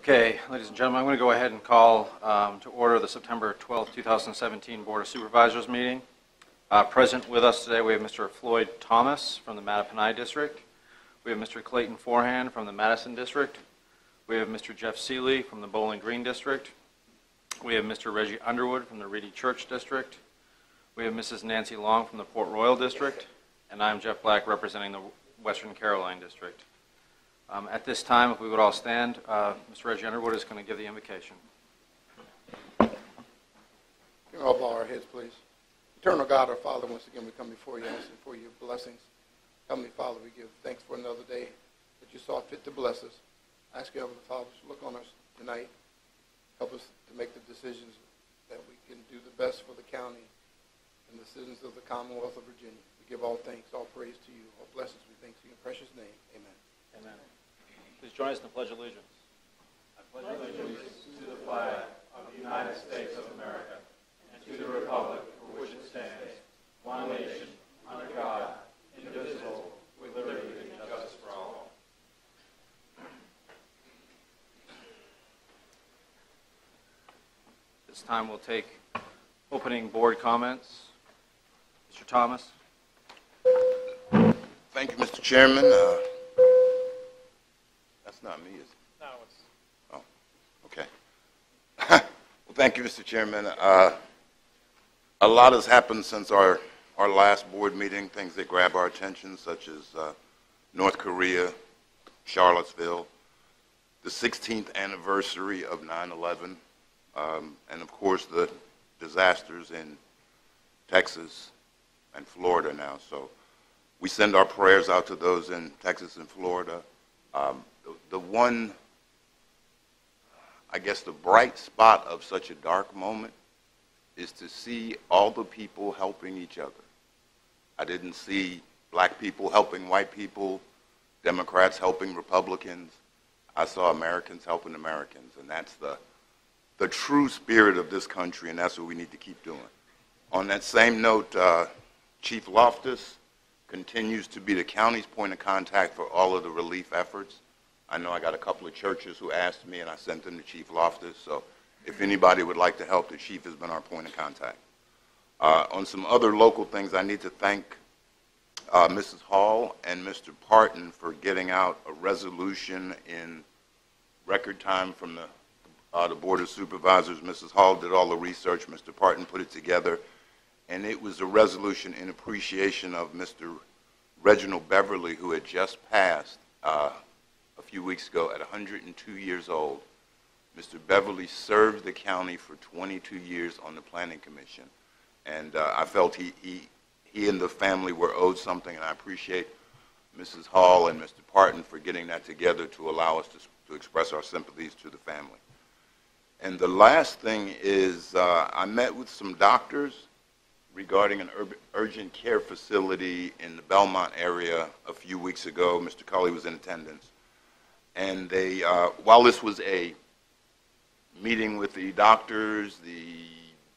Okay, ladies and gentlemen, I'm going to go ahead and call to order the September 12th, 2017 Board of Supervisors meeting. Present with us today, we have Mr. Floyd Thomas from the Mattaponi District. We have Mr. Clayton Forehand from the Madison District. We have Mr. Jeff Seeley from the Bowling Green District. We have Mr. Reggie Underwood from the Reedy Church District. We have Mrs. Nancy Long from the Port Royal District. And I'm Jeff Black representing the Western Caroline District. At this time, if we would all stand, Mr. Reggie Underwood is going to give the invocation. Can we all bow our heads, please? Eternal God, our Father, once again we come before you, asking for your blessings. Heavenly Father, we give thanks for another day that you saw fit to bless us. I ask you, Heavenly Father, to look on us tonight. Help us to make the decisions that we can do the best for the county and the citizens of the Commonwealth of Virginia. We give all thanks, all praise to you, all blessings we thank to you in your precious name. Amen. Amen. Please join us in the Pledge of Allegiance. I pledge allegiance to the flag of the United States of America and to the republic for which it stands, one nation, under God, indivisible, with liberty and justice for all. This time we'll take opening board comments. Mr. Thomas. Thank you, Mr. Chairman. That's not me, is it? No, it's... Oh, okay. Well, thank you, Mr. Chairman. A lot has happened since our last board meeting, things that grab our attention, such as North Korea, Charlottesville, the 16th anniversary of 9/11, and of course the disasters in Texas and Florida now. So we send our prayers out to those in Texas and Florida. The one, I guess, the bright spot of such a dark moment is to see all the people helping each other. I didn't see black people helping white people, Democrats helping Republicans. I saw Americans helping Americans, and that's the true spirit of this country, and that's what we need to keep doing. On that same note, Chief Loftus continues to be the county's point of contact for all of the relief efforts. I know I got a couple of churches who asked me, and I sent them to Chief Loftus. So if anybody would like to help, the chief has been our point of contact. On some other local things, I need to thank Mrs. Hall and Mr. Parton for getting out a resolution in record time from the Board of Supervisors. Mrs. Hall did all the research. Mr. Parton put it together. And it was a resolution in appreciation of Mr. Reginald Beverly, who had just passed a few weeks ago at 102 years old. Mr. Beverly served the county for 22 years on the Planning Commission. And I felt he and the family were owed something, and I appreciate Mrs. Hall and Mr. Parton for getting that together to allow us to express our sympathies to the family. And the last thing is I met with some doctors regarding an urgent care facility in the Belmont area a few weeks ago. Mr. Culley was in attendance. And they, while this was a meeting with the doctors, the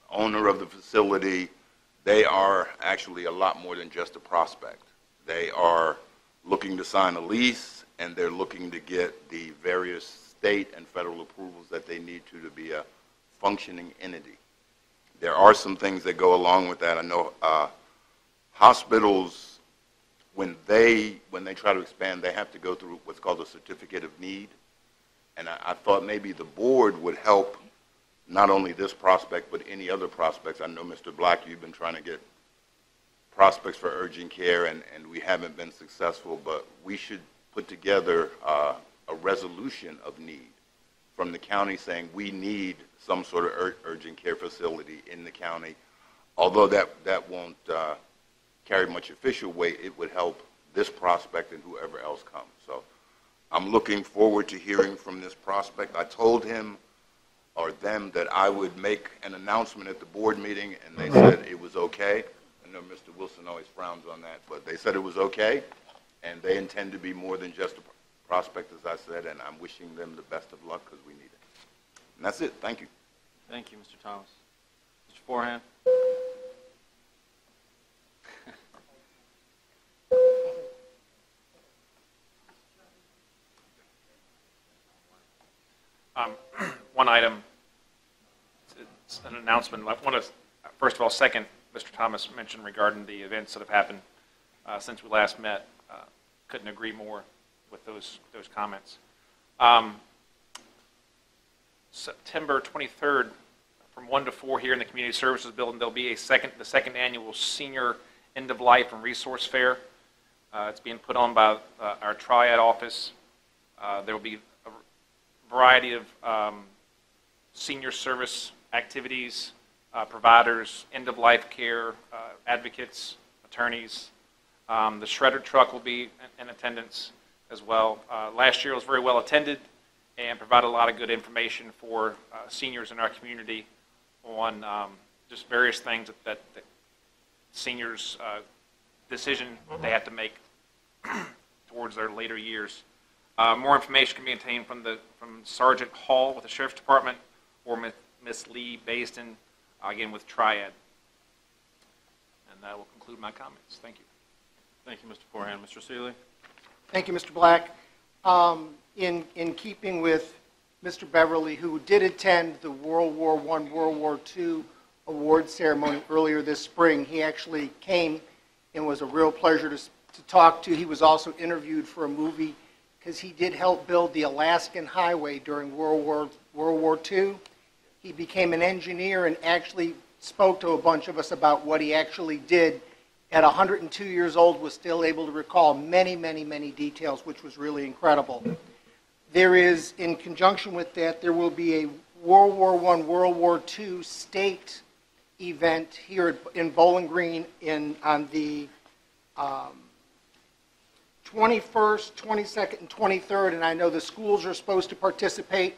owner of the facility, they are actually a lot more than just a prospect. They are looking to sign a lease, and they're looking to get the various state and federal approvals that they need to be a functioning entity. There are some things that go along with that. I know hospitals, when they try to expand, they have to go through what's called a certificate of need. And I thought maybe the board would help not only this prospect, but any other prospects. I know, Mr. Black, you've been trying to get prospects for urgent care, and we haven't been successful, but we should put together a resolution of need from the county saying we need some sort of urgent care facility in the county. Although that won't carry much official weight, it would help this prospect and whoever else comes. So I'm looking forward to hearing from this prospect. I told him or them that I would make an announcement at the board meeting, and they said it was okay. I know Mr. Wilson always frowns on that, but they said it was okay, and they intend to be more than just a prospect, as I said, and I'm wishing them the best of luck because we need it. And that's it. Thank you. Thank you, Mr. Thomas. Mr. Forehand. One item, it's an announcement. I want to, first of all, second Mr. Thomas mentioned regarding the events that have happened since we last met. Couldn't agree more with those comments. September 23rd, from 1 to 4 here in the Community Services Building, there'll be the second annual Senior End of Life and Resource Fair. It's being put on by our Triad office. There will be a variety of senior service activities, providers, end-of-life care, advocates, attorneys. The shredder truck will be in attendance as well. Last year it was very well attended and provided a lot of good information for seniors in our community on just various things that seniors' decision they have to make towards their later years. More information can be obtained from Sergeant Hall with the Sheriff's Department or Miss Lee Basden, again with Triad. And that will conclude my comments. Thank you. Thank you, Mr. Forehand. Mr. Seeley? Thank you, Mr. Black. In keeping with Mr. Beverly, who did attend the World War I, World War II award ceremony earlier this spring, he actually came and was a real pleasure to talk to. He was also interviewed for a movie because he did help build the Alaskan Highway during World War II. He became an engineer and actually spoke to a bunch of us about what he actually did. At 102 years old, was still able to recall many, many, many details, which was really incredible. There is, in conjunction with that, there will be a World War I, World War II state event here in Bowling Green on the 21st, 22nd, and 23rd, and I know the schools are supposed to participate.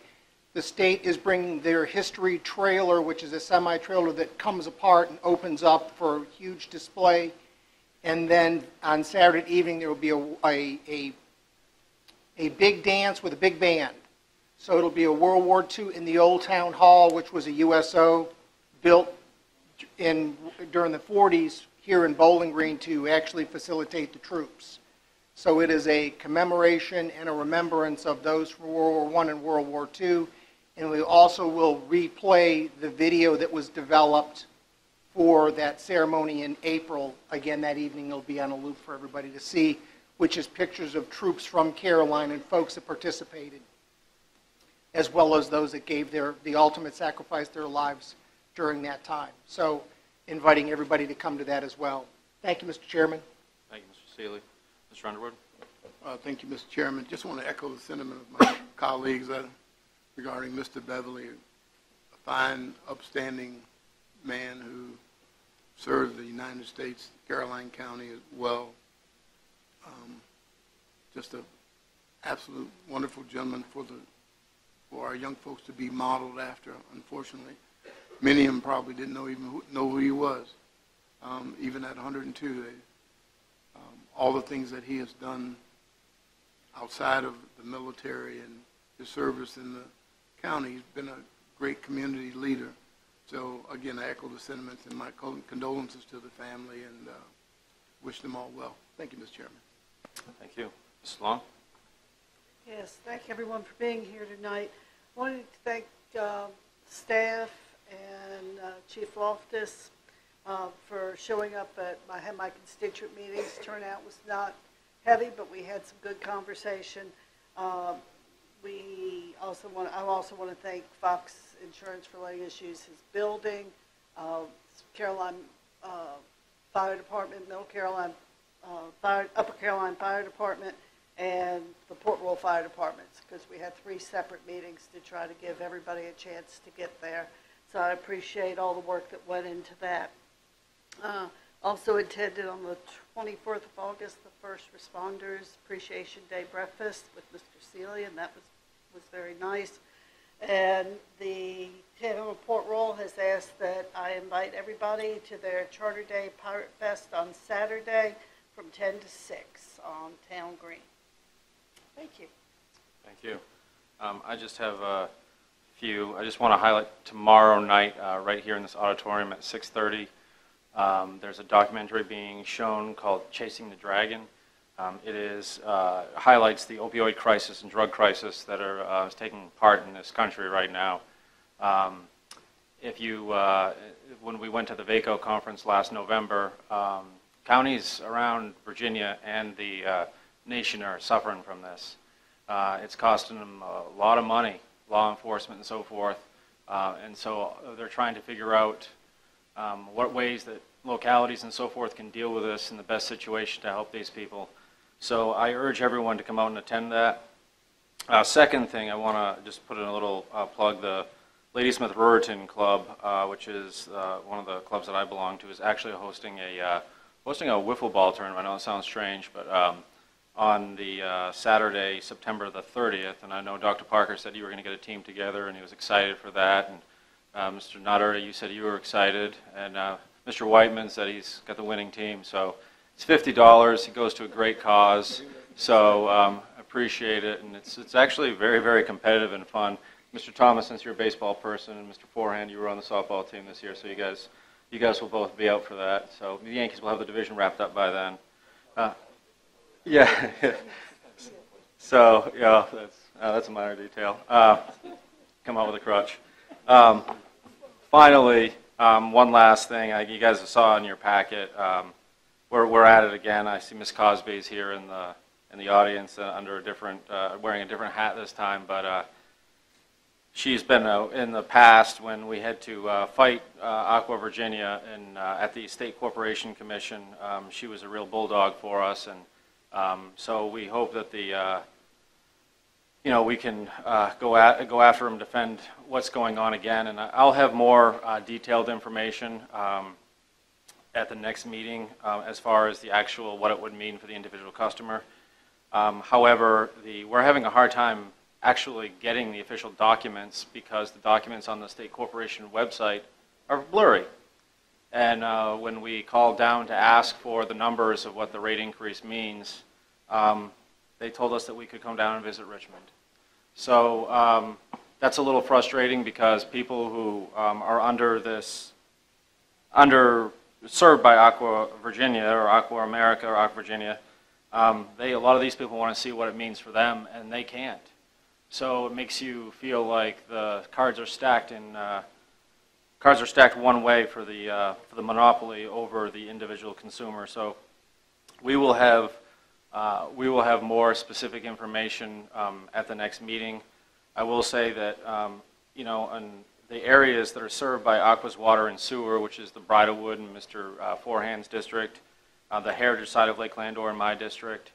The state is bringing their history trailer, which is a semi-trailer that comes apart and opens up for a huge display. And then on Saturday evening, there will be a big dance with a big band. So it'll be a World War II in the Old Town Hall, which was a USO built during the 40s here in Bowling Green to actually facilitate the troops. So it is a commemoration and a remembrance of those from World War I and World War II. And we also will replay the video that was developed for that ceremony in April. Again, that evening it'll be on a loop for everybody to see, which is pictures of troops from Caroline and folks that participated, as well as those that gave the ultimate sacrifice, their lives during that time. So inviting everybody to come to that as well. Thank you, Mr. Chairman. Thank you, Mr. Seeley. Mr. Underwood? Thank you, Mr. Chairman. Just want to echo the sentiment of my colleagues regarding Mr. Beverly, a fine, upstanding man who served the United States, Caroline County as well. Just an absolute wonderful gentleman for our young folks to be modeled after. Unfortunately, many of them probably didn't know who he was, even at 102. All the things that he has done outside of the military and his service in the county, he's been a great community leader. So again, I echo the sentiments and my condolences to the family and wish them all well. Thank you, Mr. Chairman. Thank you. Ms. Long? Yes, thank everyone for being here tonight. I wanted to thank staff and Chief Loftus for showing up at my constituent meetings. Turnout was not heavy, but we had some good conversation. I also want to thank Fox Insurance for letting us use his building, Caroline Fire Department, Middle Caroline, Upper Caroline Fire Department, and the Port Royal Fire Departments, because we had 3 separate meetings to try to give everybody a chance to get there. So I appreciate all the work that went into that. Also attended on the 24th of August, the First Responders Appreciation Day breakfast with Mr. Seeley, and that was very nice. And the town of Port Royal has asked that I invite everybody to their Charter Day Pirate Fest on Saturday from 10 to 6 on Town Green. Thank you. Thank you. I just have a few. I just want to highlight tomorrow night right here in this auditorium at 6:30. There's a documentary being shown called Chasing the Dragon. Highlights the opioid crisis and drug crisis that is taking part in this country right now. When we went to the VACO conference last November, counties around Virginia and the nation are suffering from this. It's costing them a lot of money, law enforcement and so forth, and so they're trying to figure out what ways that localities and so forth can deal with this in the best situation to help these people. So I urge everyone to come out and attend that. Second thing, I want to just put in a little plug. The Ladysmith Ruriton Club, which is one of the clubs that I belong to, is actually hosting a wiffle ball tournament. I know it sounds strange, but on the Saturday, September the 30th, and I know Dr. Parker said you were going to get a team together, and he was excited for that. And Mr. Nutter, you said you were excited, and Mr. Whiteman said he's got the winning team. So it's $50. It goes to a great cause. So appreciate it, and it's actually very, very competitive and fun. Mr. Thomas, since you're a baseball person, and Mr. Forehand, you were on the softball team this year, so you guys will both be out for that. So the Yankees will have the division wrapped up by then. Yeah. So yeah, that's a minor detail. Come out with a crutch. Finally, one last thing. You guys saw in your packet. We're at it again. I see Miss Cosby's here in the audience under a different, wearing a different hat this time, but. She's been in the past when we had to fight Aqua Virginia and at the State Corporation Commission. She was a real bulldog for us, and so we hope that we can go after him, defend what's going on again. And I'll have more detailed information at the next meeting as far as the actual what it would mean for the individual customer. However, we're having a hard time actually getting the official documents because the documents on the State Corporation website are blurry. And when we called down to ask for the numbers of what the rate increase means, they told us that we could come down and visit Richmond. So that's a little frustrating because people who are served by Aqua Virginia or Aqua America or Aqua Virginia, a lot of these people want to see what it means for them, and they can't. So it makes you feel like the cards are stacked one way for the monopoly over the individual consumer. So we will have more specific information at the next meeting. I will say that in the areas that are served by Aqua's Water and Sewer, which is the Bridlewood and Mr. Forehand's district, the Heritage side of Lake Landor in my district.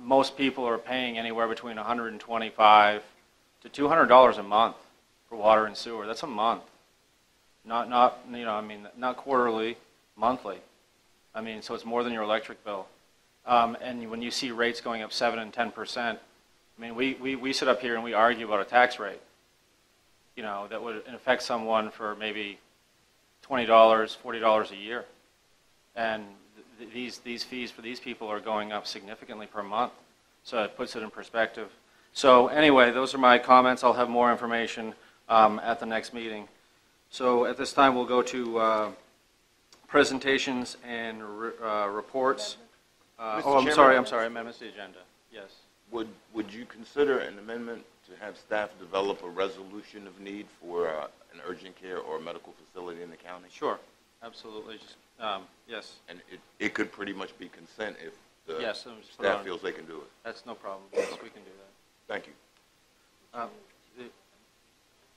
Most people are paying anywhere between $125 to $200 a month for water and sewer. That's a month, not quarterly, monthly. So it's more than your electric bill. And when you see rates going up 7 and 10%, we sit up here and we argue about a tax rate, that would affect someone for maybe $20, $40 a year, and these fees for these people are going up significantly per month, so it puts it in perspective. So anyway, those are my comments. I'll have more information at the next meeting. So at this time, we'll go to presentations and reports. I'm sorry, amendments to the agenda. Yes. Would you consider an amendment to have staff develop a resolution of need for an urgent care or medical facility in the county? Sure, absolutely. Yes. And it could pretty much be consent if the staff feels they can do it. That's no problem. Yes, we can do that. Thank you.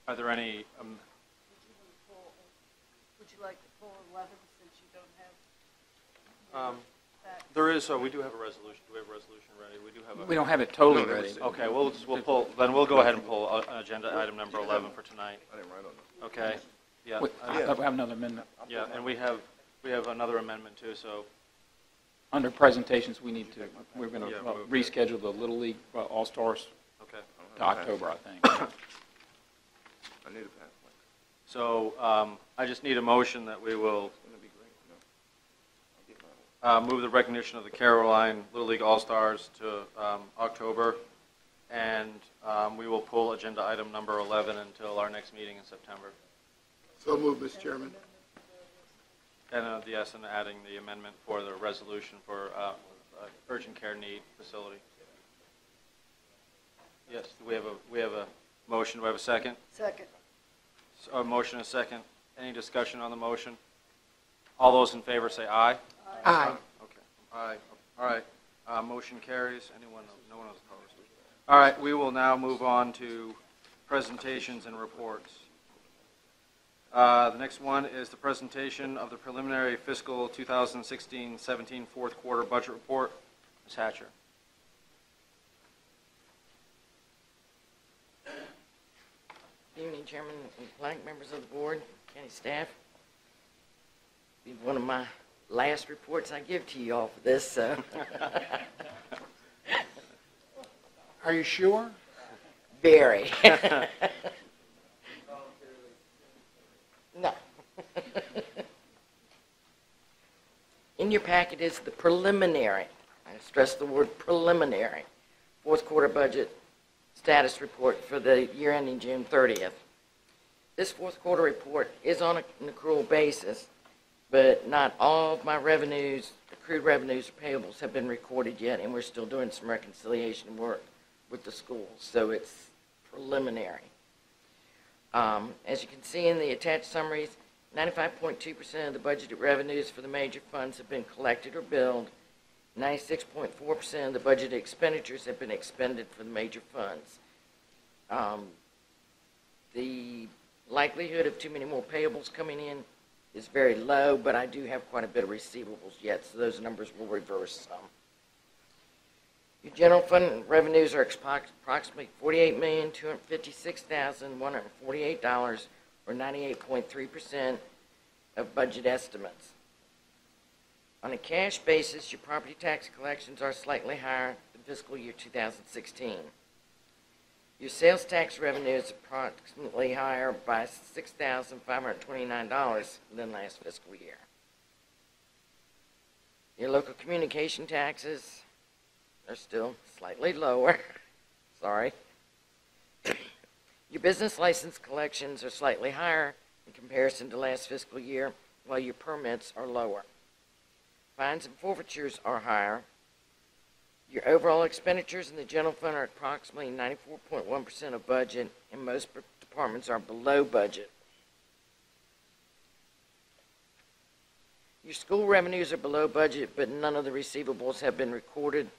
Are there any? Would you like to pull 11 since you don't have? There is. We do have a resolution. Do we have a resolution ready? We do have. We don't have it totally ready. Okay. We'll pull. Then we'll go ahead and pull agenda item number 11 for tonight. I didn't write on it. Okay. Yeah. I have another amendment. Yeah, and we have another amendment too. So Under presentations, we're going to Yeah, reschedule the Little League All-Stars okay. to October, I think. I need a pass. So I just need a motion that we will It's going to be great. No. I'll get mine. move the recognition of the Caroline Little League All-Stars to October, and we will pull agenda item number 11 until our next meeting in September. So moved, Mr. Chairman. Yes, and adding the amendment for the resolution for urgent care need facility. Yes, we have a motion. Do we have a second? Second. A motion and a second. Any discussion on the motion? All those in favor say aye. Aye. Okay. Aye. All right. Motion carries. Anyone? No one is opposed. All right. We will now move on to presentations and reports. The next one is the presentation of the preliminary fiscal 2016-17 fourth quarter budget report. Ms. Hatcher. Good evening, Chairman Blank, members of the board, county staff. Be one of my last reports I give to you all for this. Are you sure? Very. No. In your packet is the preliminary, I stress the word preliminary, fourth quarter budget status report for the year ending June 30th. This fourth quarter report is on an accrual basis, but not all of my revenues, accrued revenues or payables have been recorded yet, and we're still doing some reconciliation work with the schools, so it's preliminary. As you can see in the attached summaries, 95.2% of the budgeted revenues for the major funds have been collected or billed. 96.4% of the budgeted expenditures have been expended for the major funds. The likelihood of too many more payables coming in is very low, but I do have quite a bit of receivables yet, so those numbers will reverse some. Your general fund revenues are approximately $48,256,148, or 98.3% of budget estimates. On a cash basis, your property tax collections are slightly higher than fiscal year 2016. Your sales tax revenue is approximately higher by $6,529 than last fiscal year. Your local communication taxes are still slightly lower. Sorry. Your business license collections are slightly higher in comparison to last fiscal year, while your permits are lower. Fines and forfeitures are higher. Your overall expenditures in the general fund are approximately 94.1% of budget, and most departments are below budget. Your school revenues are below budget, but none of the receivables have been recorded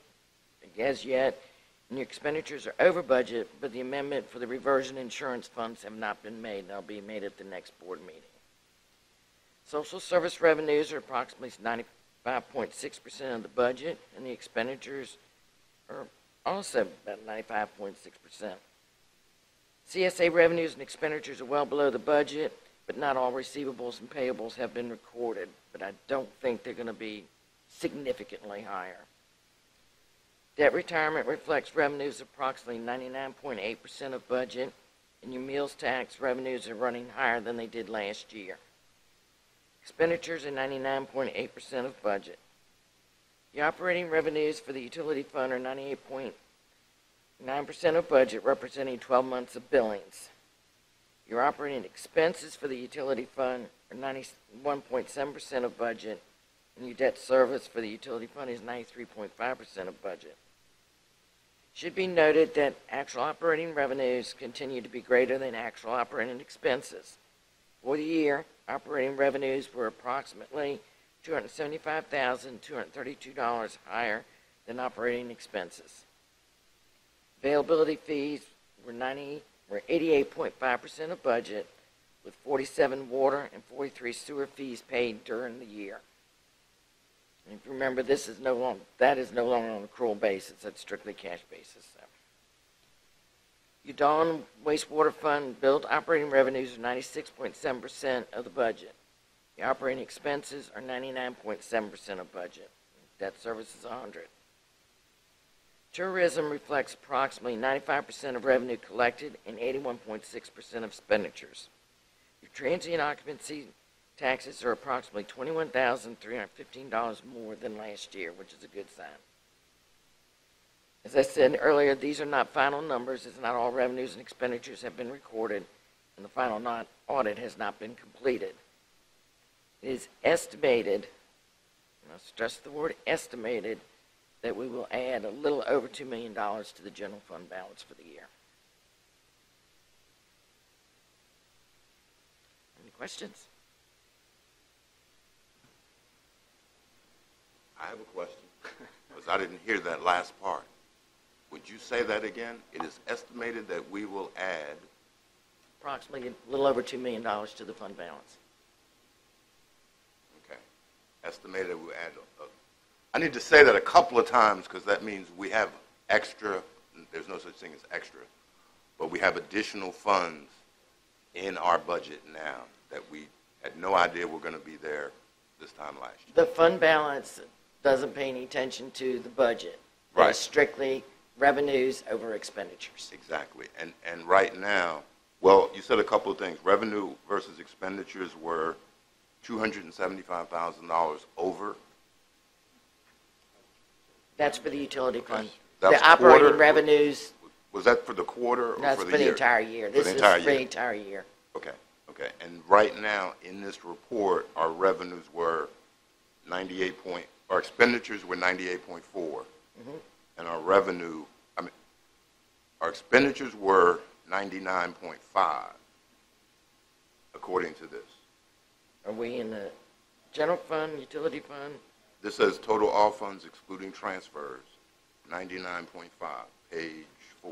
as yet, and your expenditures are over budget, but the amendment for the reversion insurance funds have not been made, and they'll be made at the next board meeting. Social service revenues are approximately 95.6% of the budget, and the expenditures are also about 95.6%. CSA revenues and expenditures are well below the budget, but not all receivables and payables have been recorded, but I don't think they're going to be significantly higher. Debt retirement reflects revenues of approximately 99.8% of budget, and your meals tax revenues are running higher than they did last year. Expenditures are 99.8% of budget. The operating revenues for the utility fund are 98.9% of budget, representing 12 months of billings. Your operating expenses for the utility fund are 91.7% of budget, and your debt service for the utility fund is 93.5% of budget. It should be noted that actual operating revenues continue to be greater than actual operating expenses. For the year, operating revenues were approximately $275,232 higher than operating expenses. Availability fees were 88.5% of budget, with 47 water and 43 sewer fees paid during the year. And if you remember, that is no longer on accrual basis. That's strictly cash basis. So. Your Dawn Wastewater Fund billed operating revenues are 96.7% of the budget. The operating expenses are 99.7% of budget. Debt service is 100. Tourism reflects approximately 95% of revenue collected and 81.6% of expenditures. Your transient occupancy taxes are approximately $21,315 more than last year, which is a good sign. As I said earlier, these are not final numbers, as not all revenues and expenditures have been recorded, and the final audit has not been completed. It is estimated, and I'll stress the word estimated, that we will add a little over $2 million to the general fund balance for the year. Any questions? I have a question, because I didn't hear that last part. Would you say that again? It is estimated that we will add, Approximately a little over $2 million to the fund balance. okay, estimated we add, I need to say that a couple of times, because that means we have extra, there's no such thing as extra, but we have additional funds in our budget now that we had no idea were going to be there this time last year. The fund balance doesn't pay any attention to the budget. Right. It's strictly revenues over expenditures. Exactly. And right now, well, you said a couple of things. Revenue versus expenditures were $275,000 over. That's for the utility fund. That was The operating quarter? revenues, Was that for the quarter or that's for for the the year? entire year. This the is entire for the year. entire year. Okay, okay. And right now, in this report, our revenues were our expenditures were 98.4. And our revenue, our expenditures were 99.5, according to this. Are we in the general fund, utility fund? This says total all funds excluding transfers, 99.5, page 4.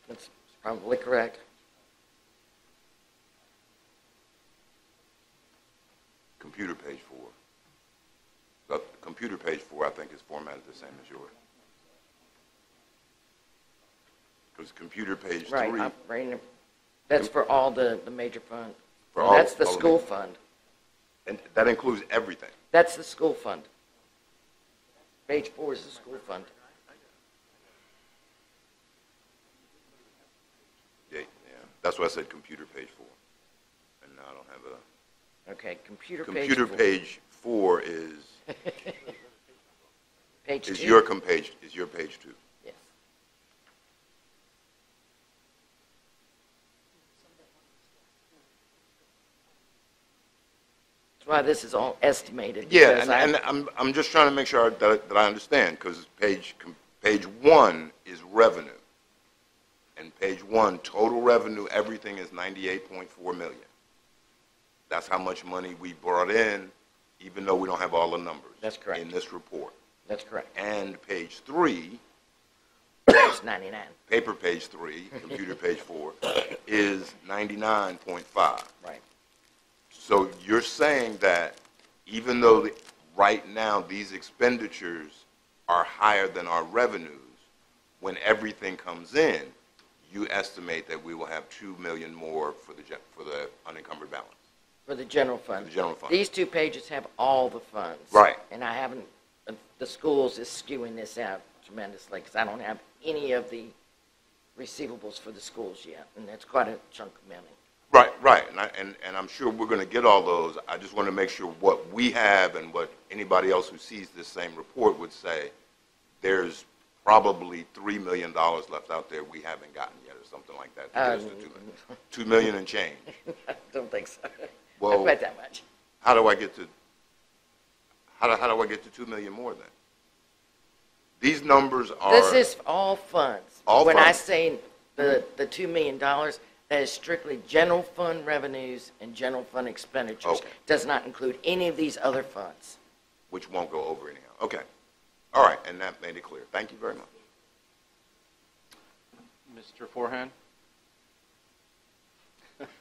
That's probably correct. Computer page 4. The computer page 4, I think, is formatted the same as yours. Because computer page 3. Right, operating, that's for all the major funds. For all- That's the all of school it. fund. And that includes everything. That's the school fund. Page 4 is the school fund. Yeah, that's why I said computer page 4. And now I don't have a... Okay, computer page Computer 4. page 4 is Page 2? your page 2. Yes. That's why this is all estimated. Yeah, because and I'm just trying to make sure that I understand, because page 1 is revenue. And page 1, total revenue, everything is 98.4 million. That's how much money we brought in, even though we don't have all the numbers. That's correct. In this report. That's correct. And page 3, It's 99. paper page 3, computer page 4, is 99.5. Right. So you're saying that even though right now these expenditures are higher than our revenues, when everything comes in, you estimate that we will have $2 million more for the unencumbered balance. For the general fund. For the general fund. These two pages have all the funds. Right. And I haven't, the schools is skewing this out tremendously because I don't have any of the receivables for the schools yet, and that's quite a chunk of money. Right, and I'm sure we're going to get all those. I just want to make sure what we have and what anybody else who sees this same report would say, there's probably $3 million left out there we haven't gotten yet, or something like that. There's the $2 million and change. I don't think so. Well, Not quite that much. How do I get to $2 million more then? These numbers are... This is all funds. All When I funds. say the $2 million, that is strictly general fund revenues and general fund expenditures. Okay. Does not include any of these other funds. which won't go over anyhow. Okay. All right, and that made it clear. Thank you very much. Mr. Forehand?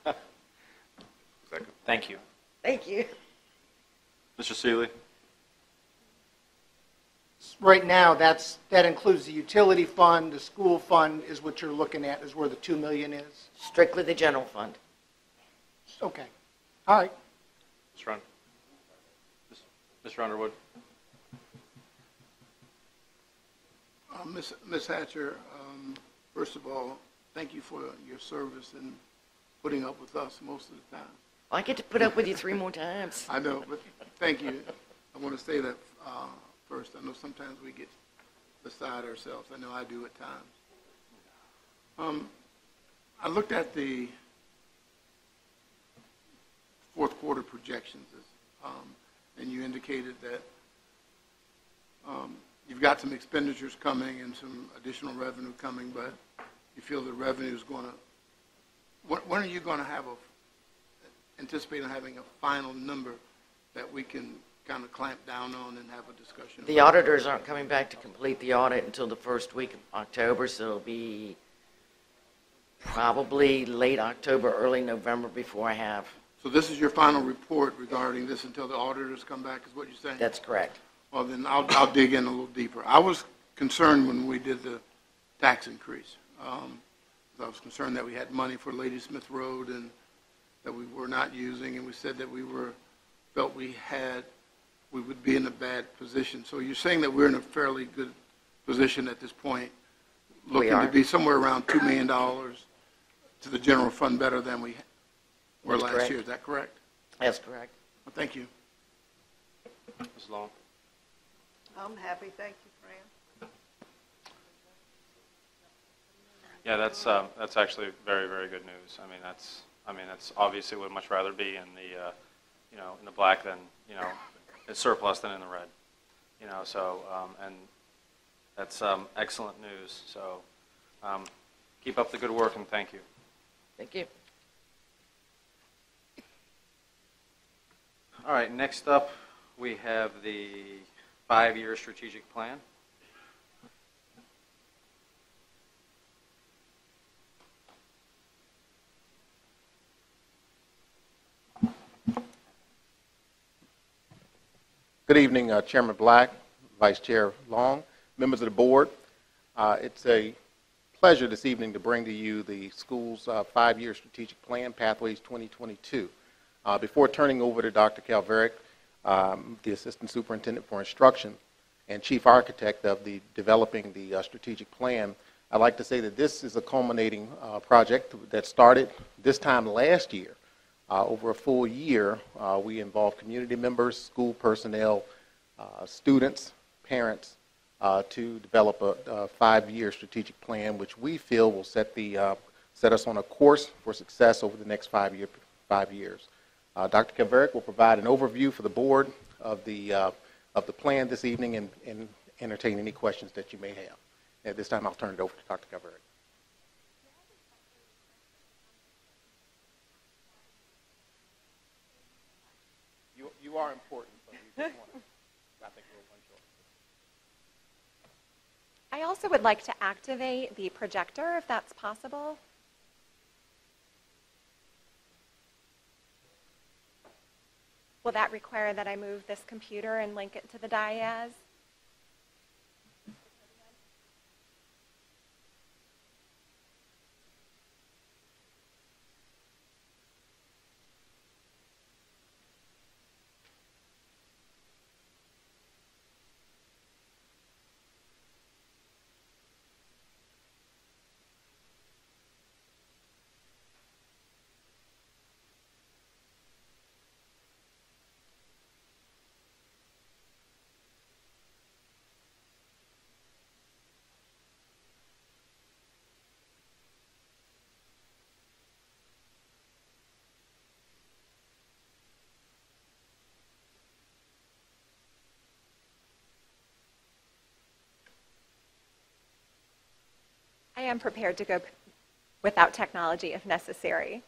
Second. Thank you. Thank you. Mr. Seeley? Right now, that includes the utility fund, the school fund is what you're looking at, is where the 2 million is? Strictly the general fund. Okay, all right. Mr. Underwood? Ms. Hatcher, first of all, thank you for your service and putting up with us most of the time. I get to put up with you 3 more times. I know, but thank you. I want to say that first. I know sometimes we get beside ourselves. I know I do at times. I looked at the fourth quarter projections. And you indicated that you've got some expenditures coming and some additional revenue coming, but you feel the revenue is going to, when are you going to have anticipate having a final number that we can kind of clamp down on and have a discussion? The auditors aren't coming back to complete the audit until the first week of October, so it'll be probably late October, early November before I have. So this is your final report regarding this until the auditors come back, is what you're saying? That's correct. Well, then I'll dig in a little deeper. I was concerned when we did the tax increase. I was concerned that we had money for Ladysmith Road and that we were not using, and we said that we felt we would be in a bad position. So you're saying that we're in a fairly good position at this point, looking to be somewhere around $2 million to the general fund better than we were last year. Is that correct? That's correct. Well, thank you. Ms. Long? I'm happy, thank you, Fran. Yeah, that's actually very, very good news. I mean, that's obviously would much rather be in the, in the black than, it's surplus than in the red. So, and that's excellent news. So, keep up the good work and thank you. Thank you. All right, next up, we have the 5-year strategic plan. Good evening, Chairman Black, Vice Chair Long, members of the board. It's a pleasure this evening to bring to you the school's 5-year strategic plan, Pathways 2022. Before turning over to Dr. Calveric, the Assistant Superintendent for Instruction and Chief Architect of developing the strategic plan, I'd like to say that this is a culminating project that started this time last year. Over a full year, we involved community members, school personnel, students, parents, to develop a 5-year strategic plan, which we feel will set us on a course for success over the next 5 years. Dr. Calveric will provide an overview for the board of the plan this evening and entertain any questions that you may have. At this time, I'll turn it over to Dr. Calveric. You are important, but we just want to, I think, a little one short. I also would like to activate the projector, if that's possible. Will that require that I move this computer and link it to the DIAS? I am prepared to go without technology if necessary.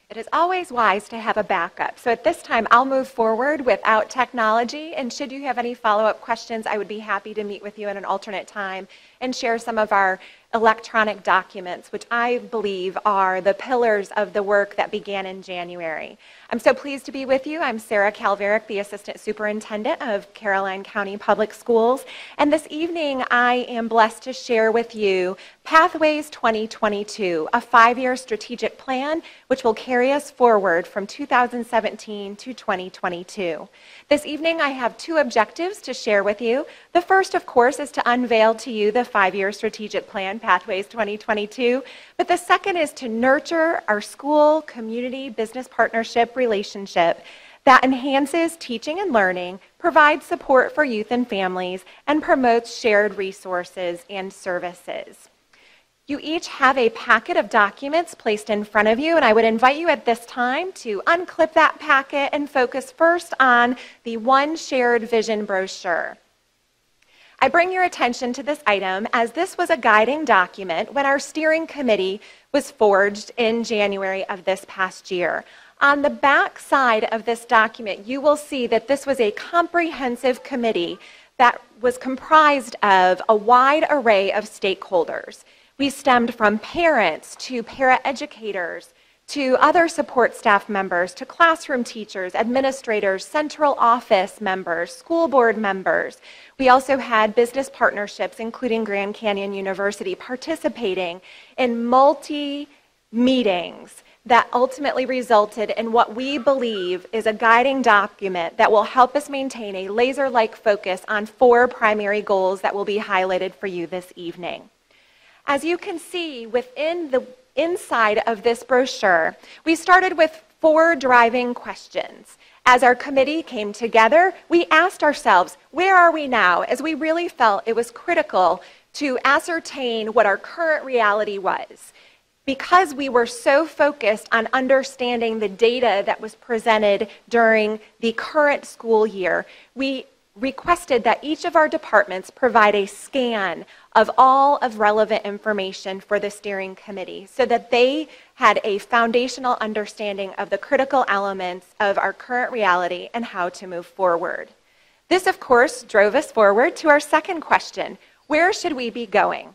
It is always wise to have a backup. So at this time, I'll move forward without technology. And should you have any follow-up questions, I would be happy to meet with you at an alternate time and share some of our electronic documents, which I believe are the pillars of the work that began in January. I'm so pleased to be with you. I'm Sarah Calverick, the Assistant Superintendent of Caroline County Public Schools. And this evening, I am blessed to share with you Pathways 2022, a 5-year strategic plan which will carry us forward from 2017 to 2022. This evening, I have 2 objectives to share with you. The first, of course, is to unveil to you the 5-year strategic plan, Pathways 2022. But the second is to nurture our school, community, business partnership relationship that enhances teaching and learning, provides support for youth and families, and promotes shared resources and services. You each have a packet of documents placed in front of you, and I would invite you at this time to unclip that packet and focus first on the One Shared Vision brochure. I bring your attention to this item as this was a guiding document when our steering committee was forged in January of this past year. On the back side of this document, you will see that this was a comprehensive committee that was comprised of a wide array of stakeholders. We stemmed from parents to paraeducators to other support staff members to classroom teachers, administrators, central office members, school board members. We also had business partnerships, including Grand Canyon University, participating in multi-meetings that ultimately resulted in what we believe is a guiding document that will help us maintain a laser-like focus on 4 primary goals that will be highlighted for you this evening. As you can see within the inside of this brochure, we started with 4 driving questions. As our committee came together, we asked ourselves, where are we now? As we really felt it was critical to ascertain what our current reality was. Because we were so focused on understanding the data that was presented during the current school year, we requested that each of our departments provide a scan of all of relevant information for the steering committee so that they had a foundational understanding of the critical elements of our current reality and how to move forward. This, of course, drove us forward to our second question: where should we be going?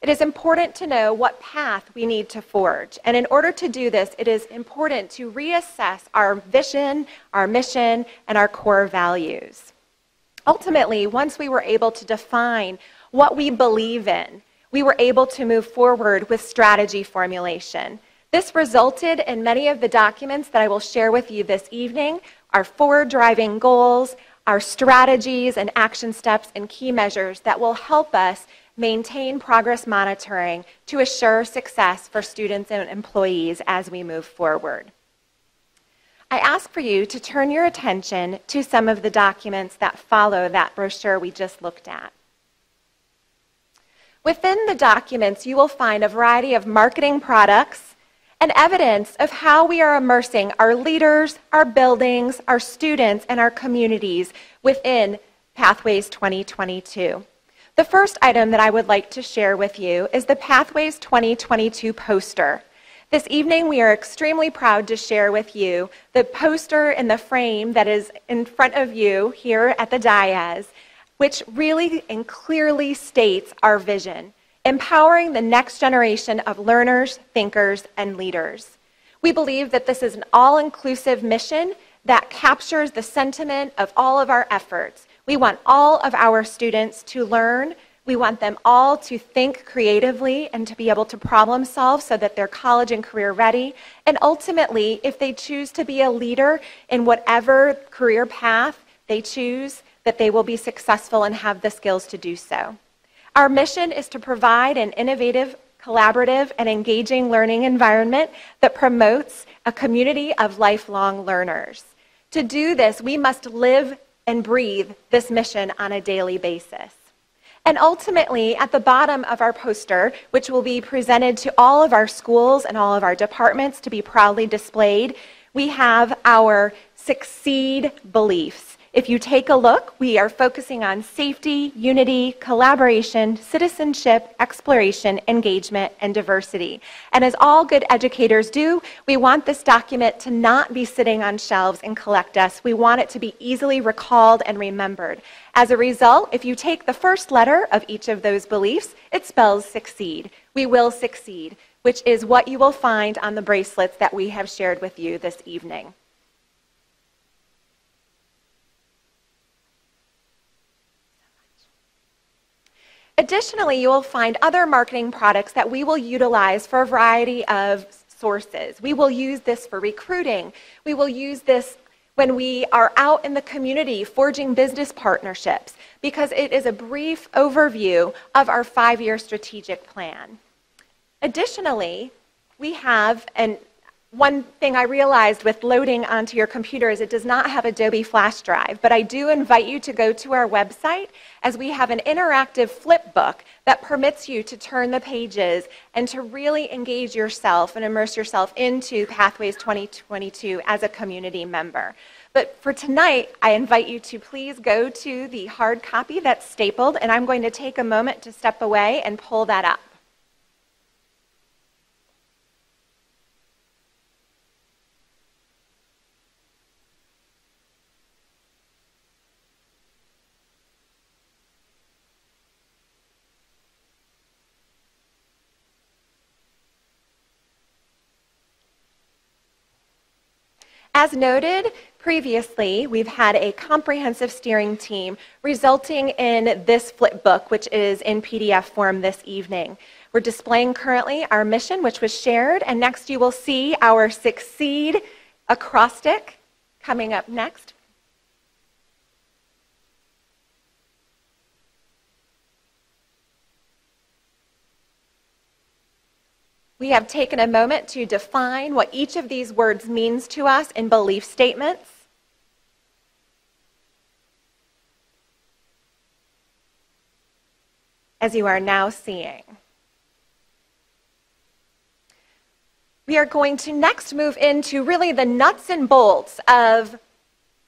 It is important to know what path we need to forge. And in order to do this, it is important to reassess our vision, our mission, and our core values. Ultimately, once we were able to define what we believe in, we were able to move forward with strategy formulation. This resulted in many of the documents that I will share with you this evening, our 4 driving goals, our strategies and action steps and key measures that will help us maintain progress monitoring to assure success for students and employees as we move forward. I ask for you to turn your attention to some of the documents that follow that brochure we just looked at. Within the documents, you will find a variety of marketing products and evidence of how we are immersing our leaders, our buildings, our students, and our communities within Pathways 2022. The first item that I would like to share with you is the Pathways 2022 poster. This evening, we are extremely proud to share with you the poster in the frame that is in front of you here at the dais, which really and clearly states our vision, empowering the next generation of learners, thinkers, and leaders. We believe that this is an all-inclusive mission that captures the sentiment of all of our efforts. We want all of our students to learn. We want them all to think creatively and to be able to problem solve so that they're college and career ready. And ultimately, if they choose to be a leader in whatever career path they choose, that they will be successful and have the skills to do so. Our mission is to provide an innovative, collaborative, and engaging learning environment that promotes a community of lifelong learners. To do this, we must live and breathe this mission on a daily basis. And ultimately, at the bottom of our poster, which will be presented to all of our schools and all of our departments to be proudly displayed, we have our succeed beliefs. If you take a look, we are focusing on safety, unity, collaboration, citizenship, exploration, engagement, and diversity. And as all good educators do, we want this document to not be sitting on shelves and collect dust. We want it to be easily recalled and remembered. As a result, if you take the first letter of each of those beliefs, it spells succeed. We will succeed, which is what you will find on the bracelets that we have shared with you this evening. Additionally, you will find other marketing products that we will utilize for a variety of sources. We will use this for recruiting. We will use this when we are out in the community forging business partnerships, because it is a brief overview of our 5-year strategic plan. Additionally, we have, and one thing I realized with loading onto your computer is it does not have Adobe Flash Drive, but I do invite you to go to our website, as we have an interactive flip book that permits you to turn the pages and to really engage yourself and immerse yourself into Pathways 2022 as a community member. But for tonight, I invite you to please go to the hard copy that's stapled, and I'm going to take a moment to step away and pull that up. As noted previously, we've had a comprehensive steering team resulting in this flip book, which is in PDF form this evening. We're displaying currently our mission, which was shared, and next you will see our Succeed acrostic coming up next. We have taken a moment to define what each of these words means to us in belief statements. As you are now seeing. We are going to next move into really the nuts and bolts of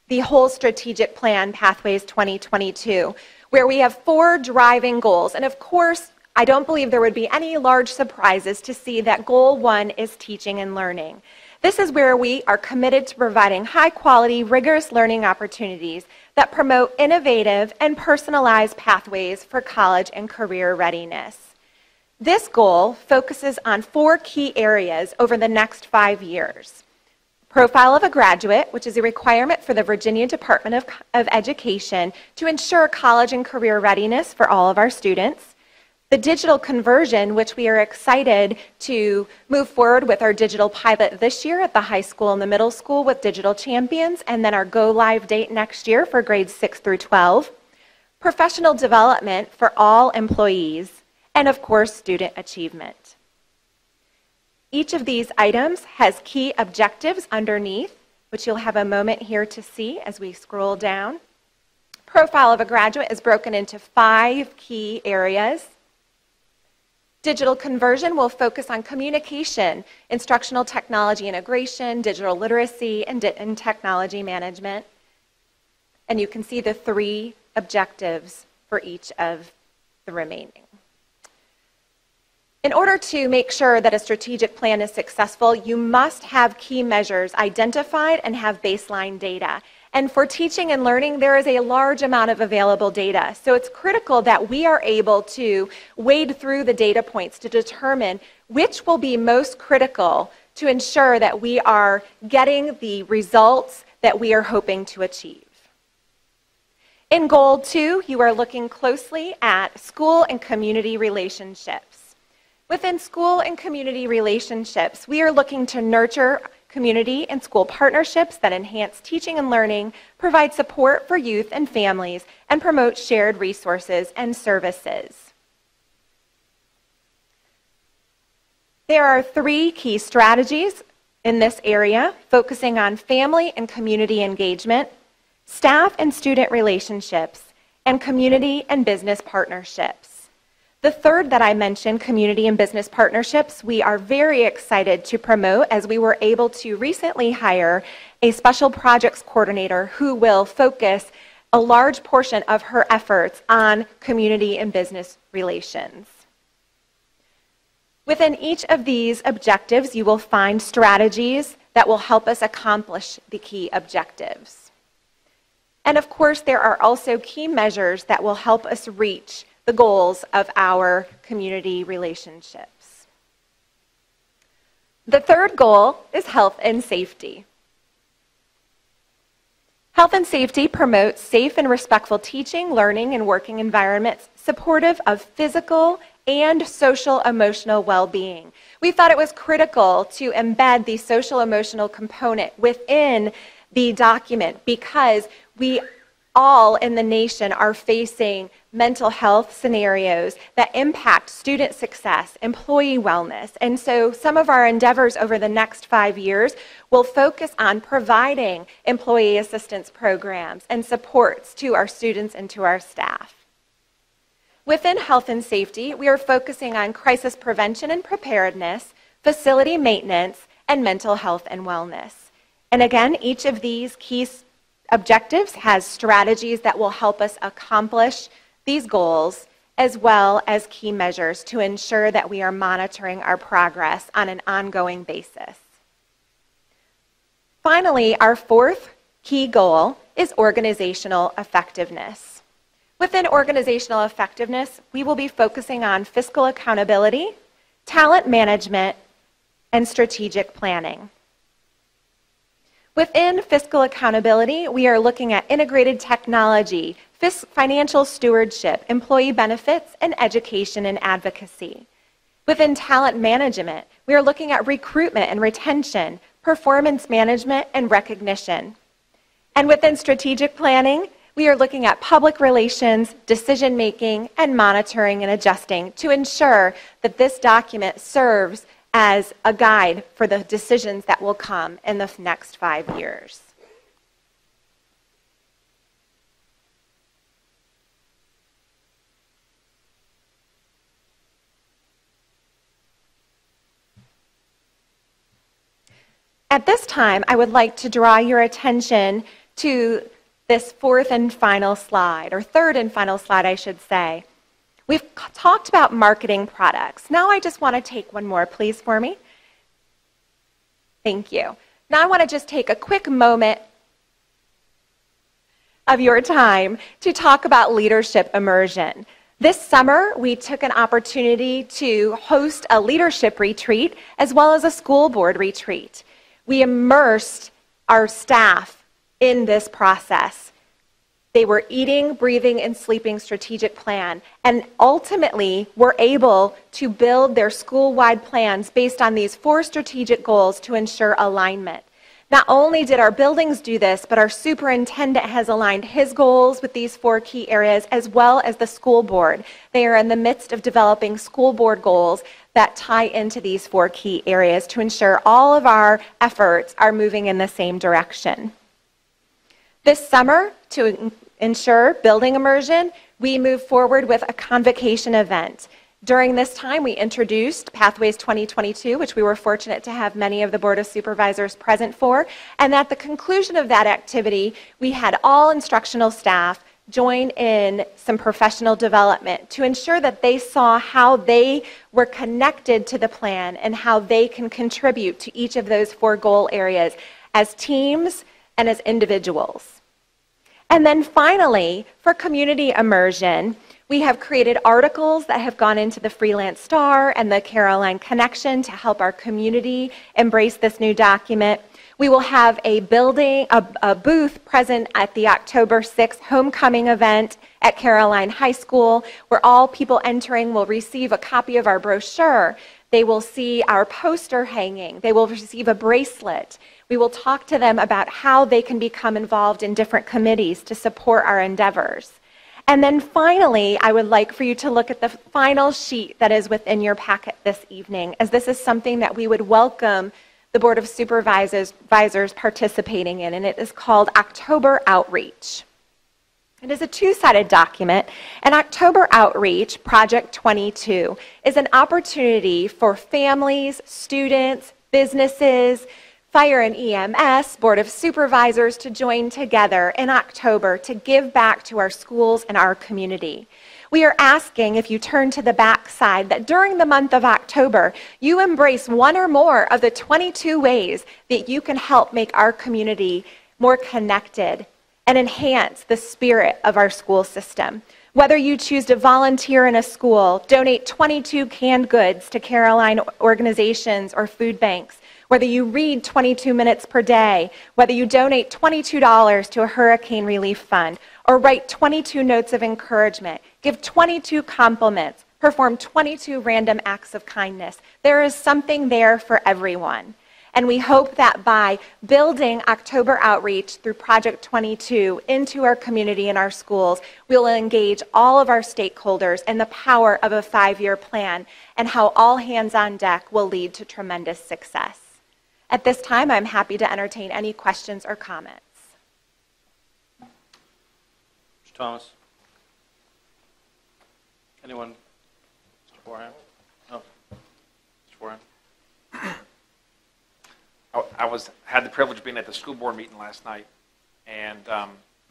the whole strategic plan, Pathways 2022, where we have 4 driving goals. And of course, I don't believe there would be any large surprises to see that goal 1 is teaching and learning. This is where we are committed to providing high-quality, rigorous learning opportunities that promote innovative and personalized pathways for college and career readiness. This goal focuses on 4 key areas over the next 5 years. Profile of a graduate, which is a requirement for the Virginia Department of Education to ensure college and career readiness for all of our students. The digital conversion, which we are excited to move forward with our digital pilot this year at the high school and the middle school with Digital Champions, and then our go live date next year for grades 6 through 12. Professional development for all employees, and of course, student achievement. Each of these items has key objectives underneath, which you'll have a moment here to see as we scroll down. Profile of a graduate is broken into 5 key areas. Digital conversion will focus on communication, instructional technology integration, digital literacy, and technology management. And you can see the 3 objectives for each of the remaining. In order to make sure that a strategic plan is successful, you must have key measures identified and have baseline data. And for teaching and learning, there is a large amount of available data. So it's critical that we are able to wade through the data points to determine which will be most critical to ensure that we are getting the results that we are hoping to achieve. In Goal 2, you are looking closely at school and community relationships. Within school and community relationships, we are looking to nurture community and school partnerships that enhance teaching and learning, provide support for youth and families, and promote shared resources and services. There are 3 key strategies in this area, focusing on family and community engagement, staff and student relationships, and community and business partnerships. The third that I mentioned, community and business partnerships, we are very excited to promote as we were able to recently hire a special projects coordinator who will focus a large portion of her efforts on community and business relations. Within each of these objectives, you will find strategies that will help us accomplish the key objectives. And of course, there are also key measures that will help us reach the goals of our community relationships. The third goal is health and safety. Health and safety promotes safe and respectful teaching, learning, and working environments supportive of physical and social emotional well-being. We thought it was critical to embed the social emotional component within the document because we all in the nation are facing mental health scenarios that impact student success, employee wellness. And so some of our endeavors over the next 5 years will focus on providing employee assistance programs and supports to our students and to our staff. Within health and safety, we are focusing on crisis prevention and preparedness, facility maintenance, and mental health and wellness. And again, each of these key objectives has strategies that will help us accomplish these goals, as well as key measures to ensure that we are monitoring our progress on an ongoing basis. Finally, our fourth key goal is organizational effectiveness. Within organizational effectiveness, we will be focusing on fiscal accountability, talent management, and strategic planning. Within fiscal accountability, we are looking at integrated technology, financial stewardship, employee benefits, and education and advocacy. Within talent management, we are looking at recruitment and retention, performance management, and recognition. And within strategic planning, we are looking at public relations, decision-making, and monitoring and adjusting to ensure that this document serves as a guide for the decisions that will come in the next 5 years. At this time, I would like to draw your attention to this fourth and final slide, or third and final slide, I should say. We've talked about marketing products. Now I just want to take one more, please, for me. Thank you. Now I want to just take a quick moment of your time to talk about leadership immersion. This summer, we took an opportunity to host a leadership retreat as well as a school board retreat. We immersed our staff in this process. They were eating, breathing, and sleeping strategic plan, and ultimately were able to build their school-wide plans based on these 4 strategic goals to ensure alignment. Not only did our buildings do this, but our superintendent has aligned his goals with these 4 key areas, as well as the school board. They are in the midst of developing school board goals that tie into these 4 key areas to ensure all of our efforts are moving in the same direction. This summer, to ensure building immersion, we moved forward with a convocation event. During this time, we introduced Pathways 2022, which we were fortunate to have many of the Board of Supervisors present for. And at the conclusion of that activity, we had all instructional staff join in some professional development to ensure that they saw how they were connected to the plan and how they can contribute to each of those 4 goal areas as teams and as individuals. And then finally, for community immersion, we have created articles that have gone into the Freelance Star and the Caroline Connection to help our community embrace this new document. We will have a booth present at the October 6th homecoming event at Caroline High School, where all people entering will receive a copy of our brochure. They will see our poster hanging. They will receive a bracelet. We will talk to them about how they can become involved in different committees to support our endeavors. And then finally, I would like for you to look at the final sheet that is within your packet this evening, as this is something that we would welcome the Board of Supervisors participating in, and it is called October Outreach. It is a two-sided document, and October Outreach, Project 22, is an opportunity for families, students, businesses, Fire and EMS, Board of Supervisors to join together in October to give back to our schools and our community. We are asking, if you turn to the back side, that during the month of October, you embrace one or more of the 22 ways that you can help make our community more connected and enhance the spirit of our school system. Whether you choose to volunteer in a school, donate 22 canned goods to Caroline organizations or food banks, whether you read 22 minutes per day, whether you donate $22 to a hurricane relief fund, or write 22 notes of encouragement, give 22 compliments, perform 22 random acts of kindness, there is something there for everyone. And we hope that by building October Outreach through Project 22 into our community and our schools, we'll engage all of our stakeholders in the power of a 5-year plan and how all hands on deck will lead to tremendous success. At this time, I'm happy to entertain any questions or comments. Mr. Thomas? Anyone? Mr. Forehand? No? Mr. Forehand? I had the privilege of being at the school board meeting last night, and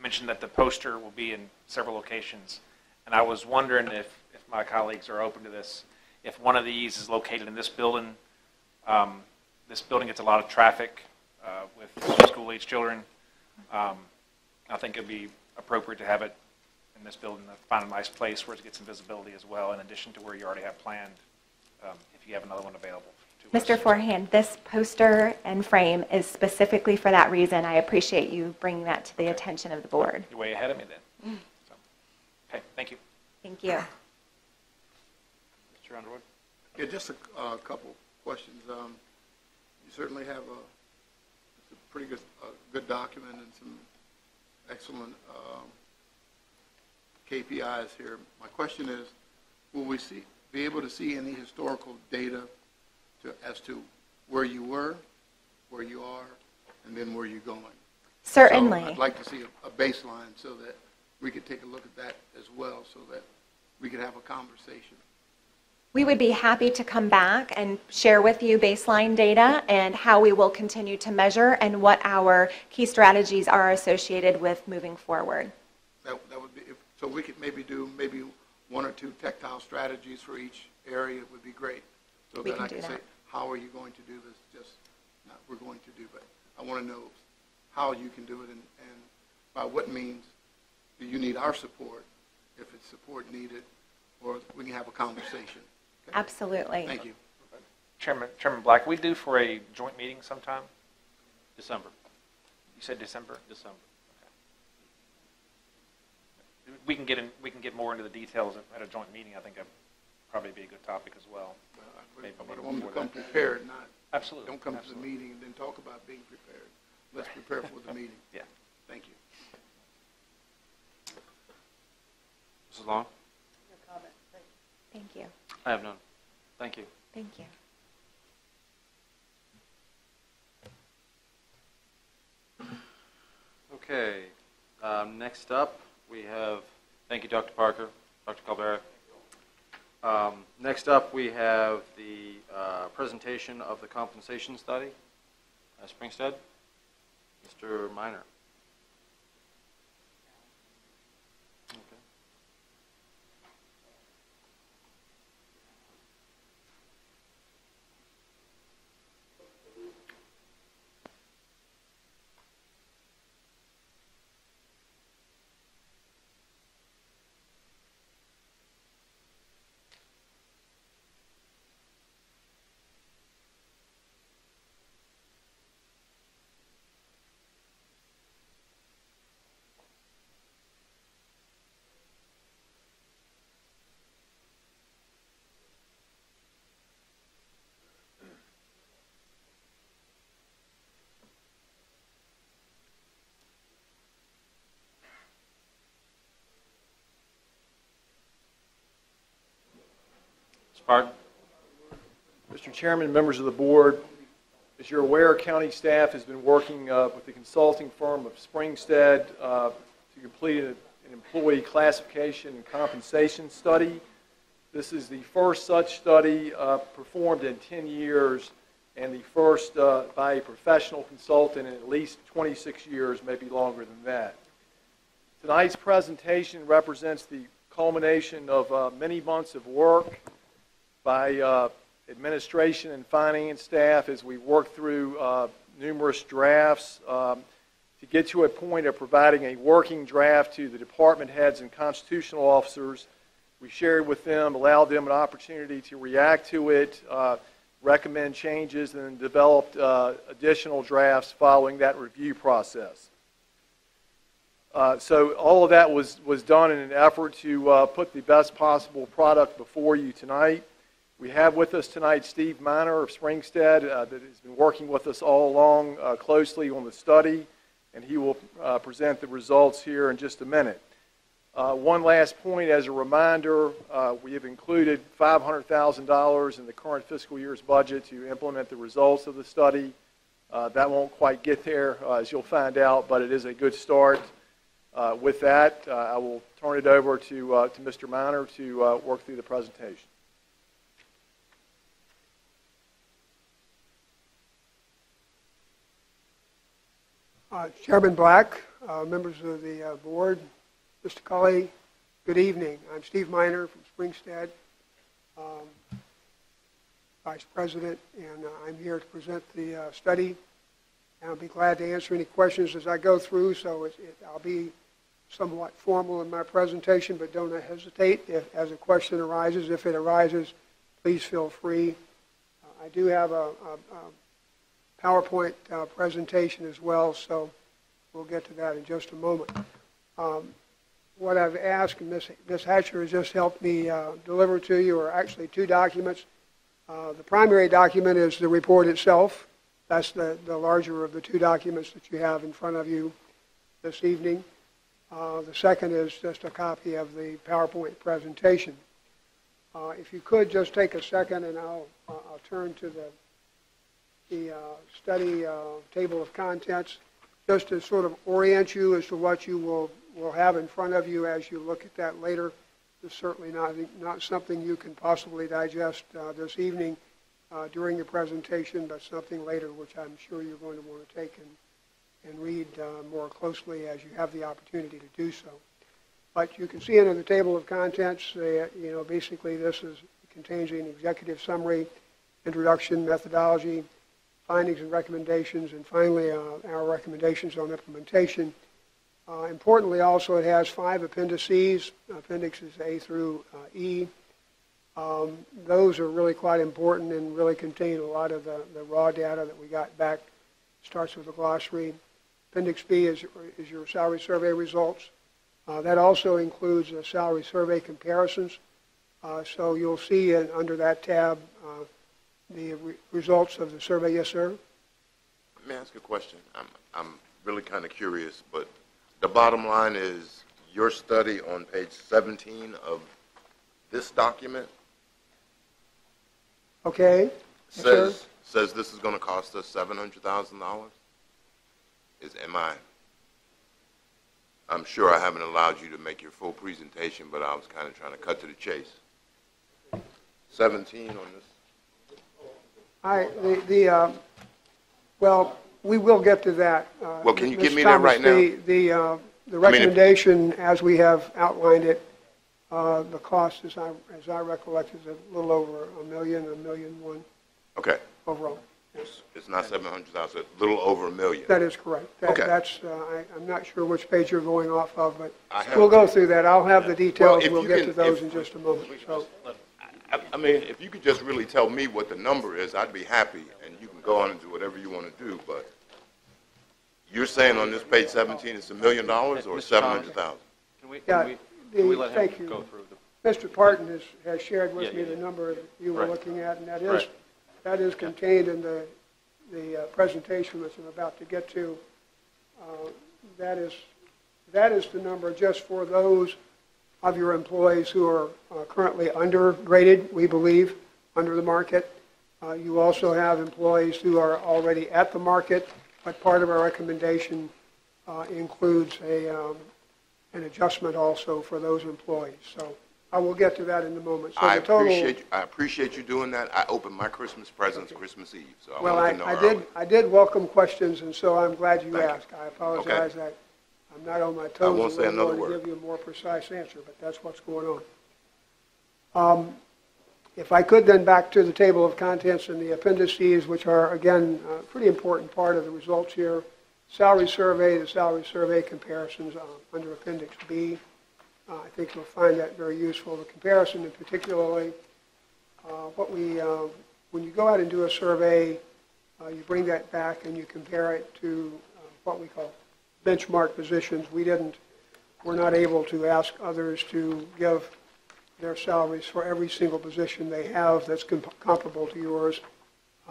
mentioned that the poster will be in several locations. And I was wondering if my colleagues are open to this, if one of these is located in this building. This building gets a lot of traffic with school-age children. I think it'd be appropriate to have it in this building, to find a nice place where it gets some visibility as well, in addition to where you already have planned, if you have another one available. Mr. Forehand, this poster and frame is specifically for that reason. I appreciate you bringing that to the attention of the board. You're way ahead of me then. So, okay, thank you. Thank you. Mr. Underwood? Yeah, just a couple questions. You certainly have a pretty good document and some excellent KPIs here. My question is, will we be able to see any historical data as to where you were, where you are, and then where you're going? Certainly. So I'd like to see a baseline so that we could take a look at that as well, so that we could have a conversation. We would be happy to come back and share with you baseline data and how we will continue to measure and what our key strategies are associated with moving forward. That would be, so we could maybe do maybe 1 or 2 tactile strategies for each area would be great. So We that can I do can say, that. how are you going to do this? Just not we're going to do, but I want to know how you can do it and by what means do you need our support, if it's support needed, or we can have a conversation. Okay? Absolutely. Thank you. Chairman Black, we due for a joint meeting sometime? December. You said December? December. Okay. We can get more into the details at a joint meeting. I think that'd probably be a good topic as well. But I want them to come prepared, not Absolutely. don't come Absolutely. to the meeting and then talk about being prepared. Let's prepare for the meeting. Yeah. Thank you. Mrs. Long? No comment. Thank you. Thank you. I have none. Thank you. Thank you. Okay. Next up, we have, thank you, Dr. Parker, Dr. Calvera. Next up, we have the presentation of the compensation study. Springstead, Mr. Minor. Okay. Mr. Parker? Mr. Chairman, members of the board, as you're aware, county staff has been working with the consulting firm of Springstead to complete an an employee classification and compensation study. This is the first such study performed in 10 years and the first by a professional consultant in at least 26 years, maybe longer than that. Tonight's presentation represents the culmination of many months of work by administration and finance staff as we work through numerous drafts to get to a point of providing a working draft to the department heads and constitutional officers. We shared with them, allowed them an opportunity to react to it, recommend changes, and then developed additional drafts following that review process. So all of that was done in an effort to put the best possible product before you tonight. We have with us tonight Steve Miner of Springstead that has been working with us all along closely on the study, and he will present the results here in just a minute. One last point as a reminder, we have included $500,000 in the current fiscal year's budget to implement the results of the study. That won't quite get there, as you'll find out, but it is a good start. With that, I will turn it over to Mr. Miner to work through the presentation. Chairman Black, members of the board, Mr. Cully, good evening. I'm Steve Miner from Springstead, Vice President, and I'm here to present the study. And I'll be glad to answer any questions as I go through, so I'll be somewhat formal in my presentation, but don't hesitate as a question arises. If it arises, please feel free. I do have a PowerPoint presentation as well, so we'll get to that in just a moment. What I've asked, and Ms. Hatcher has just helped me deliver to you, are actually two documents. The primary document is the report itself. That's the larger of the two documents that you have in front of you this evening. The second is just a copy of the PowerPoint presentation. If you could just take a second, and I'll turn to the study table of contents, just to sort of orient you as to what you will have in front of you as you look at that later. It's certainly not something you can possibly digest this evening during the presentation, but something later which I'm sure you're going to want to take and read more closely as you have the opportunity to do so. But you can see under the table of contents, basically this contains an executive summary, introduction, methodology, findings and recommendations, and finally our recommendations on implementation. Importantly also, it has 5 appendices, appendixes A through E. Those are really quite important and really contain a lot of the raw data that we got back. Starts with a glossary. Appendix B is your salary survey results. That also includes salary survey comparisons. So you'll see under that tab the results of the survey. Yes, sir? Let me ask a question. I'm really kind of curious, but the bottom line is your study on page 17 of this document Okay. says this is going to cost us $700,000. I'm sure I haven't allowed you to make your full presentation, but I was kind of trying to cut to the chase. 17 on this. Well, we will get to that. Well, can you Mr. give me that right now? The recommendation, as we have outlined it, the cost, as I recollect, is a little over $1 million, $1.1 million. Okay. Overall. Yes. It's not 700,000. A little over $1 million. That is correct. Okay. I'm not sure which page you're going off of, but we'll go through that. I'll have the details. Well, we'll get to those in just a moment. So. I mean, if you could just really tell me what the number is, I'd be happy, and you can go on and do whatever you want to do. But you're saying on this page 17 it's $1 million or 700,000? Can we let him go through the... Mr. Parton has shared with me the number that you were looking at, and that is contained in the presentation which I'm about to get to. That is the number just for those of your employees who are currently undergraded, we believe, under the market. You also have employees who are already at the market, but part of our recommendation includes an adjustment also for those employees. So I will get to that in a moment. So I the total, appreciate you doing that. I opened my Christmas presents Christmas Eve, so I well, wanted to know early. I did welcome questions, and so I'm glad you Thank you. asked. I apologize that I'm not on my toes. I won't say another to word. give you a more precise answer, but that's what's going on. If I could then back to the table of contents and the appendices, which are, again, a pretty important part of the results here. Salary survey, the salary survey comparisons under Appendix B. I think you'll find that very useful. The comparison, and particularly when you go out and do a survey, you bring that back and you compare it to what we call benchmark positions. We're not able to ask others to give their salaries for every single position they have that's comparable to yours.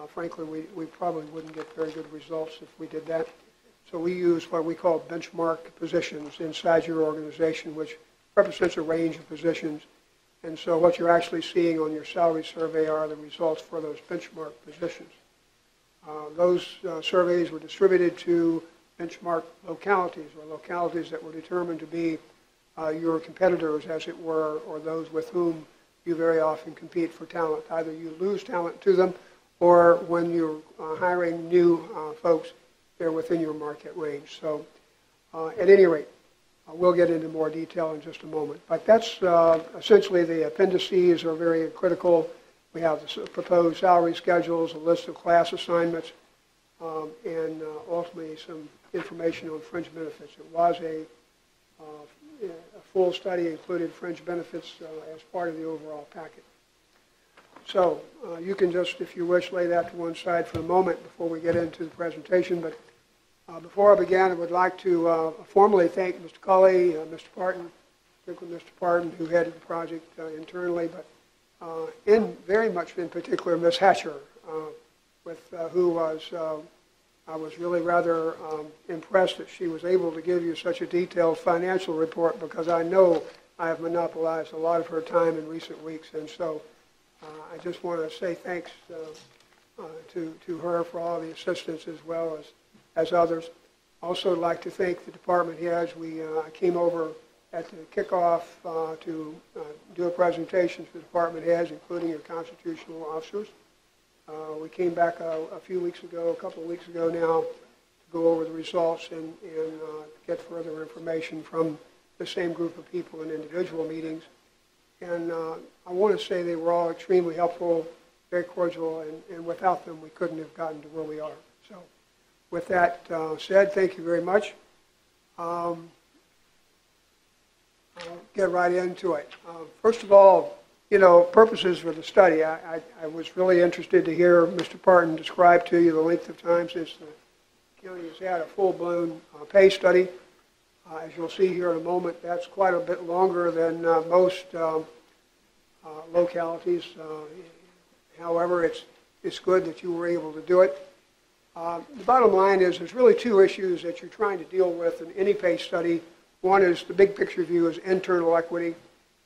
Frankly, we probably wouldn't get very good results if we did that. So we use what we call benchmark positions inside your organization, which represents a range of positions. And so what you're actually seeing on your salary survey are the results for those benchmark positions. Those surveys were distributed to benchmark localities, or localities that were determined to be your competitors, as it were, or those with whom you very often compete for talent. Either you lose talent to them, or when you're hiring new folks, they're within your market range. So at any rate, we'll get into more detail in just a moment. But that's essentially the appendices are very critical. We have the proposed salary schedules, a list of class assignments, and ultimately some information on fringe benefits. It was a full study, included fringe benefits as part of the overall packet. So you can just, if you wish, lay that to one side for a moment before we get into the presentation. But before I begin, I would like to formally thank Mr. Culley, Mr. Parton, particularly Mr. Parton, who headed the project internally, but very much in particular Ms. Hatcher, with who I was really rather impressed that she was able to give you such a detailed financial report, because I know I have monopolized a lot of her time in recent weeks. And so I just want to say thanks to her for all the assistance, as well as others. Also I'd like to thank the department heads. I came over at the kickoff to do a presentation to the department heads, including your constitutional officers. We came back a couple of weeks ago now, to go over the results and get further information from the same group of people in individual meetings. And I want to say they were all extremely helpful, very cordial, and without them we couldn't have gotten to where we are. So with that said, thank you very much. I'll get right into it. First of all, purposes for the study, I was really interested to hear Mr. Parton describe to you the length of time since the county has had a full-blown pay study. As you'll see here in a moment, that's quite a bit longer than most localities. However, it's good that you were able to do it. The bottom line is there's really two issues that you're trying to deal with in any pay study. One is the big picture view is internal equity,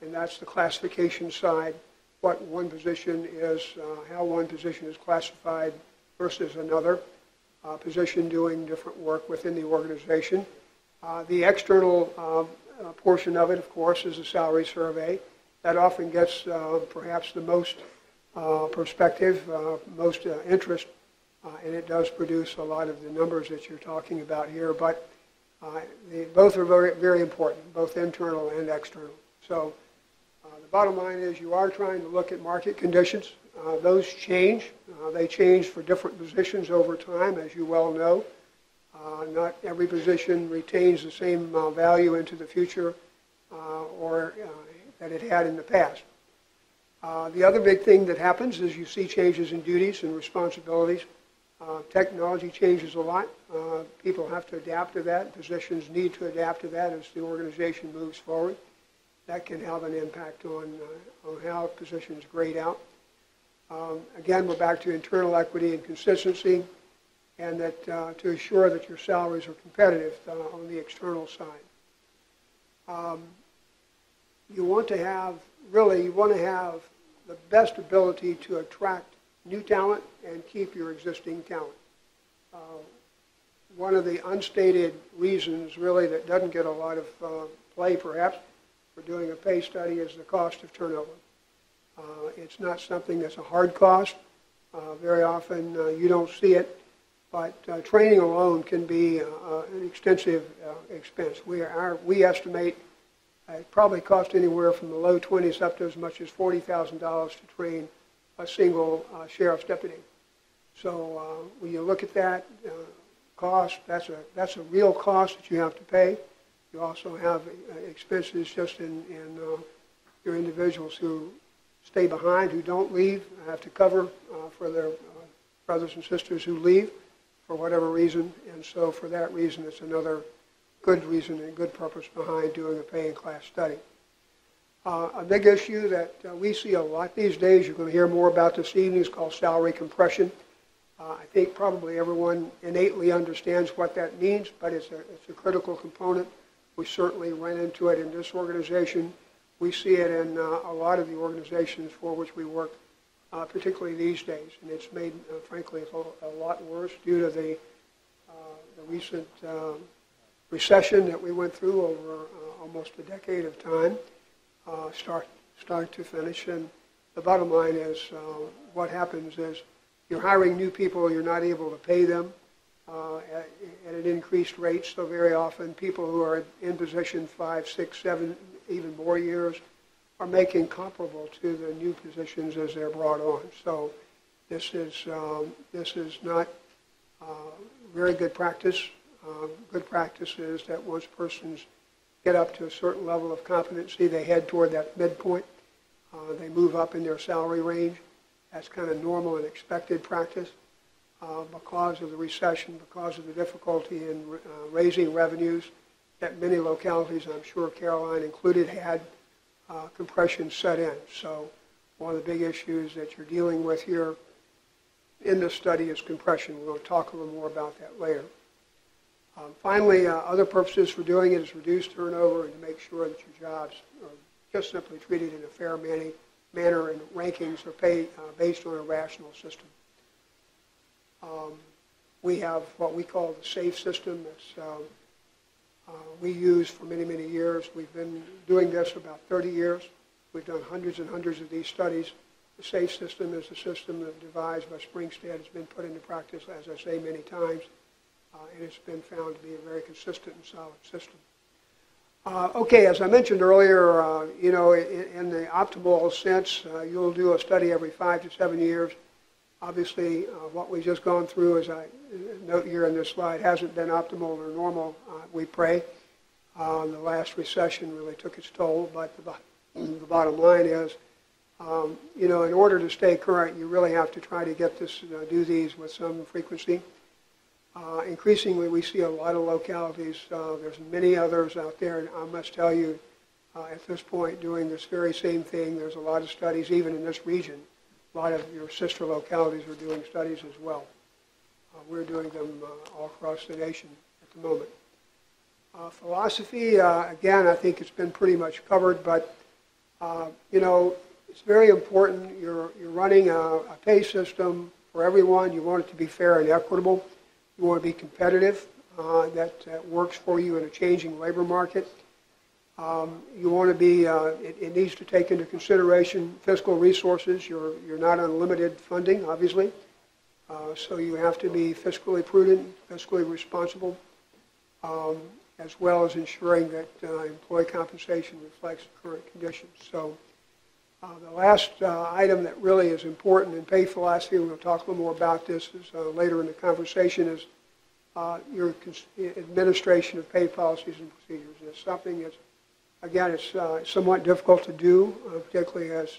and that's the classification side, what one position is, how one position is classified versus another position doing different work within the organization. The external portion of it, of course, is a salary survey. That often gets perhaps the most perspective, most interest, and it does produce a lot of the numbers that you're talking about here. But both are very, very important, both internal and external. So the bottom line is you are trying to look at market conditions. Those change. They change for different positions over time, as you well know. Not every position retains the same value into the future or that it had in the past. The other big thing that happens is you see changes in duties and responsibilities. Technology changes a lot. People have to adapt to that. Positions need to adapt to that as the organization moves forward. That can have an impact on how positions grade out. Again, we're back to internal equity and consistency, and that to assure that your salaries are competitive on the external side. You want to have the best ability to attract new talent and keep your existing talent. one of the unstated reasons really that doesn't get a lot of play perhaps for doing a pay study is the cost of turnover. It's not something that's a hard cost. Very often you don't see it, but training alone can be an extensive expense. We estimate it probably costs anywhere from the low 20s up to as much as $40,000 to train a single sheriff's deputy. So when you look at that cost, that's a real cost that you have to pay. You also have expenses just in your individuals who stay behind, who don't leave, have to cover for their brothers and sisters who leave for whatever reason. And so for that reason, it's another good reason and good purpose behind doing a pay and class study. A big issue that we see a lot these days, you're going to hear more about this evening, is called salary compression. I think probably everyone innately understands what that means, but it's a critical component. We certainly ran into it in this organization. We see it in a lot of the organizations for which we work, particularly these days. And it's made, frankly, a lot worse due to the recent recession that we went through over almost a decade of time, start to finish. And the bottom line is what happens is you're hiring new people, you're not able to pay them at an increased rate. So very often people who are in position 5, 6, 7, even more years are making comparable to the new positions as they're brought on. So this is not very good practice. Good practice is that once persons get up to a certain level of competency, they head toward that midpoint. They move up in their salary range. That's kind of normal and expected practice. Because of the recession, because of the difficulty in raising revenues that many localities, I'm sure Caroline included, had compression set in. So one of the big issues that you're dealing with here in this study is compression. We're going to talk a little more about that later. Finally, other purposes for doing it is reduce turnover and to make sure that your jobs are just simply treated in a fair manner and rankings are paid based on a rational system. We have what we call the SAFE system. It's, we use for many, many years. We've been doing this about 30 years. We've done hundreds and hundreds of these studies. The SAFE system is a system that devised by Springstead. It's been put into practice, as I say, many times, and it's been found to be a very consistent and solid system. Okay, as I mentioned earlier, in the optimal sense, you'll do a study every 5 to 7 years. Obviously, what we've just gone through, as I note here in this slide, hasn't been optimal or normal, we pray. The last recession really took its toll, but the bottom line is, in order to stay current, you really have to try to get this, do these with some frequency. Increasingly, we see a lot of localities. There's many others out there, and I must tell you, at this point, doing this very same thing, there's a lot of studies, even in this region. A lot of your sister localities are doing studies as well. We're doing them all across the nation at the moment. Philosophy, again, I think it's been pretty much covered, but, it's very important. You're running a pay system for everyone. You want it to be fair and equitable. You want to be competitive. That works for you in a changing labor market. You want to be, it needs to take into consideration fiscal resources. You're not unlimited funding, obviously. So you have to be fiscally prudent, fiscally responsible, as well as ensuring that employee compensation reflects the current conditions. So the last item that really is important in pay philosophy, we'll talk a little more about this later in the conversation, is your administration of pay policies and procedures. It's something that's, again, it's somewhat difficult to do, particularly as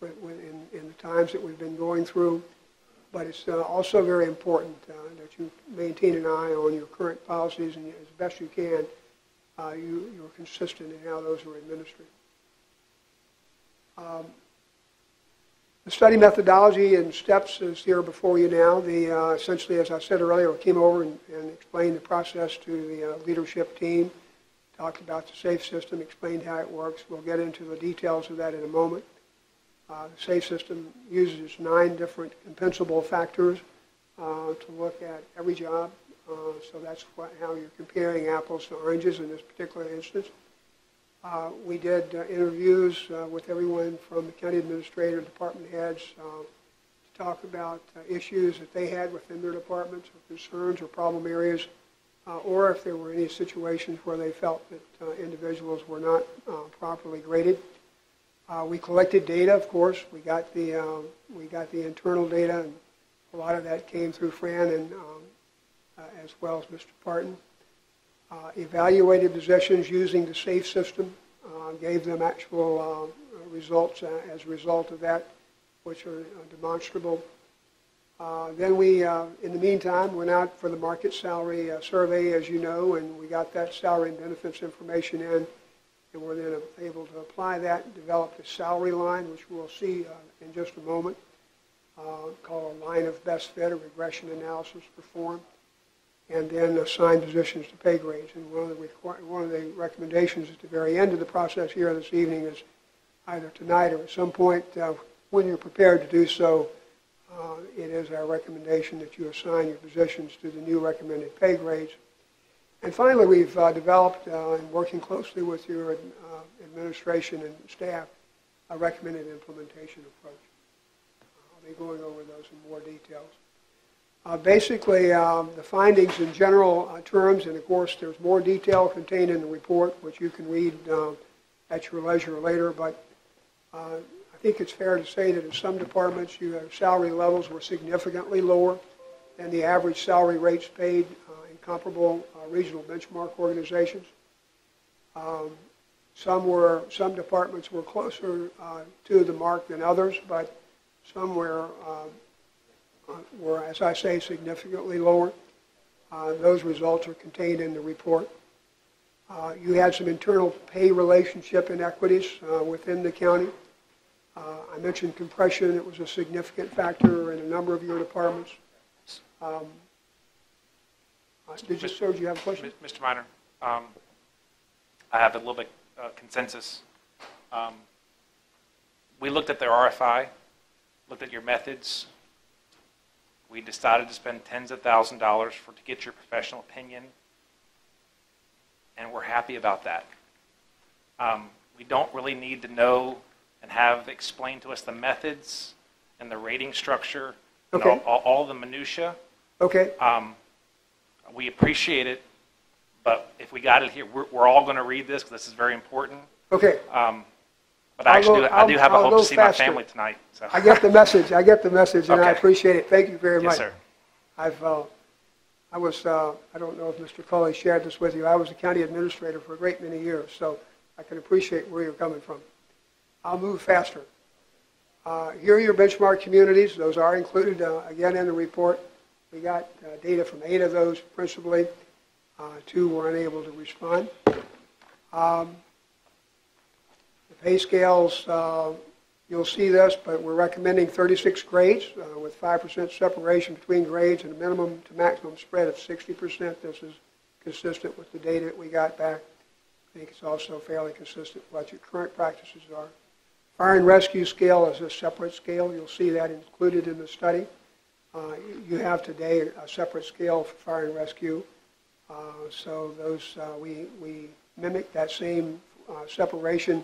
in the times that we've been going through. But it's also very important that you maintain an eye on your current policies, and as best you can, you're consistent in how those are administered. The study methodology and steps is here before you now. Essentially, as I said earlier, we came over and explained the process to the leadership team, talked about the SAFE system, explained how it works. We'll get into the details of that in a moment. The SAFE system uses 9 different compensable factors to look at every job. So that's how you're comparing apples to oranges in this particular instance. We did interviews with everyone from the county administrator, department heads, to talk about issues that they had within their departments, or concerns or problem areas, or if there were any situations where they felt that individuals were not properly graded. We collected data, of course. We got the internal data, and a lot of that came through Fran and as well as Mr. Parton. Evaluated positions using the SAFE system, gave them actual results as a result of that, which are demonstrable. Then we, in the meantime, went out for the market salary survey, as you know, and we got that salary and benefits information in, and we're then able to apply that and develop a salary line, which we'll see in just a moment, called a line of best fit, a regression analysis performed, and then assign positions to pay grades. And one of the recommendations at the very end of the process here this evening is either tonight or at some point when you're prepared to do so, it is our recommendation that you assign your positions to the new recommended pay grades. And finally, we've developed, and working closely with your administration and staff, a recommended implementation approach. I'll be going over those in more details. Basically, the findings in general terms, and of course there's more detail contained in the report, which you can read at your leisure later, but I think it's fair to say that in some departments your salary levels were significantly lower than the average salary rates paid in comparable regional benchmark organizations. Some departments were closer to the mark than others, but some were, as I say, significantly lower. Those results are contained in the report. You had some internal pay relationship inequities within the county. I mentioned compression. It was a significant factor in a number of your departments. Did you have a question? Mr. Minor, I have a little bit consensus. We looked at their RFI, looked at your methods. We decided to spend tens of thousands of dollars to get your professional opinion, and we're happy about that. We don't really need to know and have explained to us the methods and the rating structure and Okay. all the minutia. Okay. We appreciate it, but if we got it here, we're all going to read this because this is very important. Okay. But I do have a hope to see my family tonight. So. I get the message. I get the message, and I Okay. appreciate it. Thank you very much. Yes, sir. I don't know if Mr. Culley shared this with you. I was a county administrator for a great many years, so I can appreciate where you're coming from. I'll move faster. Here are your benchmark communities. Those are included, again, in the report. We got data from 8 of those principally. 2 were unable to respond. The pay scales, you'll see this, but we're recommending 36 grades with 5% separation between grades and a minimum to maximum spread of 60%. This is consistent with the data that we got back. I think it's also fairly consistent with what your current practices are. Fire and rescue scale is a separate scale. You'll see that included in the study. You have today a separate scale for fire and rescue. So those we mimic that same separation,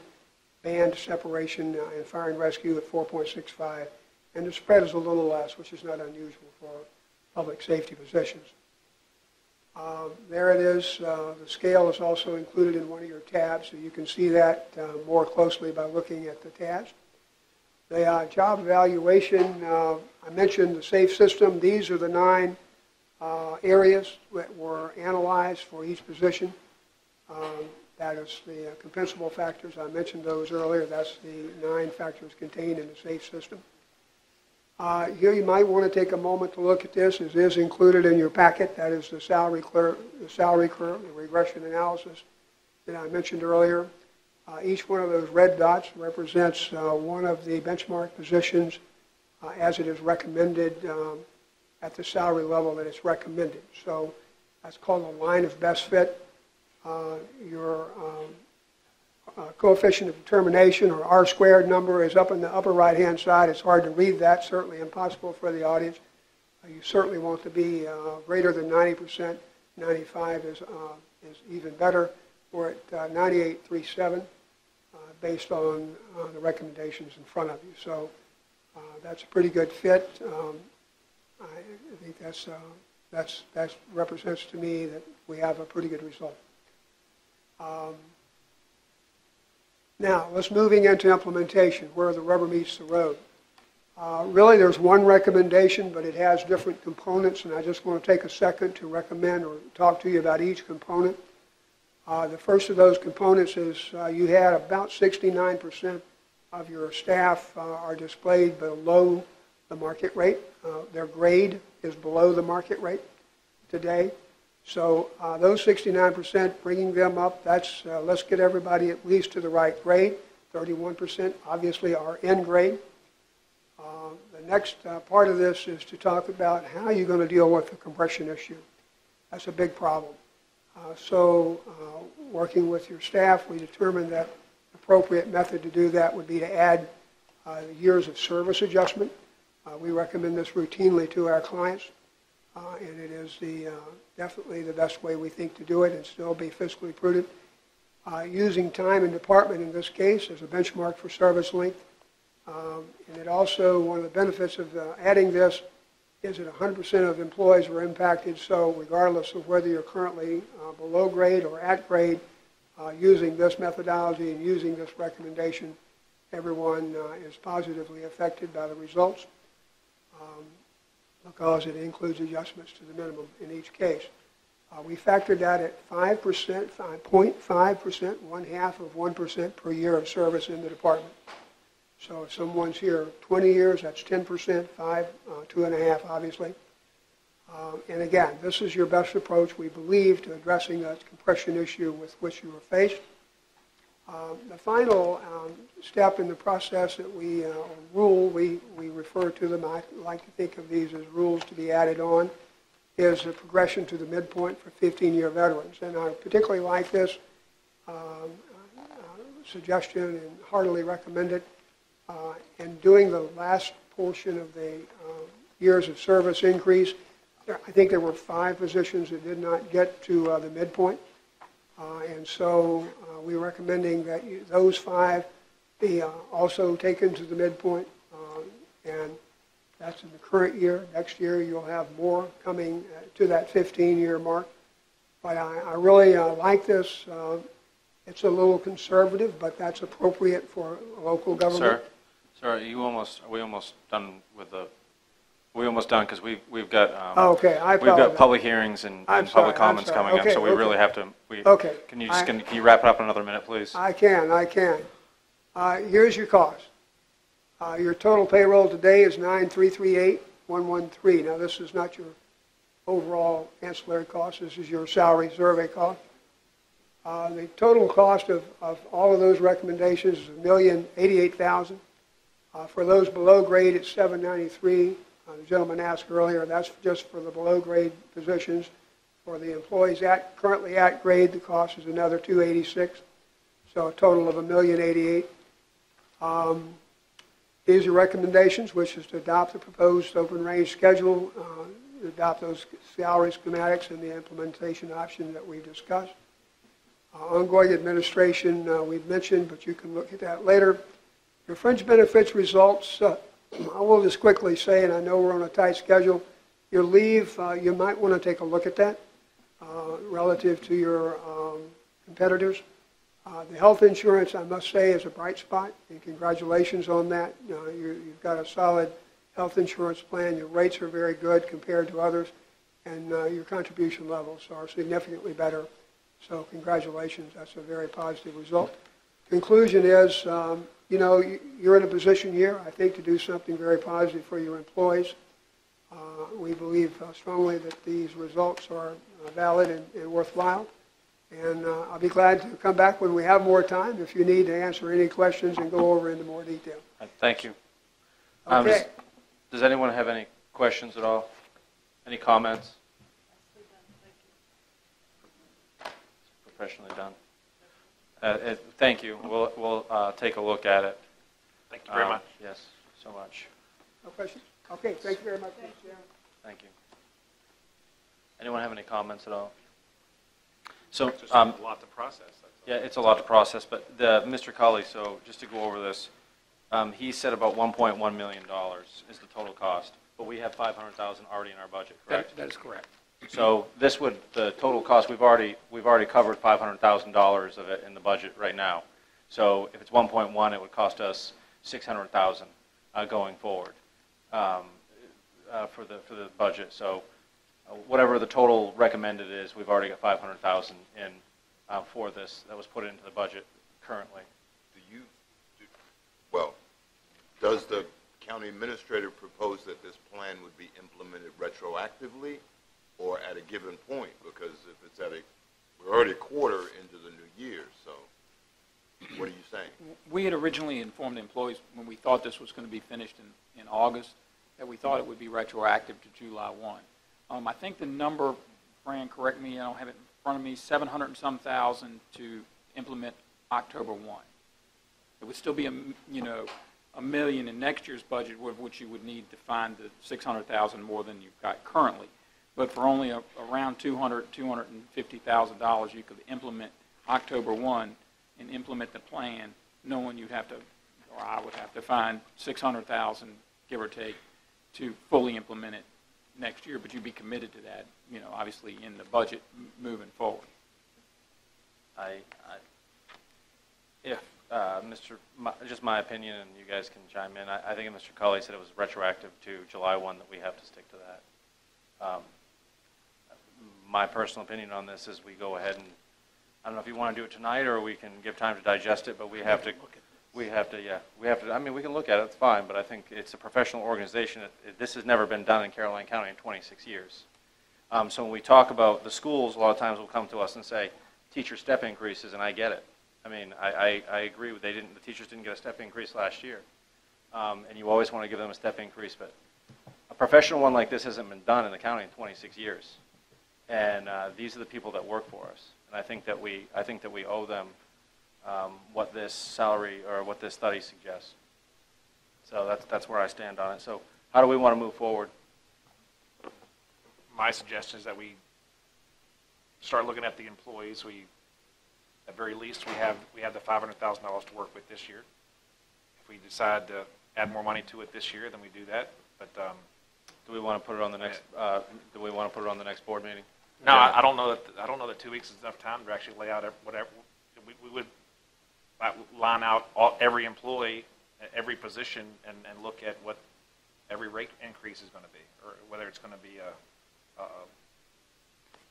band separation in fire and rescue at 4.65, and the spread is a little less, which is not unusual for public safety positions. There it is. The scale is also included in one of your tabs, so you can see that more closely by looking at the tabs. The job evaluation, I mentioned the SAFE system. These are the 9 areas that were analyzed for each position. That is the compensable factors. I mentioned those earlier. That's the 9 factors contained in the SAFE system. Here you might want to take a moment to look at this. It is included in your packet. That is the salary curve, the regression analysis that I mentioned earlier. Each one of those red dots represents one of the benchmark positions as it is recommended at the salary level that it's recommended. So that's called a line of best fit. Your coefficient of determination, or R-squared number, is up in the upper right-hand side. It's hard to read that, certainly impossible for the audience. You certainly want to be greater than 90%. 95 is even better. We're at 98.37 based on the recommendations in front of you. So that's a pretty good fit. I think that represents to me that we have a pretty good result. Now, let's moving into implementation, where the rubber meets the road. Really, there's one recommendation, but it has different components, and I just want to take a second to recommend or talk to you about each component. The first of those components is you had about 69% of your staff are displayed below the market rate. Their grade is below the market rate today. So those 69%, bringing them up, that's let's get everybody at least to the right grade. 31% obviously are in grade. The next part of this is to talk about how you're going to deal with the compression issue. That's a big problem. Working with your staff, we determined that the appropriate method to do that would be to add years of service adjustment. We recommend this routinely to our clients, and it is definitely the best way we think to do it and still be fiscally prudent. Using time and department in this case as a benchmark for service length. And it also, one of the benefits of adding this is that 100% of employees were impacted, so regardless of whether you're currently below grade or at grade, using this methodology and using this recommendation, everyone is positively affected by the results because it includes adjustments to the minimum in each case. We factored that at 5%, 5.5%, 0.5% per year of service in the department. So if someone's here 20 years, that's 10%, 5, 2.5 obviously. And again, this is your best approach, we believe, to addressing a compression issue with which you are faced. The final step in the process that we refer to them, I like to think of these as rules to be added on, is the progression to the midpoint for 15-year veterans. And I particularly like this suggestion and heartily recommend it. And doing the last portion of the years of service increase, I think there were 5 positions that did not get to the midpoint. And so we're recommending that those 5 be also taken to the midpoint. And that's in the current year. Next year you'll have more coming to that 15-year mark. But I really like this. It's a little conservative, but that's appropriate for local government. Sir, are we almost done with the? We almost done because we've got. Okay, I apologize. We've got public hearings and public comments coming up, so we really have to. Okay. Can you wrap it up in another minute, please? I can. Here's your cost. Your total payroll today is $9,338,113. Now this is not your overall ancillary cost. This is your salary survey cost. The total cost of all of those recommendations is $1,088,000. For those below grade, it's $793. The gentleman asked earlier, that's just for the below grade positions. For the employees currently at grade, the cost is another $286. So a total of $1,088,000. These are recommendations, which is to adopt the proposed open range schedule, adopt those salary schematics and the implementation option that we've discussed. Ongoing administration we've mentioned, but you can look at that later. Your fringe benefits results, I will just quickly say, and I know we're on a tight schedule, your leave, you might want to take a look at that relative to your competitors. The health insurance, I must say, is a bright spot, and congratulations on that. You've got a solid health insurance plan. Your rates are very good compared to others, and your contribution levels are significantly better. So congratulations. That's a very positive result. Conclusion is, you're in a position here, I think, to do something very positive for your employees. We believe strongly that these results are valid and worthwhile. And I'll be glad to come back when we have more time if you need to answer any questions and go over into more detail. Thank you. Okay. Does anyone have any questions at all? Any comments? Professionally done. Thank you. We'll take a look at it. Thank you very much. Yes, so much. No questions? Okay, thank you very much, Mr. Chairman. Thank you. Anyone have any comments at all? So, It's just a lot to process. That's all. yeah, it's a lot to process, but Mr. Cully, so just to go over this, he said about $1.1 million is the total cost, but we have $500,000 already in our budget, correct? That is correct. So this would, the total cost, we've already covered $500,000 of it in the budget right now. So if it's 1.1, it would cost us $600,000 going forward for the budget. So whatever the total recommended is, we've already got $500,000 in for this that was put into the budget currently. Well, does the county administrator propose that this plan would be implemented retroactively or at a given point? Because if it's we're already a quarter into the new year, so what are you saying? We had originally informed the employees when we thought this was going to be finished in August that we thought it would be retroactive to July 1. I think the number, Fran, correct me, I don't have it in front of me, 700 and some thousand to implement October 1. It would still be a million in next year's budget, which you would need to find the 600,000 more than you've got currently. But for only around $250,000, you could implement October 1 and implement the plan, knowing you'd have to, or I would have to find 600,000, give or take, to fully implement it next year. But you'd be committed to that, obviously in the budget moving forward. Just my opinion, and you guys can chime in, I think Mr. Cully said it was retroactive to July 1 that we have to stick to that. My personal opinion on this is we go ahead and, I don't know if you want to do it tonight or we can give time to digest it, but we have to, I mean, we can look at it, it's fine, but I think it's a professional organization. This has never been done in Caroline County in 26 years. So when we talk about the schools, a lot of times will come to us and say, teacher step increases, and I get it. I mean, I agree with the teachers didn't get a step increase last year. And you always want to give them a step increase, but a professional one like this hasn't been done in the county in 26 years. And these are the people that work for us. And I think that we owe them what this salary or what this study suggests. So that's where I stand on it. So how do we want to move forward? My suggestion is that we start looking at the employees. At very least, we have the $500,000 to work with this year. If we decide to add more money to it this year, then we do that. But do we want to put it on the next? Do we want to put it on the next board meeting? No, I don't know that 2 weeks is enough time to actually lay out whatever. We would line out every employee, every position, and look at what every rate increase is going to be, or whether it's going to be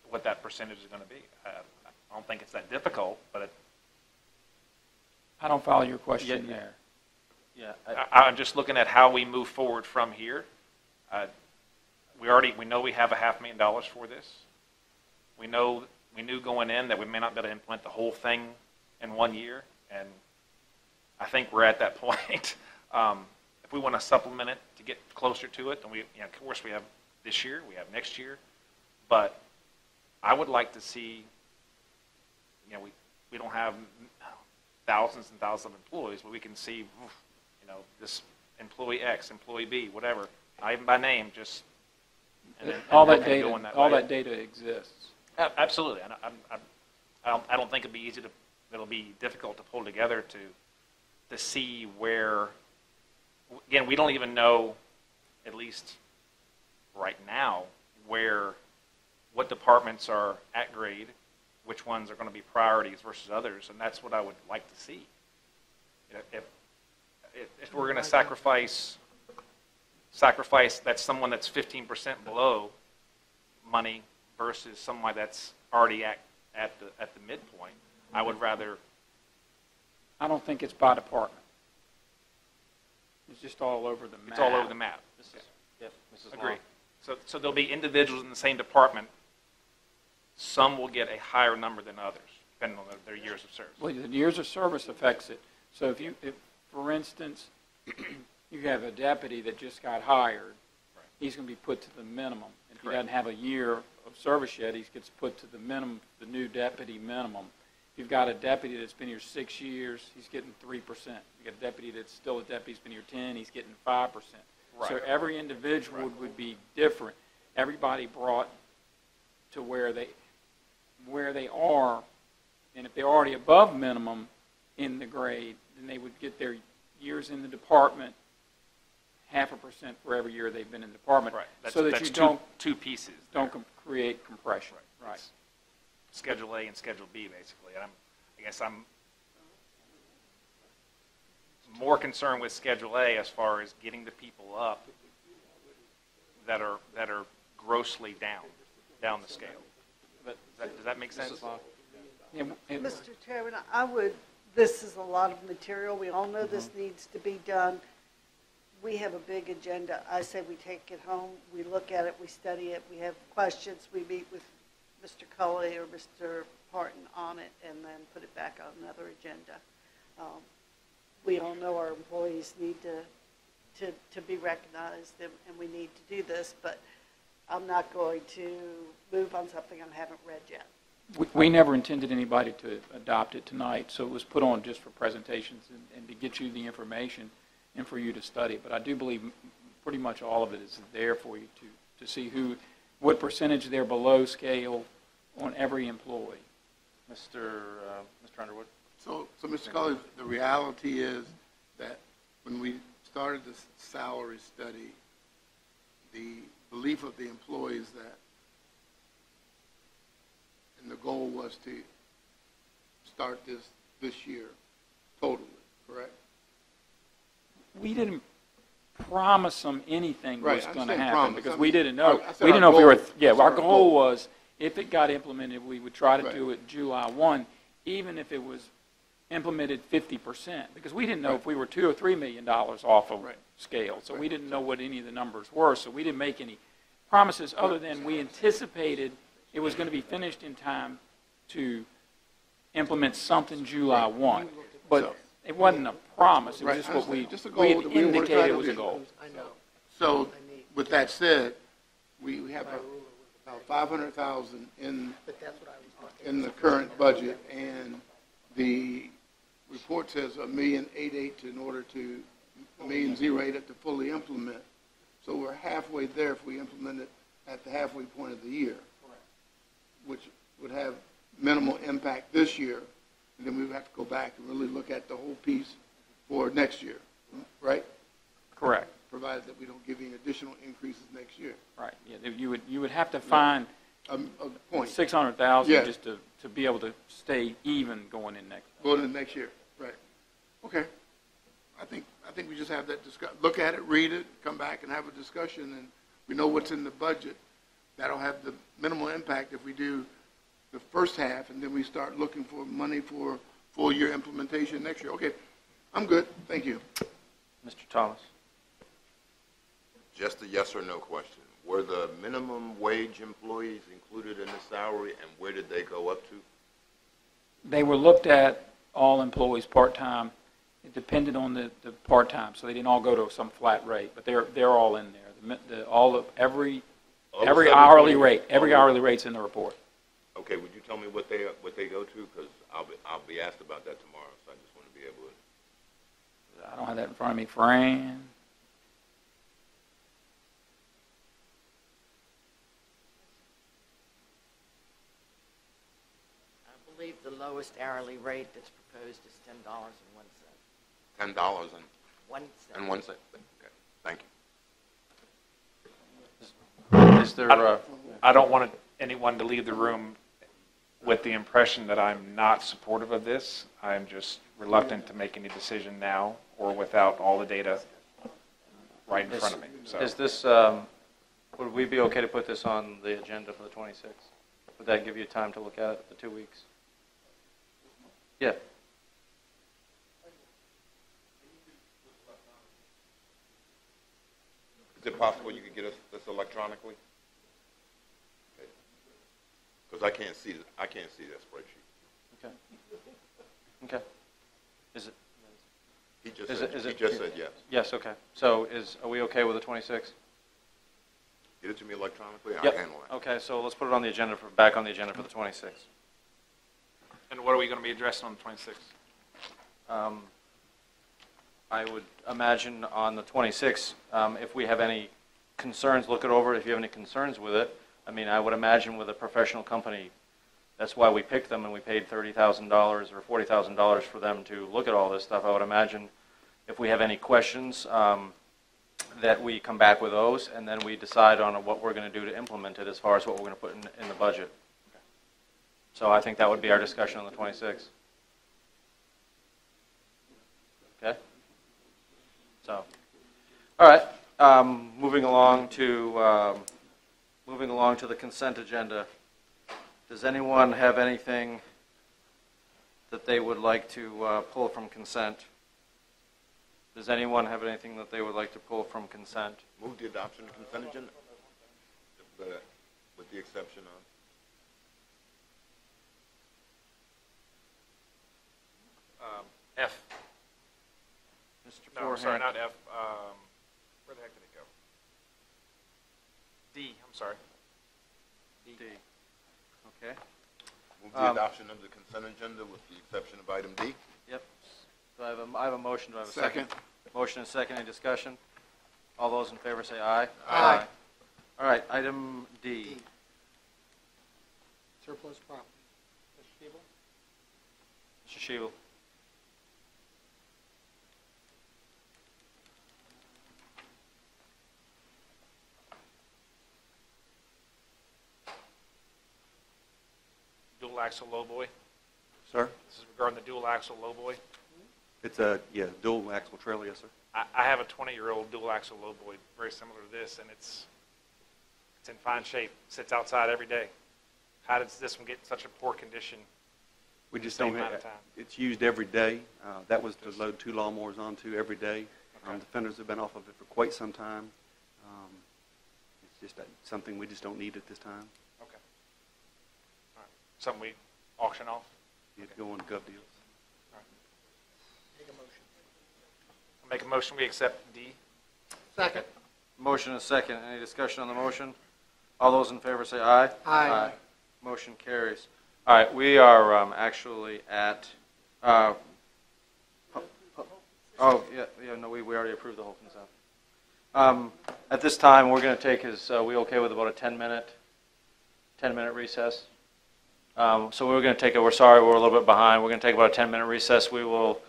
what that percentage is going to be. I don't think it's that difficult, but I don't follow your question there. Yeah, I'm just looking at how we move forward from here. We know we have $500,000 for this. We knew going in that we may not be able to implement the whole thing in 1 year, and I think we're at that point. If we want to supplement it to get closer to it, then of course we have this year, we have next year, but I would like to see. We don't have thousands and thousands of employees, but we can see, this employee X, employee B, whatever, not even by name, just all that data exists. Absolutely. I don't think it'll be difficult to pull together to see where. Again, we don't even know, at least right now, what departments are at grade, which ones are going to be priorities versus others, and that's what I would like to see. If we're going to sacrifice that's someone that's 15% below money versus someone that's already at the midpoint, I would rather. I don't think it's by department. It's just all over the map. It's all over the map. Mrs. Agree. Long. So there'll be individuals in the same department. Some will get a higher number than others, depending on their years of service. Well, the years of service affects it. So if for instance, you have a deputy that just got hired, he's going to be put to the minimum. If he doesn't have a year of service yet, he gets put to the minimum, the new deputy minimum. If you've got a deputy that's been here 6 years, he's getting 3%. You've got a deputy that's still a deputy, he's been here 10, he's getting 5%. Right. So every individual would be different. everybody brought to where they are, and if they're already above minimum in the grade, then they would get their years in the department 0.5% for every year they've been in the department. Right. So that that's you don't two pieces. don't create compression. Right. It's Schedule A and Schedule B, basically. And I guess I'm more concerned with Schedule A as far as getting the people up that are grossly down the scale. Does that make sense? Mr. Chairman, this is a lot of material. We all know this needs to be done. We have a big agenda. I say we take it home, we look at it, we study it, we have questions, we meet with Mr. Culley or Mr. Parton on it, and then put it back on another agenda. We all know our employees need to be recognized, and we need to do this, but I'm not going to move on something I haven't read yet. We never intended anybody to adopt it tonight, so it was put on just for presentations and to get you the information and for you to study. But I do believe pretty much all of it is there for you to see what percentage they're below scale on every employee. Mr. Underwood? So Mr. Collins, the reality is that when we started this salary study, the belief of the employees that, and the goal was to start this year totally, correct? We didn't promise them anything Right, was I going to understand happen promise. because we didn't know. I said We didn't our know if we were. goal. Yeah, I said our our goal goal. was if it got implemented, we would try to Right. do it July 1, even if it was implemented 50%, because we didn't know if we were $2 or $3 million off of Right. scale. So we didn't know what any of the numbers were. So we didn't make any promises other than we anticipated it was going to be finished in time to implement something July 1. But it wasn't a promise. It was Right, just what we just a goal we that we wanna try indicated to was a do. goal. So with that said, we have about 500,000 in the current budget, and the report says $1,088,000 in order to $1,008,000 to fully implement. So we're halfway there if we implement it at the halfway point of the year, which would have minimal impact this year, and then we would have to go back and really look at the whole piece for next year, right? Correct. Provided that we don't give any additional increases next year. Right. Yeah, you would have to find A point. 600,000 Yeah. just to be able to stay even going in next. Going into next year, right. Okay. I think we just have that look at it, read it, come back and have a discussion, and we know what's in the budget. That'll have the minimal impact if we do the first half, and then we start looking for money for full year implementation next year. Okay, I'm good, thank you. Mr. Thomas? Just a yes or no question. Were the minimum wage employees included in the salary, and where did they go up to? They were looked at, all employees, part-time. It depended on the part-time, so they didn't all go to some flat rate, but they're all in there. Every hourly rate, every hourly rate's in the report. Okay, would you tell me what they go to? Because I'll be asked about that tomorrow, so I just want to be able to. I don't have that in front of me. Fran? I believe the lowest hourly rate that's proposed is $10.01. $10 1 cent. and 1 cent. Okay, thank you. Is there, I don't want anyone to leave the room with the impression that I'm not supportive of this. I'm just reluctant to make any decision now or without all the data right in front of me. So is this, would we be okay to put this on the agenda for the 26th? Would that give you time to look at it, the 2 weeks? Yeah. Is it possible you could get us this electronically? Because I can't see that spreadsheet. Okay. Okay. Is it? He just Is said, it- is he it- just said yes. Yes, okay. So are we okay with the 26th? Get it to me electronically. I'll Yep. handle it. Okay, so let's put it on the agenda back on the agenda for the 26th. and what are we going to be addressing on the 26th? I would imagine on the 26th, if we have any concerns, look it over. If you have any concerns with it, I mean, I would imagine with a professional company, that's why we picked them and we paid $30,000 or $40,000 for them to look at all this stuff. I would imagine if we have any questions, that we come back with those, and then we decide on what we're going to do to implement it as far as what we're going to put in the budget. So I think that would be our discussion on the 26th. Okay? So, all right. Moving along to the consent agenda. Does anyone have anything that they would like to pull from consent? Does anyone have anything that they would like to pull from consent? Move the adoption of the consent agenda, with the exception of. F. Mr. No, sorry, not F. Where the heck did it go? D. I'm sorry. D. Okay. Move the adoption of the consent agenda with the exception of item D. Yep. Do I have a motion? Do I have a second? Motion and second. Any discussion? All those in favor say aye. Aye. All right. Item D. Surplus property. Mr. Shebel? Mr. Shebel. Dual axle lowboy. Sir? This is regarding the dual axle lowboy. It's a, dual axle trailer, yes, sir. I have a 20-year-old dual axle lowboy, very similar to this, and it's in fine shape. Sits outside every day. How does this one get in such a poor condition? We just Same don't amount have, of time. it's used every day. That was to load 2 lawnmowers onto every day. Okay. The fenders have been off of it for quite some time. It's just something we just don't need at this time. Okay. All right. Something we auction off? It'd go on gov deals. I'll make a motion we accept D. Second. Motion and second. Any discussion on the motion? All those in favor say aye. Aye. Motion carries. All right. We are actually at. Oh yeah. No, we already approved the whole consent. At this time, we're going to take. Is we okay with about a 10-minute recess? So we're going to take. We're sorry, we're a little bit behind. We're going to take about a 10-minute recess. We will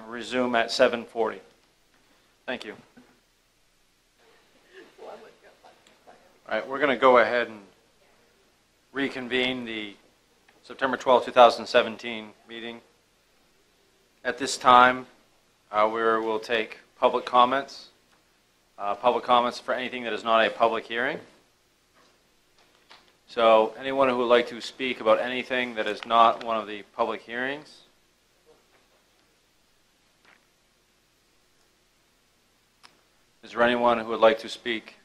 resume at 7:40. Thank you. All right, we're going to go ahead and reconvene the September 12, 2017 meeting. At this time, we'll take public comments. Public comments for anything that is not a public hearing. So anyone who would like to speak about anything that is not one of the public hearings? Is there anyone who would like to speak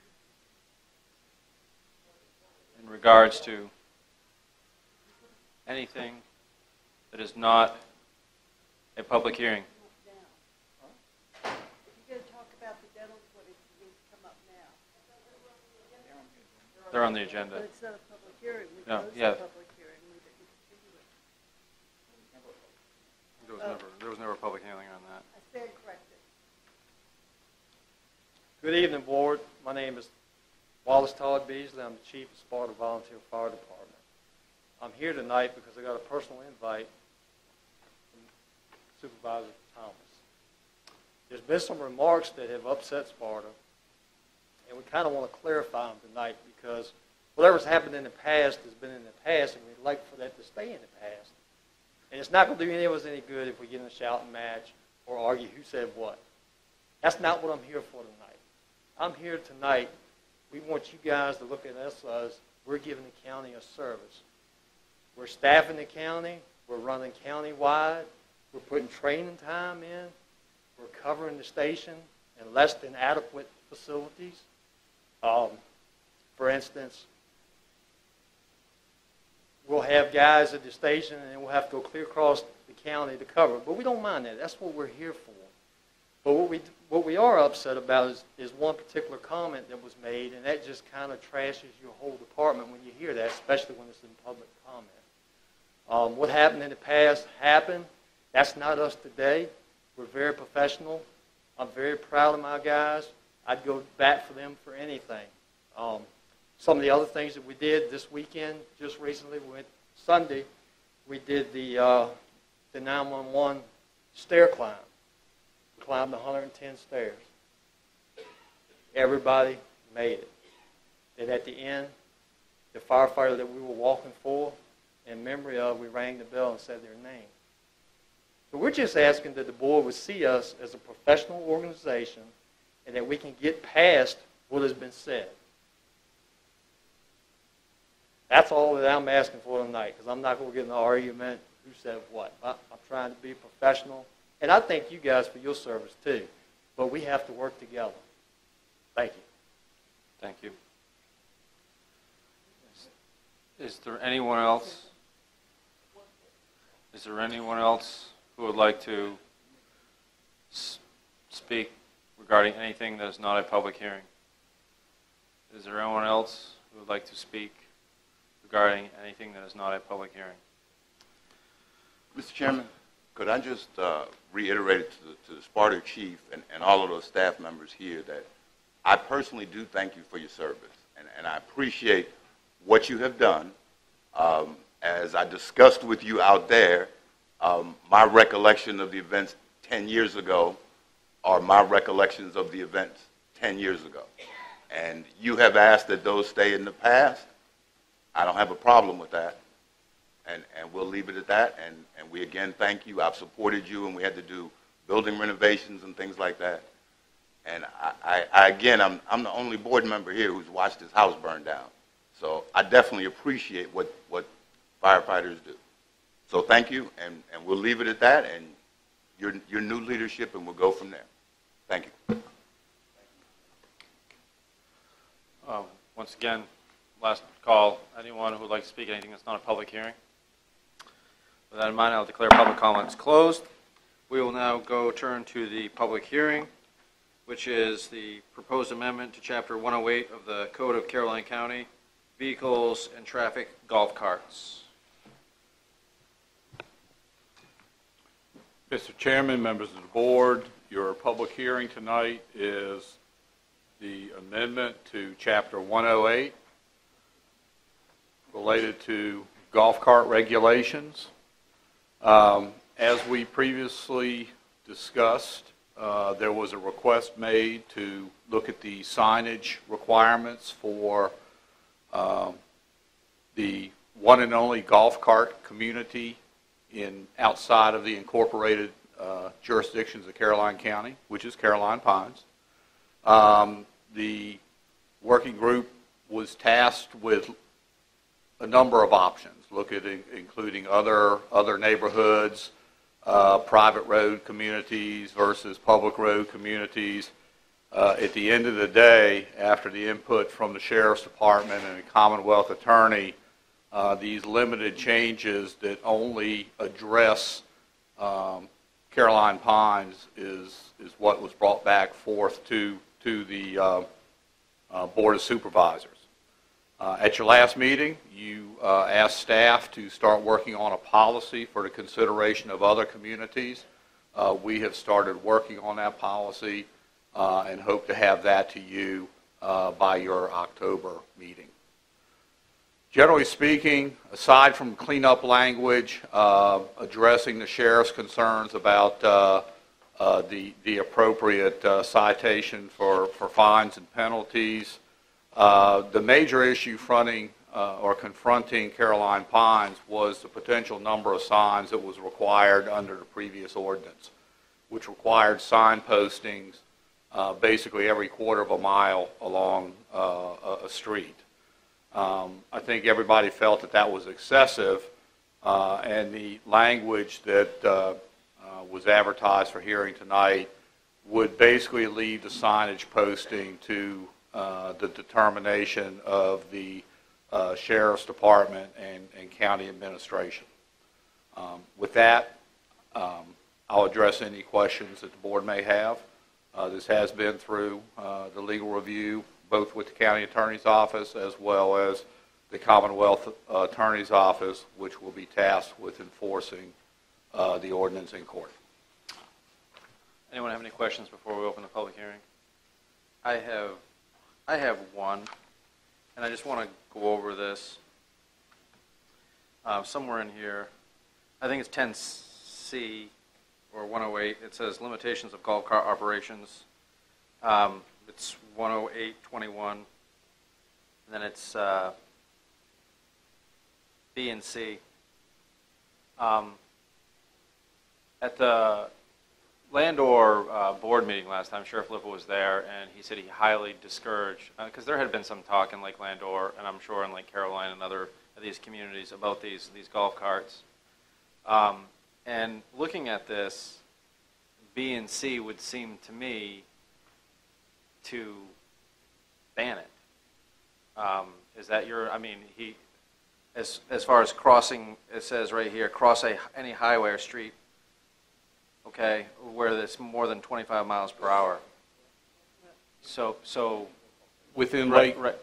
in regards to anything that is not a public hearing? If you're going to talk about the dental clinic, you need to come up now. They're on the agenda. But it's not a public hearing. We No, closed yeah. the public hearing. We didn't continue it. There was never a public hearing on that. I stand corrected. Good evening, Board. My name is Wallace Todd Beasley. I'm the Chief of Sparta Volunteer Fire Department. I'm here tonight because I got a personal invite from Supervisor Thomas. There's been some remarks that have upset Sparta, and we kind of want to clarify them tonight because whatever's happened in the past has been in the past, and we'd like for that to stay in the past. And it's not going to do any of us any good if we get in a shouting match or argue who said what. That's not what I'm here for tonight. I'm here tonight. We want you guys to look at us as we're giving the county a service. We're staffing the county. We're running county-wide. We're putting training time in. We're covering the station in less than adequate facilities. For instance, we'll have guys at the station and we'll have to go clear across the county to cover it. But we don't mind that. That's what we're here for. But what we are upset about is one particular comment that was made, and that just kind of trashes your whole department when you hear that, especially when it's in public comment. What happened in the past happened. That's not us today. We're very professional. I'm very proud of my guys. I'd go back for them for anything. Some of the other things that we did this weekend, just recently, we went Sunday, we did the 911 stair climb. We climbed 110 stairs. Everybody made it. And at the end, the firefighter that we were walking for, in memory of, we rang the bell and said their name. So we're just asking that the board would see us as a professional organization and that we can get past what has been said. That's all that I'm asking for tonight, because I'm not going to get in an argument who said what. I'm trying to be professional, and I thank you guys for your service too, but we have to work together. Thank you. Thank you. Is there anyone else? Is there anyone else who would like to speak regarding anything that is not a public hearing? Is there anyone else who would like to speak regarding anything that is not a public hearing? Mr. Chairman, could I just reiterate to the Sparta chief and all of those staff members here that I personally do thank you for your service, and I appreciate what you have done. As I discussed with you out there, my recollection of the events 10 years ago are my recollections of the events 10 years ago. And you have asked that those stay in the past. I don't have a problem with that. And we'll leave it at that. And we again thank you. I've supported you, and we had to do building renovations and things like that. And I'm the only board member here who's watched his house burn down. So I definitely appreciate what firefighters do. So thank you, and we'll leave it at that, and your new leadership, and we'll go from there. Thank you. Once again, last call. Anyone who would like to speak anything that's not a public hearing? With that in mind, I'll declare public comments closed. We will now turn to the public hearing, which is the proposed amendment to Chapter 108 of the Code of Caroline County, Vehicles and Traffic Golf Carts. Mr. Chairman, members of the board, your public hearing tonight is the amendment to Chapter 108 related to golf cart regulations. As we previously discussed, there was a request made to look at the signage requirements for the one and only golf cart community outside of the incorporated jurisdictions of Caroline County, which is Caroline Pines. The working group was tasked with a number of options, including other neighborhoods, private road communities versus public road communities. At the end of the day, after the input from the Sheriff's Department and the Commonwealth Attorney, these limited changes that only address Caroline Pines is what was brought back forth to the Board of Supervisors. At your last meeting, you asked staff to start working on a policy for the consideration of other communities. We have started working on that policy and hope to have that to you by your October meeting. Generally speaking, aside from cleanup language, addressing the sheriff's concerns about the appropriate citation for fines and penalties, the major issue confronting Caroline Pines was the potential number of signs that was required under the previous ordinance, which required sign postings basically every quarter of a mile along a street. I think everybody felt that was excessive, and the language that was advertised for hearing tonight would basically leave the signage posting to the determination of the Sheriff's Department and County Administration. With that, I'll address any questions that the board may have. This has been through the legal review, both with the County Attorney's Office as well as the Commonwealth Attorney's Office, which will be tasked with enforcing the ordinance in court. Anyone have any questions before we open the public hearing? I have one, and I just want to go over this. Somewhere in here, I think it's 10C or 108. It says limitations of golf cart operations. It's 108.21, and then it's B and C. At the Landor board meeting last time, Sheriff Lippa was there, and he said he highly discouraged, because there had been some talk in Lake Landor, and I'm sure in Lake Caroline and other of these communities about these golf carts. And looking at this, B and C would seem to me to ban it. Is that your, I mean, as far as crossing, it says right here, cross any highway or street, okay, where it's more than 25 miles per hour. So Within right, Lake, right,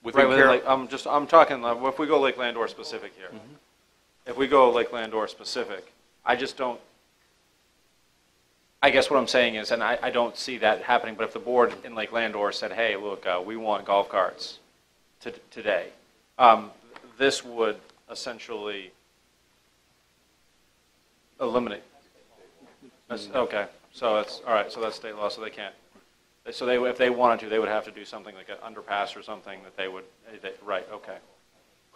within right, Lake, I'm talking, if we go Lake Landor specific here. Mm-hmm. If we go Lake Landor specific, I just don't, I guess what I'm saying is, and I don't see that happening, but if the board in Lake Landor said, hey, look, we want golf carts today, this would essentially eliminate. Okay, so it's, all right, so that's state law, so they can't. So if they wanted to, they would have to do something like an underpass or something that they would, right, okay.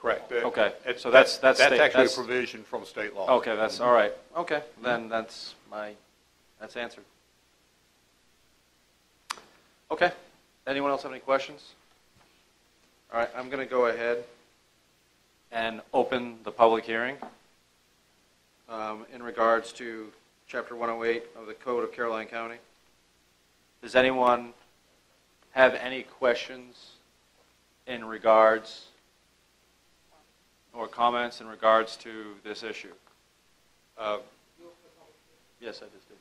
correct. Okay, so that's state- actually a provision from state law. Okay, that's, all right, okay, then that's answered. Okay, anyone else have any questions? All right, I'm going to go ahead and open the public hearing in regards to Chapter 108 of the Code of Caroline County. Does anyone have any questions in regards or comments in regards to this issue? Yes, I just did.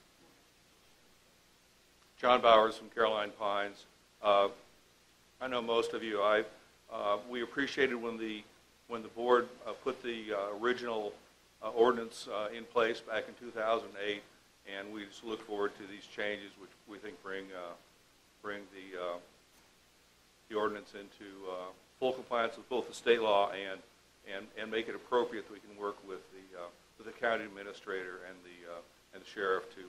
John Bowers from Caroline Pines. I know most of you. We appreciated when the board put the original ordinance in place back in 2008, and we just look forward to these changes, which we think bring the ordinance into full compliance with both the state law and make it appropriate that we can work with the county administrator and the sheriff to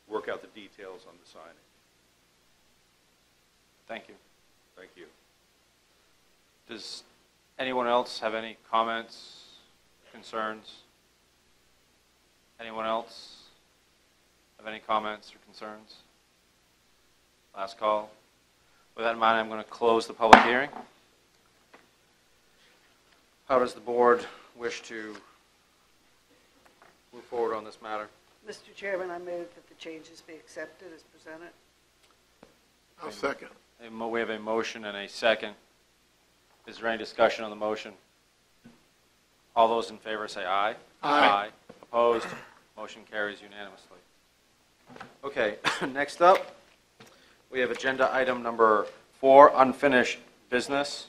work out the details on the signing. Thank you. Thank you. Does anyone else have any comments, concerns? Anyone else have any comments or concerns? Last call. With that in mind, I'm going to close the public hearing. How does the board wish to move forward on this matter? Mr. Chairman, I move that the changes be accepted as presented. I'll second. We have a motion and a second. Is there any discussion on the motion? All those in favor say aye. Aye. Opposed? Motion carries unanimously. Okay, next up, we have agenda item number 4, unfinished business.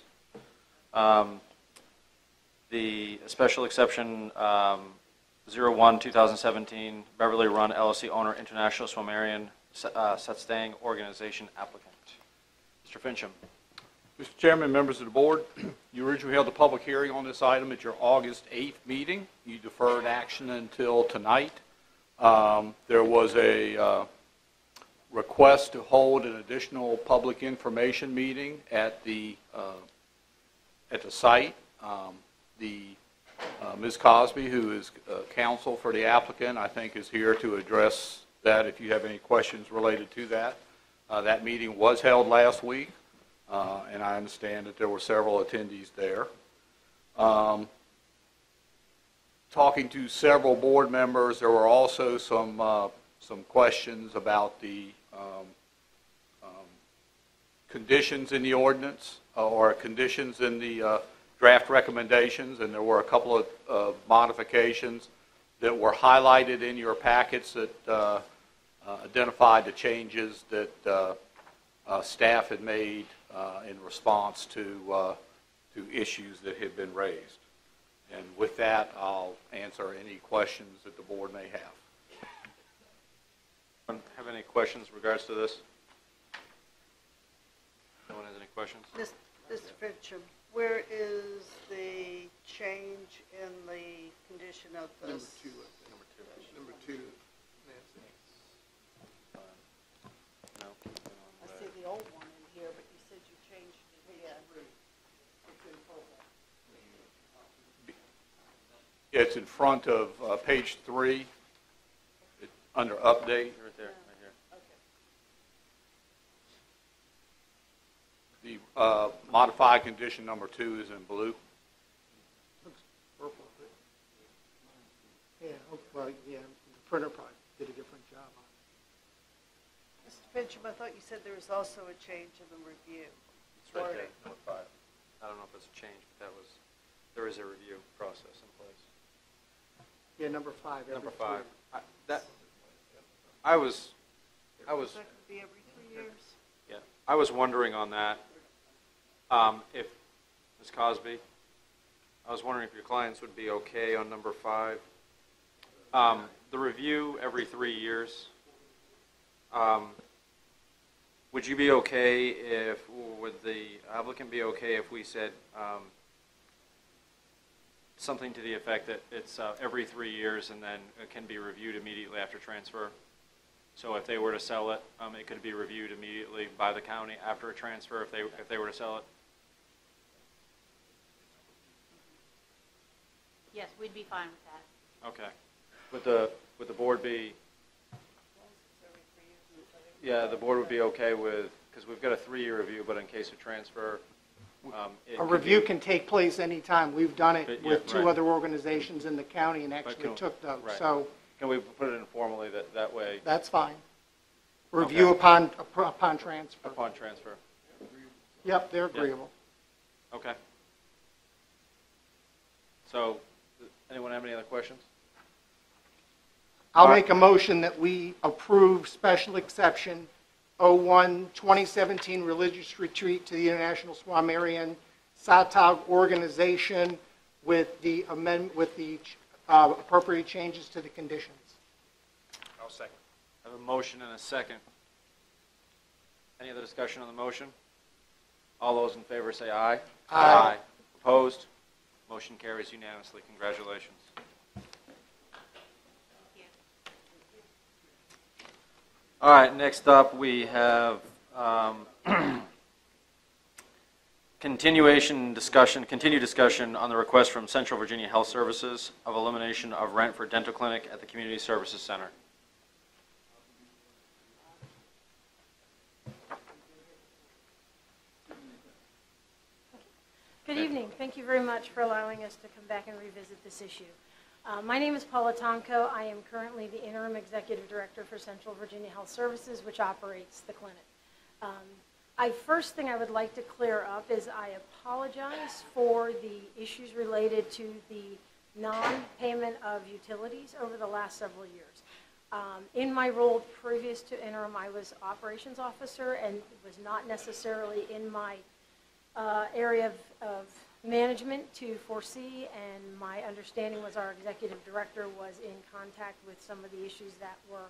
The special exception 01-2017 Beverly Run LLC owner International Swimmerian Setstang Organization applicant. Mr. Fincham. Mr. Chairman, members of the board, you originally held a public hearing on this item at your August 8th meeting. You deferred action until tonight. There was a request to hold an additional public information meeting at the site. Ms. Cosby, who is counsel for the applicant, I think is here to address that if you have any questions related to that. That meeting was held last week, and I understand that there were several attendees there. Talking to several board members, there were also some questions about the conditions in the ordinance or conditions in the draft recommendations, and there were a couple of modifications that were highlighted in your packets that identified the changes that staff had made in response to issues that had been raised. And with that, I'll answer any questions that the board may have. Have any questions in regards to this? questions? Mr. Fincham, where is the change in the condition of this? Number two, I think. Number two, Nancy. No. I see the old one in here, but you said you changed it again. It's in front of page 3, under update. Right there, right here. Okay. The modified condition number 2 is in blue. Looks purple. Yeah, well, yeah, the printer probably did a different job on it. Mr. Fincham, I thought you said there was also a change in the review. It's right there, Wording. number 5. I don't know if it's a change, but there is a review process in place. Yeah, number 5. every Number 5. 3. I was, That could be every 3 years? yeah, I was wondering on that, if, Ms. Cosby, I was wondering if your clients would be okay on number 5. The review every 3 years, would you be okay if, or would the applicant be okay if we said something to the effect that it's every 3 years and then it can be reviewed immediately after transfer? So if they were to sell it, it could be reviewed immediately by the county after a transfer if they were to sell it? Yes, we'd be fine with that. Okay. Would the board be, yeah, the board would be okay with, because we've got a 3-year review, but in case of transfer, it A could review be- can take place anytime. We've done it But, yeah, with 2 right. other organizations in the county and actually can- took those. right. So Can we put it informally that way that's fine. Review upon transfer. upon transfer? Yep, they're agreeable. Okay. So, anyone have any other questions? I'll All right. make a motion that we approve special exception 01 2017 religious retreat to the International Swamarian Satog organization with the appropriate changes to the conditions. I'll second. I have a motion and a second. Any other discussion on the motion? All those in favor say aye. Aye. Opposed? Motion carries unanimously. Congratulations. All right, next up, we have continued discussion on the request from Central Virginia Health Services of elimination of rent for dental clinic at the Community Services Center. Good evening. Thank you very much for allowing us to come back and revisit this issue. My name is Paula Tonko. I am currently the Interim Executive Director for Central Virginia Health Services, which operates the clinic. First thing I would like to clear up is I apologize for the issues related to the non-payment of utilities over the last several years. In my role previous to interim, I was operations officer and was not necessarily in my area of management to foresee, and my understanding was our executive director was in contact with some of the issues that were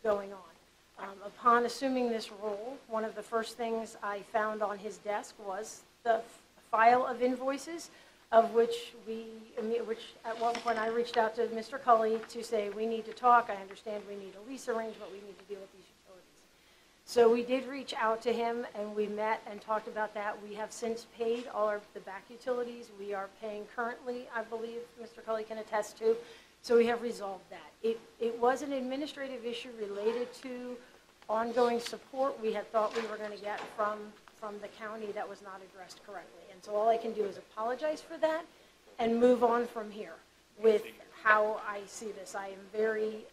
going on. Upon assuming this role, one of the first things I found on his desk was the file of invoices, of which at one point I reached out to Mr. Cully to say, we need to talk, I understand we need a lease arrangement, we need to deal with these utilities. So we did reach out to him, and we met and talked about that. We have since paid all of the back utilities. We are paying currently, I believe Mr. Cully can attest to, so we have resolved that. It was an administrative issue related to ongoing support we had thought we were going to get from the county that was not addressed correctly. And so all I can do is apologize for that and move on from here with how I see this. I am very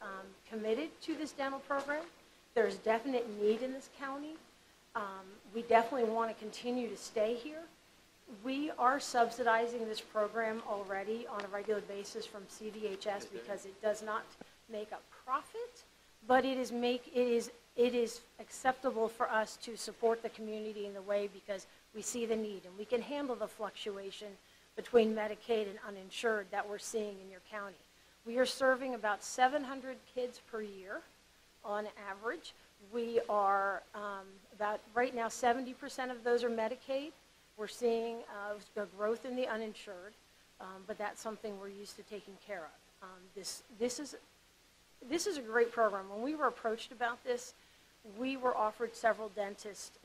committed to this dental program. There's definite need in this county. We definitely want to continue to stay here. We are subsidizing this program already on a regular basis from CVHS because it does not make a profit, but it is acceptable for us to support the community in the way because we see the need and we can handle the fluctuation between Medicaid and uninsured that we're seeing in your county. We are serving about 700 kids per year on average. We are about, right now, 70% of those are Medicaid. We're seeing a growth in the uninsured, but that's something we're used to taking care of. This is a great program. When we were approached about this, we were offered several dentists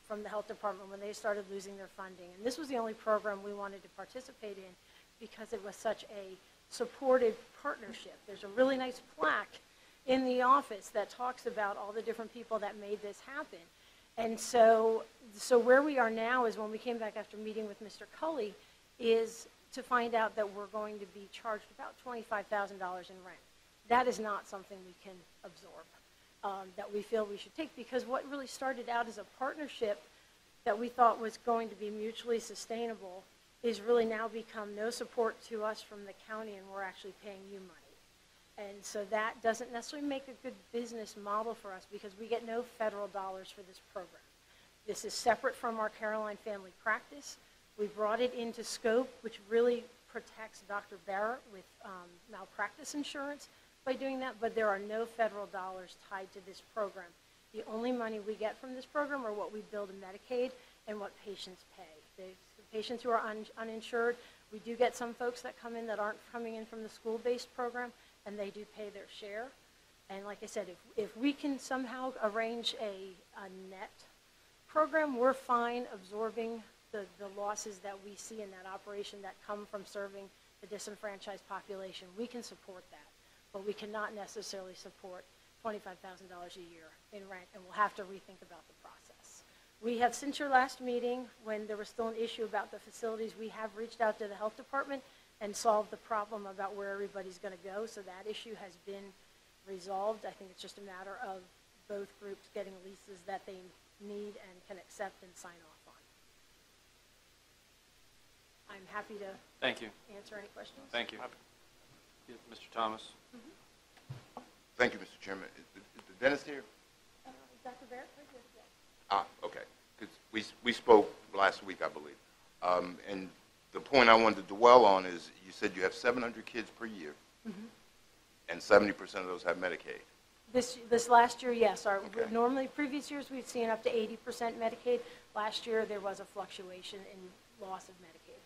from the health department when they started losing their funding. And this was the only program we wanted to participate in because it was such a supported partnership. There's a really nice plaque in the office that talks about all the different people that made this happen. And so where we are now is when we came back after meeting with Mr. Cully is to find out that we're going to be charged about $25,000 in rent. That is not something we can absorb, that we feel we should take, because what really started out as a partnership that we thought was going to be mutually sustainable is really now become no support to us from the county, and we're actually paying you money. And so that doesn't necessarily make a good business model for us because we get no federal dollars for this program. This is separate from our Caroline Family Practice. We brought it into scope, which really protects Dr. Barrett with malpractice insurance by doing that, but there are no federal dollars tied to this program. The only money we get from this program are what we bill to Medicaid and what patients pay. The patients who are uninsured, we do get some folks that come in that aren't coming in from the school-based program, and they do pay their share. And like I said, if we can somehow arrange a net program, we're fine absorbing the losses that we see in that operation that come from serving the disenfranchised population. We can support that, but we cannot necessarily support $25,000 a year in rent, and we'll have to rethink about the process. We have, since your last meeting, when there was still an issue about the facilities, we have reached out to the health department and solved the problem about where everybody's going to go, so that issue has been resolved. I think it's just a matter of both groups getting leases that they need and can accept and sign off on. I'm happy to Thank you. answer any questions. Thank you. Mr. Thomas? Thank you, Mr. Chairman. Is the dentist here? Dr. Barrett? Yes. Ah, okay. Because we spoke last week, I believe. And the point I wanted to dwell on is you said you have 700 kids per year, and 70% of those have Medicaid. This last year, yes. Okay. Normally, previous years, we've seen up to 80% Medicaid. Last year, there was a fluctuation in loss of Medicaid.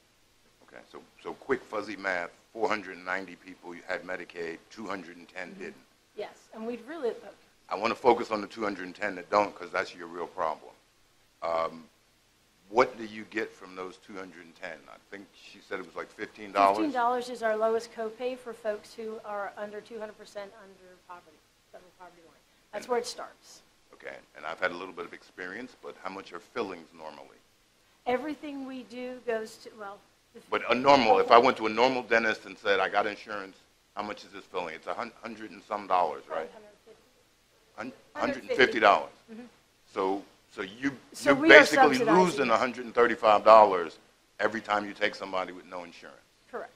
Okay, so quick fuzzy math, 490 people you had Medicaid, 210 didn't. Yes, and we'd really... I want to focus on the 210 that don't, because that's your real problem. What do you get from those 210? I think she said it was like $15? $15 is our lowest copay for folks who are under 200% under poverty, federal poverty line. That's where it starts. Okay, and I've had a little bit of experience, but how much are fillings normally? Everything we do goes to, well... But a normal, if I went to a normal dentist and said, I got insurance, how much is this filling? It's $100 and some, right? $150. So you're basically losing $135 every time you take somebody with no insurance. Correct.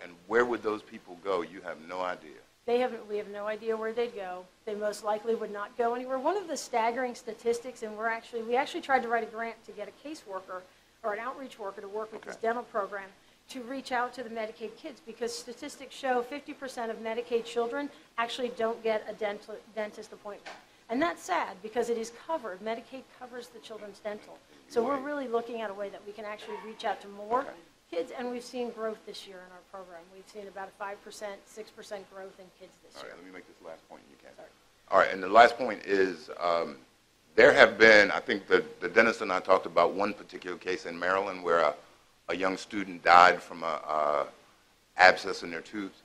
And where would those people go? You have no idea. We have no idea where they'd go. They most likely would not go anywhere. One of the staggering statistics, and we actually tried to write a grant to get a caseworker or an outreach worker to work with this dental program to reach out to the Medicaid kids, because statistics show 50% of Medicaid children actually don't get a dentist appointment. And that's sad because it is covered. Medicaid covers the children's dental. So we're really looking at a way that we can actually reach out to more kids, and we've seen growth this year in our program. We've seen about a 5%, 6% growth in kids this year. All right, let me make this last point, and you can. Sorry. All right, and the last point is there have been, I think the dentist and I talked about one particular case in Maryland where a young student died from a abscess in their tooth.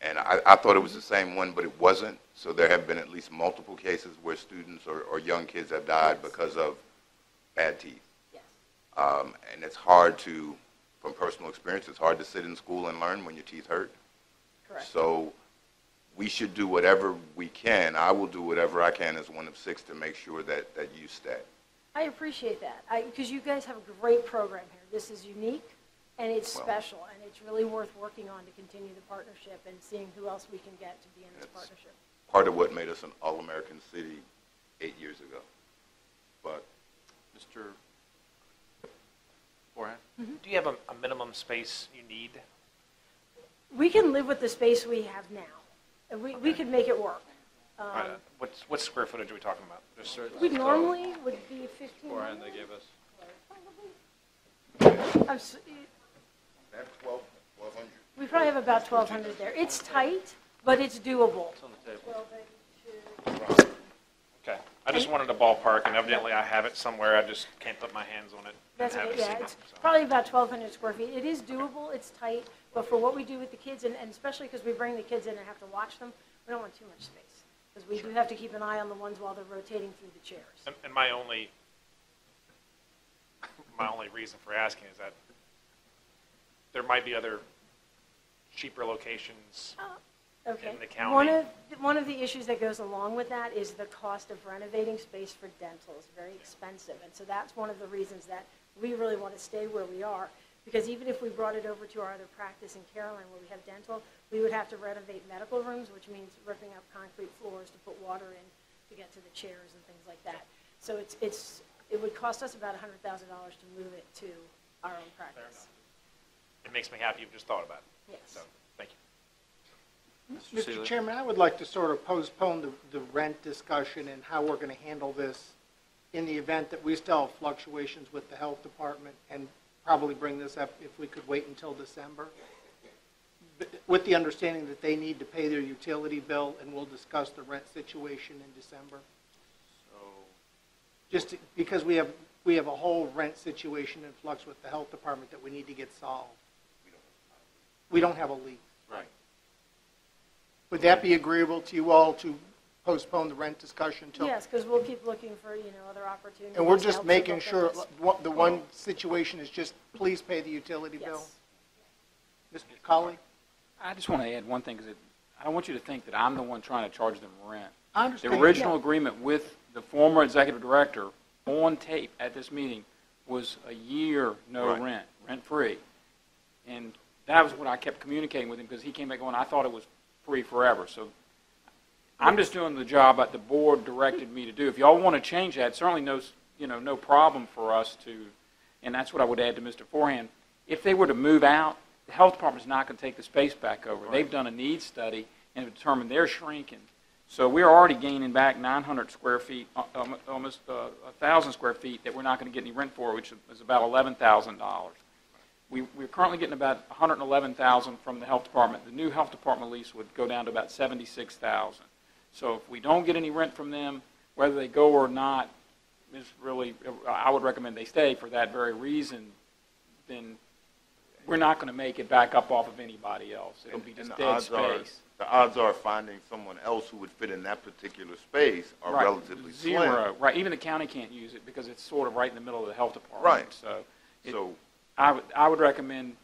And I thought it was the same one, but it wasn't. So there have been at least multiple cases where students or young kids have died because of bad teeth. Yes. And it's hard to, from personal experience, it's hard to sit in school and learn when your teeth hurt. Correct. So we should do whatever we can. I will do whatever I can as one of 6 to make sure that you stay. I appreciate that, because you guys have a great program here. This is unique, and it's special, and it's really worth working on to continue the partnership and seeing who else we can get to be in this partnership. Part of what made us an all-American city 8 years ago. But Mr. Forehand? Do you have a minimum space you need? We can live with the space we have now. We could make it work. What square footage are we talking about? We normally would be 15. Beforehand, they gave us. We probably have about 1,200 there. It's tight, but it's doable. It's on the table. Okay. I just wanted a ballpark, and evidently I have it somewhere. I just can't put my hands on it. That's and okay, haven't yeah, seen it's it, so. probably about 1,200 square feet. It is doable, it's tight, but for what we do with the kids, and especially because we bring the kids in and have to watch them, we don't want too much space. Because we do have to keep an eye on the ones while they're rotating through the chairs. And my only reason for asking is that there might be other cheaper locations Okay. in the county. One of the issues that goes along with that is the cost of renovating space for dental is very expensive. And so that's one of the reasons that we really want to stay where we are. Because even if we brought it over to our other practice in Caroline where we have dental, we would have to renovate medical rooms, which means ripping up concrete floors to put water in to get to the chairs and things like that. So it would cost us about $100,000 to move it to our own practice. It makes me happy you've just thought about it. Yes. So, thank you. Mr. Chairman, I would like to sort of postpone the rent discussion and how we're going to handle this in the event that we still have fluctuations with the health department, and probably bring this up if we could wait until December, with the understanding that they need to pay their utility bill, and we'll discuss the rent situation in December. Just because we have a whole rent situation in flux with the health department that we need to get solved. We don't have a lease. Right. Would that be agreeable to you all to postpone the rent discussion until? Yes, because we'll keep looking for, other opportunities. And we're to just help making support sure, this. the one situation is just, please pay the utility bill? Yes. Mr. Colley? I just want to add one thing, because I don't want you to think that I'm the one trying to charge them rent. I understand. The original agreement with the former executive director on tape at this meeting was a year, no rent, rent-free. And that was what I kept communicating with him, because he came back going, I thought it was free forever. So I'm just doing the job that the board directed me to do. If y'all want to change that, certainly no problem for us to, and that's what I would add to Mr. Forehand. If they were to move out, the health department's not going to take the space back over. They've done a needs study and determined they're shrinking. So we're already gaining back 900 square feet, almost 1,000 square feet that we're not going to get any rent for, which is about $11,000. We're currently getting about $111,000 from the health department. The new health department lease would go down to about $76,000. So if we don't get any rent from them, whether they go or not, is really, I would recommend they stay for that very reason. Then we're not going to make it back up off of anybody else. It'll be just dead space. The odds are finding someone else who would fit in that particular space are relatively Zero. slim. Right. Even the county can't use it because it's sort of right in the middle of the health department. Right. So I would recommend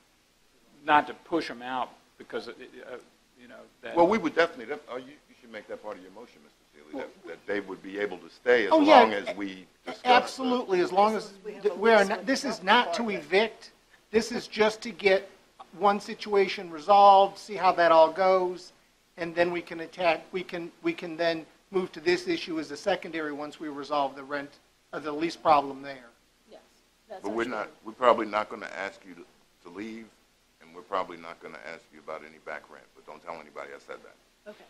not to push them out because that. Well, we would definitely. You should make that part of your motion, Mr. Seeley, that they would be able to stay as long as we discuss. Absolutely, as long as we are not, this is not to evict. This is just to get one situation resolved, see how that all goes, and then we can attack. We can then move to this issue as a secondary once we resolve the rent or the lease problem there. Yes. That's But we're probably not going to ask you to leave, and we're probably not going to ask you about any back rent. But don't tell anybody I said that. Okay.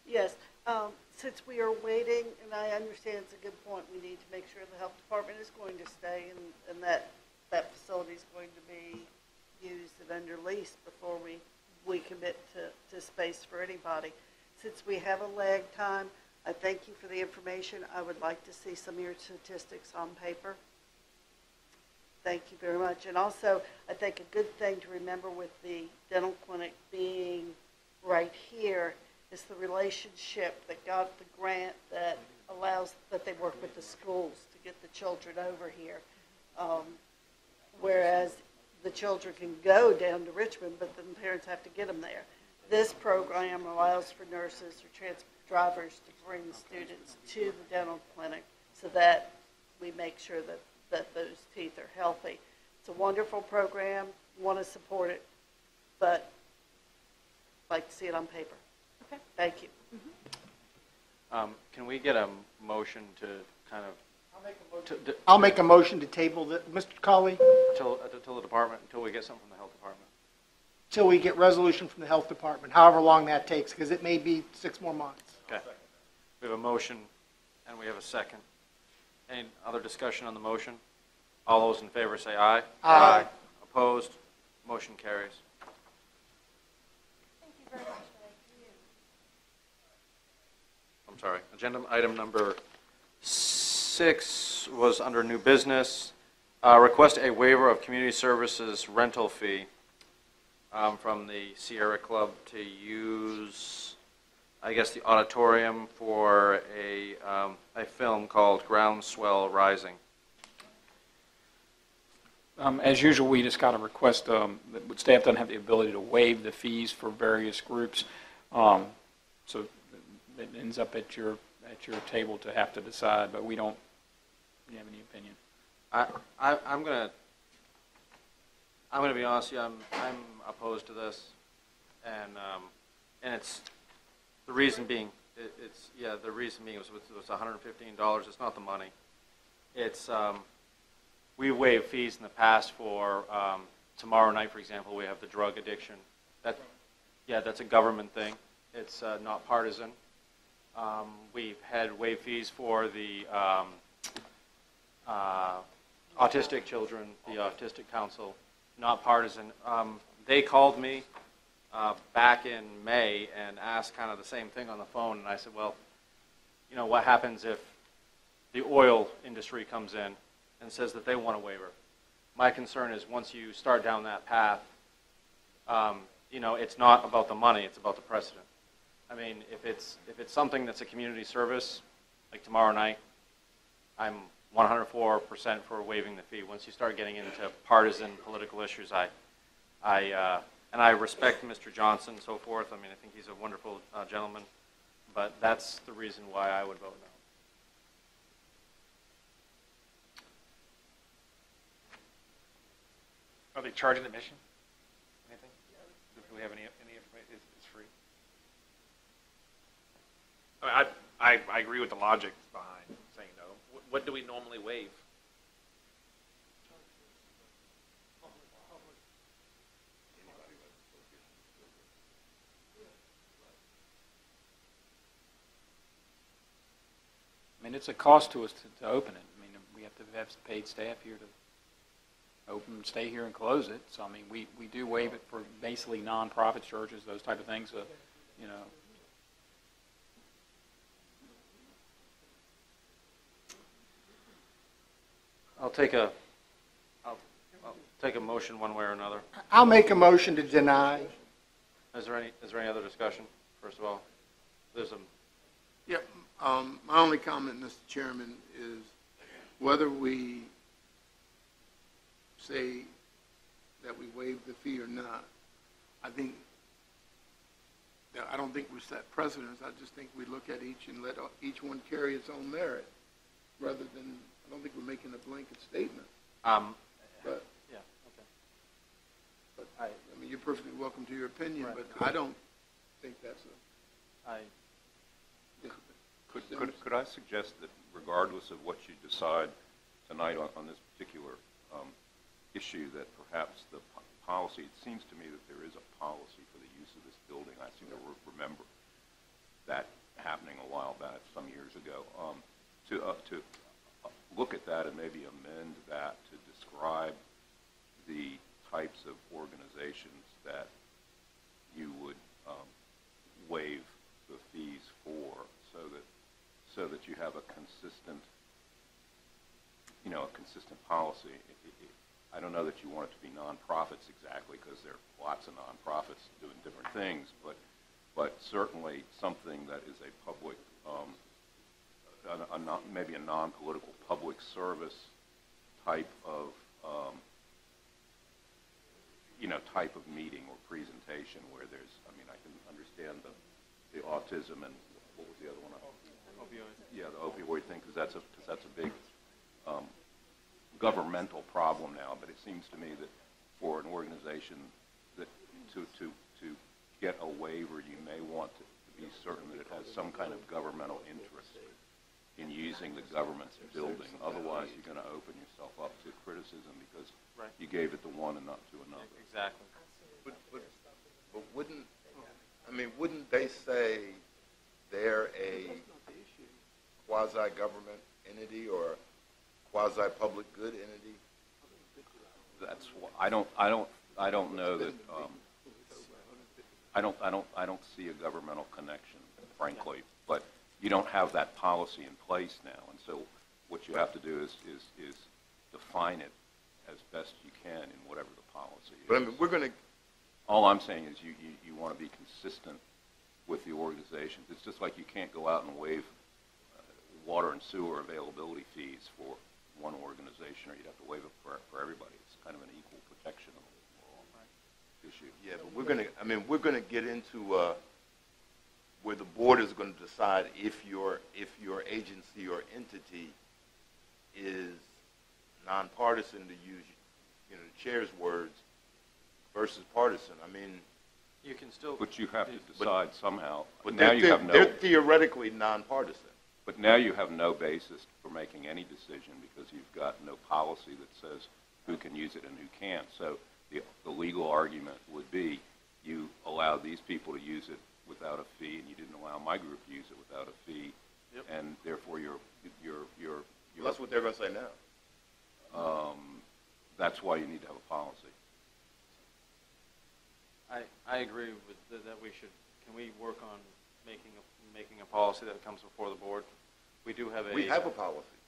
Yes, since we are waiting, and I understand it's a good point, we need to make sure the health department is going to stay and that facility is going to be used and under lease before we commit to space for anybody. Since we have a lag time, I thank you for the information. I would like to see some of your statistics on paper. Thank you very much. And also, I think a good thing to remember with the dental clinic being right here is the relationship that got the grant that allows that they work with the schools to get the children over here. Whereas the children can go down to Richmond, but then the parents have to get them there. This program allows for nurses or transport drivers to bring students to the dental clinic so that we make sure that those teeth are healthy. It's a wonderful program, want to support it, but I'd like to see it on paper. Okay. Thank you. Can we get a motion to kind of? I'll make a motion to table the, Mr. Colley? Until the department, until we get something from the health department. till we get resolution from the health department, however long that takes, because it may be 6 more months. Okay. We have a motion and we have a second. Any other discussion on the motion? All those in favor say aye. Aye. Opposed? Motion carries. Thank you very much. I'm sorry. Agenda item number 6 was under new business. Request a waiver of community services rental fee from the Sierra Club to use, I guess, the auditorium for a film called Groundswell Rising. As usual, we just got a request that staff doesn't have the ability to waive the fees for various groups. So it ends up at your table to have to decide, but we don't. Do you have any opinion? I'm gonna be honest with you. I'm opposed to this, and it's the reason being the reason being was $115. It's not the money. It's we waived fees in the past for tomorrow night, for example. We have the drug addiction. That's a government thing. It's not partisan. We've had waived fees for the autistic children, the Autistic Council, not partisan. They called me back in May and asked kind of the same thing on the phone, and I said, well, you know, what happens if the oil industry comes in and says that they want a waiver? My concern is once you start down that path, you know, it's not about the money, it's about the precedent. I mean, if it's something that's a community service, like tomorrow night, I'm 104% for waiving the fee. Once you start getting into partisan political issues, and I respect Mr. Johnson and so forth. I mean, I think he's a wonderful gentleman, but that's the reason why I would vote no. Are they charging admission? Anything? Do we have any information? It's free. I mean, I agree with the logic behind saying no. What do we normally waive? I mean, it's a cost to us to open it. I mean, we have to have paid staff here to open, stay here, and close it. So, I mean, we do waive it for basically nonprofit churches, those type of things. You know. I'll take a motion one way or another. I'll make a motion to deny. Is there any other discussion? First of all, there's a. Yeah, my only comment, Mr. Chairman, is whether we say that we waive the fee or not, I don't think we set precedents. I just think we look at each and let each one carry its own merit, rather than, I don't think we're making a blanket statement. But yeah, okay. But I mean, you're perfectly welcome to your opinion, right. But I don't think that's a. Could I suggest that regardless of what you decide tonight on this particular issue, that perhaps the policy, it seems to me that there is a policy for the use of this building. I seem to remember that happening a while back, some years ago, to look at that and maybe amend that to describe the types of organizations that you would waive the fees for, so that you have a consistent, a consistent policy. I don't know that you want it to be nonprofits exactly, because there are lots of nonprofits doing different things, but certainly something that is a public, maybe a non-political public service type of, type of meeting or presentation where there's, I mean, I can understand the autism and what was the other one? Opioid. Yeah, the opioid thing, because that's a big governmental problem now. But it seems to me that for an organization that to get a waiver, you may want to be certain that it has some kind of governmental interest in using the government's building. Otherwise, you're going to open yourself up to criticism because you gave it to one and not to another. Exactly. But But wouldn't they say they're a quasi-government entity or quasi-public good entity? That's I don't know that. I don't see a governmental connection, frankly. But you don't have that policy in place now, and so what you have to do is define it as best you can in whatever the policy is. But I mean, we're going to. All I'm saying is you want to be consistent with the organizations. It's just like you can't go out and waive water and sewer availability fees for one organization, or you'd have to waive it for everybody. It's kind of an equal protection issue. Yeah, but we're going to get into where the board is going to decide if your agency or entity is nonpartisan, to use the chair's words, versus partisan. I mean, you can still. But you have to decide somehow. But now you have no. They're theoretically nonpartisan. But now you have no basis for making any decision because you've got no policy that says who can use it and who can't. So the legal argument would be you allowed these people to use it without a fee, and you didn't allow my group to use it without a fee, and therefore you're that's what they're going to say now. That's why you need to have a policy. I agree with that we should. Can we work on making a policy that comes before the board? We do have a. We have a policy.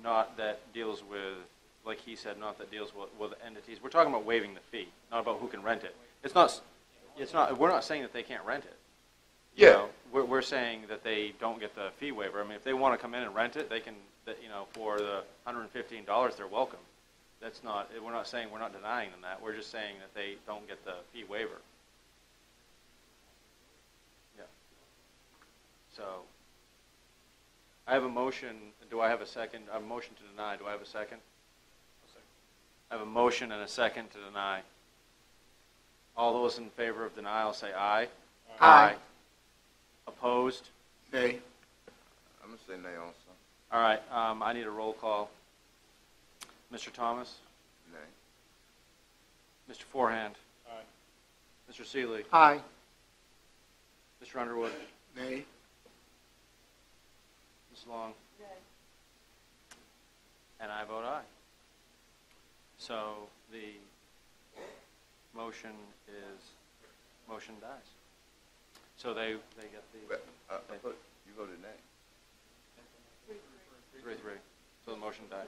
Not that deals with, like he said, not that deals with entities. We're talking about waiving the fee, not about who can rent it. It's not. We're not saying that they can't rent it. Yeah. You know, we're saying that they don't get the fee waiver. I mean, if they want to come in and rent it, they can. For the $115, they're welcome. That's not. We're not saying, we're not denying them that. We're just saying that they don't get the fee waiver. Yeah. So I have a motion. Do I have a second? I have a motion to deny. Do I have a second? I have a motion and a second to deny. All those in favor of denial say aye. Aye. Opposed? Nay. I'm going to say nay also. All right. I need a roll call. Mr. Thomas? Nay. Mr. Forehand? Aye. Mr. Seeley? Aye. Mr. Underwood? Nay. Ms. Long? Nay. And I vote aye. So the motion dies. So they get the. You voted nay. 3-3. So the motion died.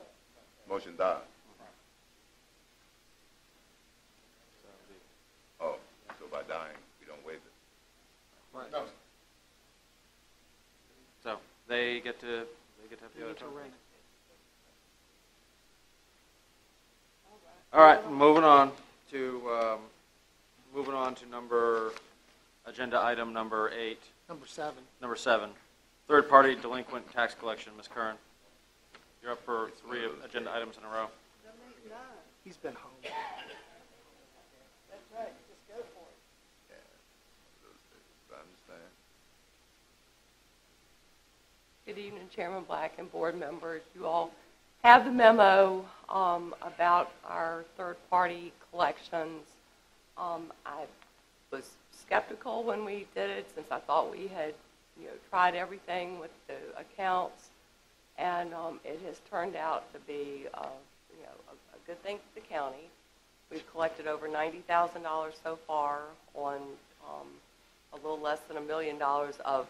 Motion died. Oh, so by dying, we don't waive it. Right. No. So they get to have the other token. All right, moving on to agenda item number 8. Number 7. Number 7, third-party delinquent tax collection. Ms. Curran, you're up for 3 agenda items in a row. He's been home. That's right, just go for it. I understand. Good evening, Chairman Black and board members. You all have the memo about our third-party collections. I was skeptical when we did it, since I thought we had, tried everything with the accounts, and it has turned out to be, a good thing for the county. We've collected over $90,000 so far on a little less than $1 million of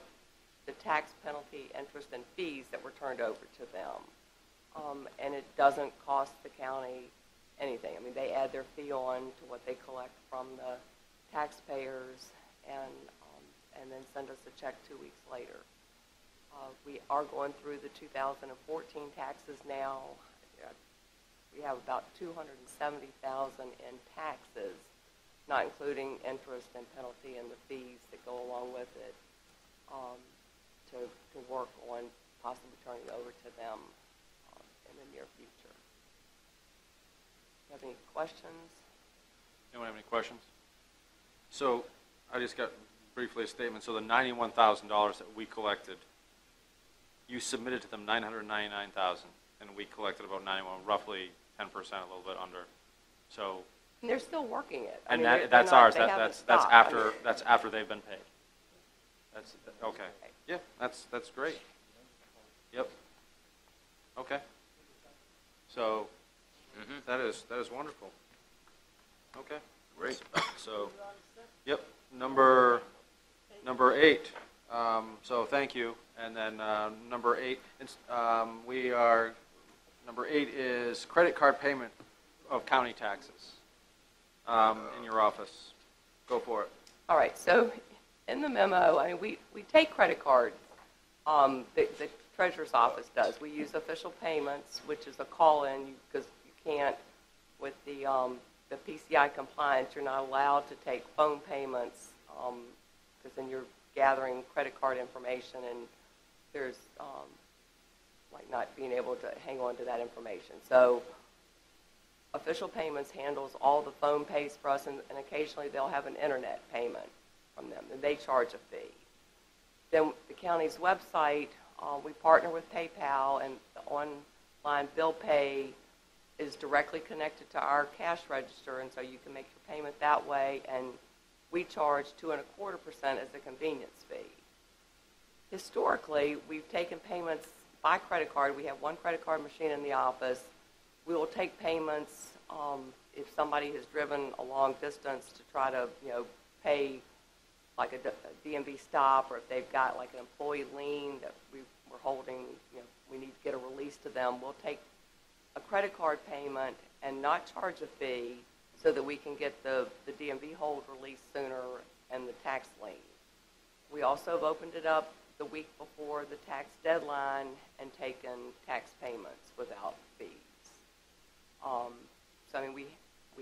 the tax penalty, interest, and fees that were turned over to them. And it doesn't cost the county anything. I mean, they add their fee on to what they collect from the taxpayers and then send us a check 2 weeks later. We are going through the 2014 taxes now. We have about $270,000 in taxes, not including interest and penalty and the fees that go along with it, to work on possibly turning over to them in the near future. Do you have any questions? Anyone have any questions? So I just got briefly a statement. So the $91,000 that we collected, you submitted to them $999,000, and we collected about 91, roughly 10%, a little bit under. So And they're still working it. I And mean, they're that's not- ours, they haven't that's stopped. I mean, after they've been paid. That's, okay, yeah, that's great. Yep. Okay. So, that is wonderful. Okay, great. So, yep, number 8. So thank you. And then number 8, number 8 is credit card payment of county taxes in your office. Go for it. All right, so in the memo, I mean, we take credit cards. The treasurer's office does. We use official payments, which is a call-in, because you can't, with the PCI compliance, you're not allowed to take phone payments, because then you're gathering credit card information, and there's like not being able to hang on to that information. So official payments handles all the phone pays for us, and occasionally they'll have an internet payment from them, and they charge a fee. Then the county's website, we partner with PayPal, and the online bill pay is directly connected to our cash register, and so you can make your payment that way, and we charge 2.25% as a convenience fee. Historically, we've taken payments by credit card. We have one credit card machine in the office. We will take payments if somebody has driven a long distance to try to, pay like a DMV stop, or if they've got like an employee lien that we're holding, we need to get a release to them. We'll take a credit card payment and not charge a fee so that we can get the DMV hold released sooner and the tax lien. We also have opened it up the week before the tax deadline and taken tax payments without fees. So, I mean, we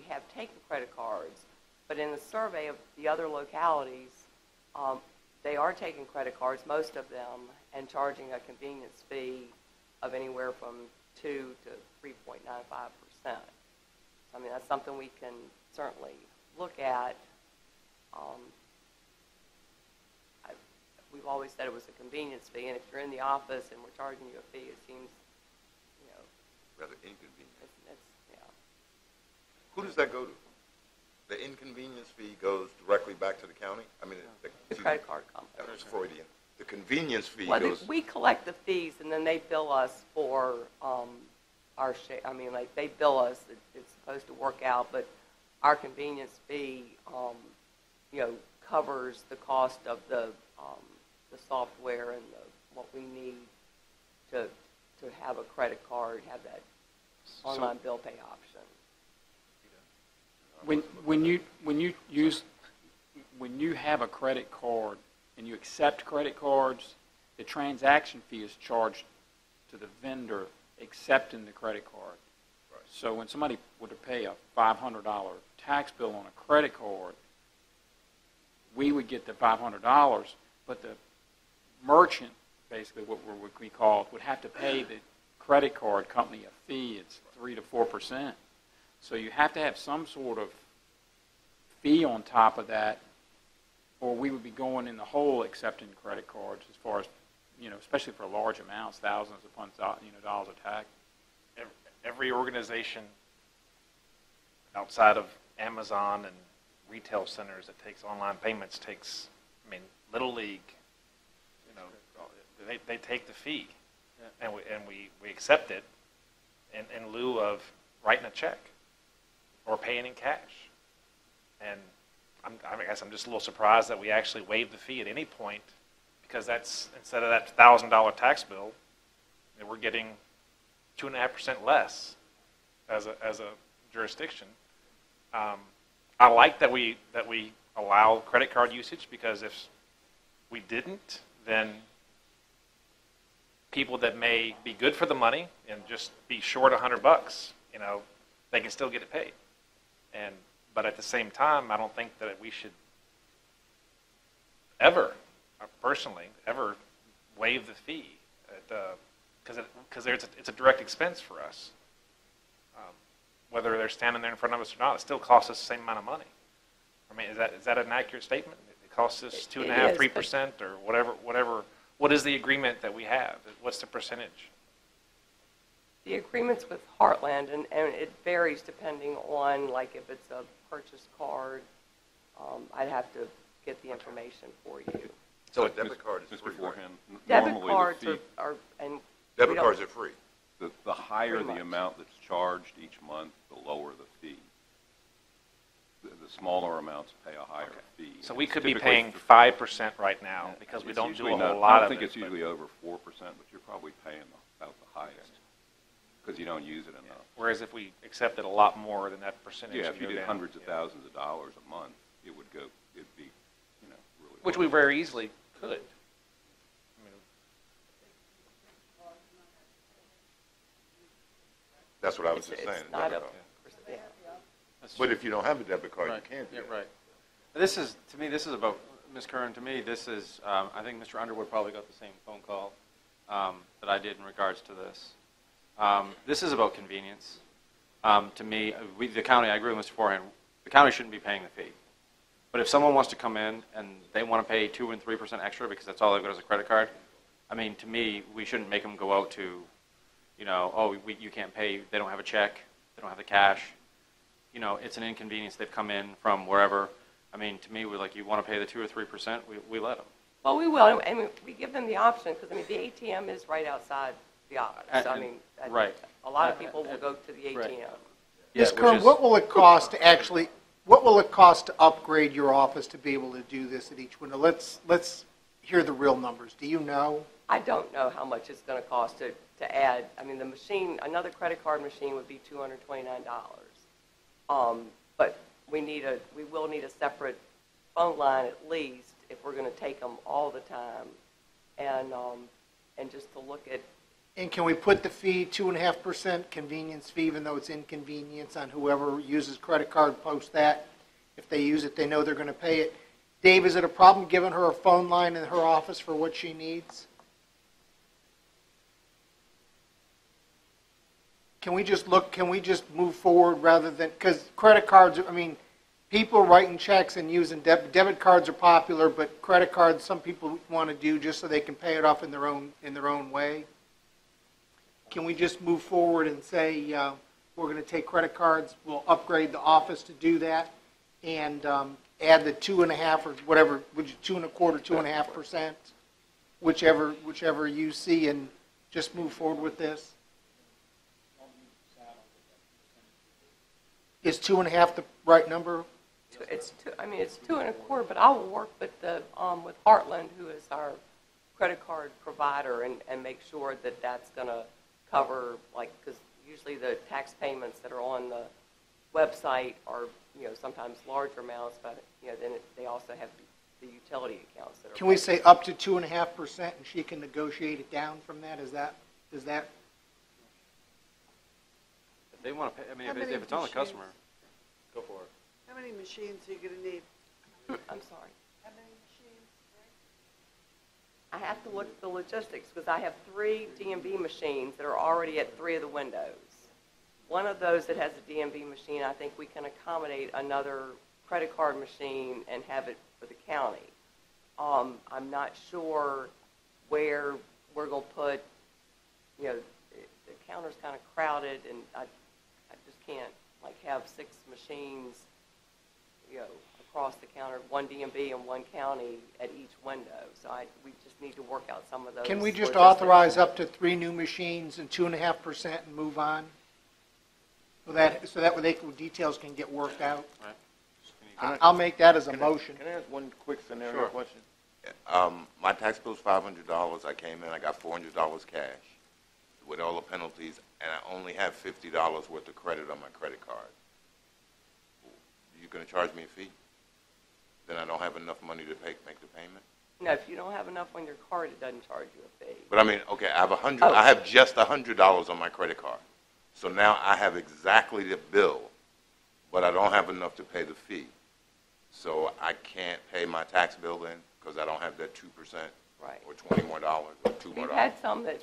have taken credit cards, but in the survey of the other localities, they are taking credit cards, most of them, and charging a convenience fee of anywhere from 2 to 3.95%. I mean, that's something we can certainly look at. We've always said it was a convenience fee, and if you're in the office and we're charging you a fee, it seems, rather inconvenient. Yeah. Who does that go to? The inconvenience fee goes directly back to the county? I mean, The credit card company. That was Freudian. The convenience fee Well, goes... we collect the fees, and then they bill us for our share. I mean, like, they bill us. It's supposed to work out, but our convenience fee, covers the cost of the software and what we need to have a credit card, have that online bill pay option. When you have a credit card and you accept credit cards, the transaction fee is charged to the vendor accepting the credit card. Right. So when somebody were to pay a $500 tax bill on a credit card, we would get the $500, but the merchant, basically what we call it, would have to pay the credit card company a fee. It's 3 to 4%. So you have to have some sort of fee on top of that, or we would be going in the hole accepting credit cards as far as, especially for large amounts, thousands upon dollars of tax. Every organization outside of Amazon and retail centers that takes online payments takes, Little League, they take the fee, and we accept it in lieu of writing a check or paying in cash. And I guess I'm just a little surprised that we actually waive the fee at any point, because that's, instead of that $1,000 tax bill, we're getting 2.5% less as a jurisdiction. I like that we allow credit card usage, because if we didn't, then people that may be good for the money and just be short $100, they can still get it paid. But at the same time, I don't think that we should ever, personally, waive the fee, because it's a direct expense for us. Whether they're standing there in front of us or not, it still costs us the same amount of money. Is that an accurate statement? It costs us 2.5%, 3%, or whatever. What is the agreement that we have? What's the percentage? The agreement's with Heartland, and it varies depending on, like, if it's a purchase card, I'd have to get the information for you. So a debit card is Mr. free, right? Forehand, Debit normally the cards fee- are, and. Debit we don't- cards are free. The higher Pretty the much. amount that's charged each month, the lower the fee. The smaller amounts pay a higher fee. So we It's could be typically paying 5% right now because we It's don't do usually a whole not- lot I of don't think it, it's but- usually over 4%, but you're probably paying about the highest because you don't use it enough. Whereas if we accepted a lot more, then that percentage Yeah, would if you go did down. hundreds of thousands of dollars a month, it would go, it'd be, really. Which low. we very easily could. That's what I was just It's saying. not debit a, card. yeah. But if you don't have a debit card, you can't do Yeah, that. right. This is, to me, this is about, Ms. Curran, to me, this is, I think Mr. Underwood probably got the same phone call that I did in regards to this. This is about convenience. To me, the county, I agree with Mr. Forehand, the county shouldn't be paying the fee. But if someone wants to come in and they want to pay 2 and 3% extra because that's all they've got as a credit card, I mean, to me, we shouldn't make them go out to, you can't pay, they don't have a check, they don't have the cash. It's an inconvenience. They've come in from wherever. I mean, to me, we're like, you want to pay the 2 or 3%, we let them. Well, we will, and we give them the option, because, the ATM is right outside the office. Right. A lot of people will go to the ATM. Right. Ms. which Kern, is- what will it cost to actually, what will it cost to upgrade your office to be able to do this at each window? Let's hear the real numbers. Do you know? I don't know how much it's going to cost to add. The machine, another credit card machine would be $229. But we will need a separate phone line at least if we're going to take them all the time, and just to look at. And can we put the fee, 2.5% convenience fee, even though it's inconvenience on whoever uses credit card, post that? If they use it, they know they're going to pay it. Dave, is it a problem giving her a phone line in her office for what she needs? Can we just move forward rather than, because credit cards, people are writing checks and using debit cards are popular, but credit cards, some people want to do just so they can pay it off in their own way. Can we just move forward and say, we're going to take credit cards, we'll upgrade the office to do that, and add the 2.5 or whatever, 2.25, 2.5%, whichever you see, and just move forward with this? Is 2.5 the right number? It's 2.25, but I will work with with Heartland, who is our credit card provider, and make sure that that's going to cover, because usually the tax payments that are on the website are, sometimes larger amounts, but, then they also have the utility accounts that are. Can we say up to 2.5%, and she can negotiate it down from that? Is that? If they want to pay, How many if it's on the machines? customer, go for it. How many machines are you going to need? I'm sorry. How many machines? I have to look at the logistics, because I have 3 DMV machines that are already at 3 of the windows. One of those that has a DMV machine, I think we can accommodate another credit card machine and have it for the county. I'm not sure where we're going to put, the counter's kind of crowded, and I just can't, have 6 machines, across the counter, 1 DMV and 1 county at each window. So we just need to work out some of those. Can we just logistics. authorize up to 3 new machines and 2.5% and move on? So that way the details can get worked out? Right. I'll make that as a motion. Can I ask one quick scenario Sure. question? My tax bill's $500. I came in, I got $400 cash with all the penalties, and I only have $50 worth of credit on my credit card. You going to charge me a fee? Then I don't have enough money to make the payment? No, if you don't have enough on your card, it doesn't charge you a fee. But okay, I have just $100 on my credit card. So now I have exactly the bill, but I don't have enough to pay the fee. So I can't pay my tax bill then because I don't have that 2% Right. or $20 more or $2 more. We've had some that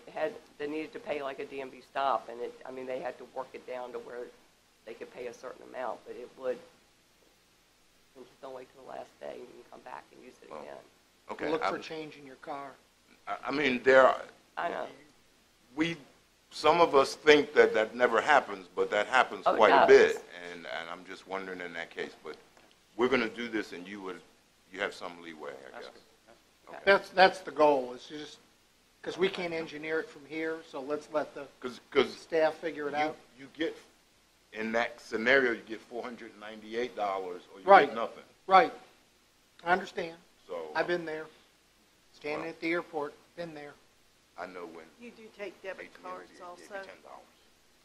needed to pay like a DMV stop, and they had to work it down to where they could pay a certain amount, but it would, and just don't wait till the last day and you can come back and use it again. Okay. Look for change in your car. I know. some of us think that that never happens, but that happens Oh, it quite a does. bit. And I'm just wondering in that case, but we're going to do this and you have some leeway, I guess. Okay. That's the goal, is just, because we can't engineer it from here, so let's let the staff figure it out. You get, in that scenario, you get $498 or you Right. get nothing. Right. I understand. So I've been there. Standing at the airport, been there. I know when. You do take debit cards also?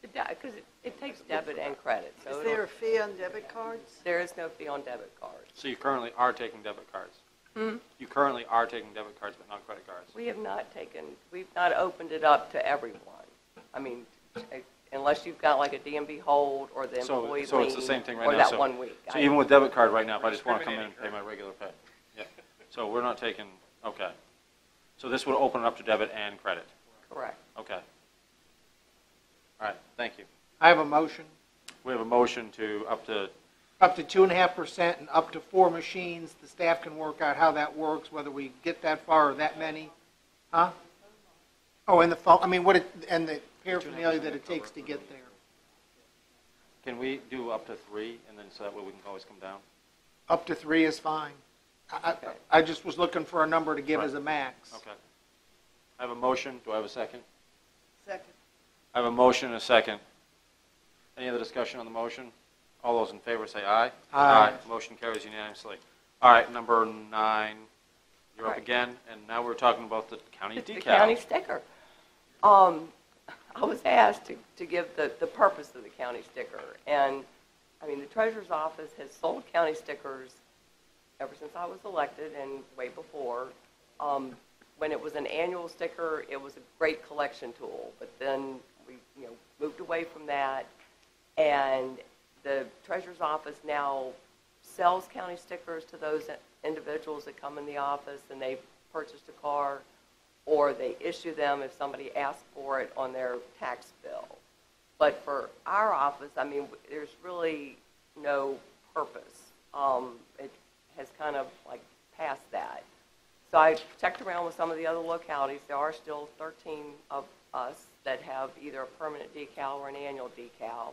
Because it takes debit and credit. So Is there a fee on debit cards? There is no fee on debit cards. So you currently are taking debit cards? Hmm? You currently are taking debit cards, but not credit cards? We've not opened it up to everyone. I mean, unless you've got like a DMV hold or the employee So it's the lien same thing right or now? that So- 1 week. So even with debit card right now, if I just want to come in and pay my regular pay? Yeah. So we're not taking, okay. So this would open it up to debit and credit? Correct. Okay. All right, thank you. I have a motion, We have a motion to up to 2.5% and up to 4 machines. The staff can work out how that works, whether we get that far or that many. Huh? Oh, and the phone, I mean, and the paraphernalia that it takes to get there. Can we do up to 3, and then so that way we can always come down? Up to 3 is fine. I just was looking for a number to give as a max. Okay. I have a motion. Do I have a second? Second. I have a motion and a second. Any other discussion on the motion? All those in favor say aye. Aye. Motion carries unanimously. All right, number 9, you're up Right. again, and now we're talking about the county It's decal. the county sticker. I was asked to give the purpose of the county sticker. And, I mean, the treasurer's office has sold county stickers ever since I was elected and way before. When it was an annual sticker, it was a great collection tool. But then we, moved away from that. And the treasurer's office now sells county stickers to those individuals that come in the office and they've purchased a car, or they issue them if somebody asks for it on their tax bill. But for our office, I mean, there's really no purpose. It has kind of like past that. So I checked around with some of the other localities. There are still 13 of us that have either a permanent decal or an annual decal.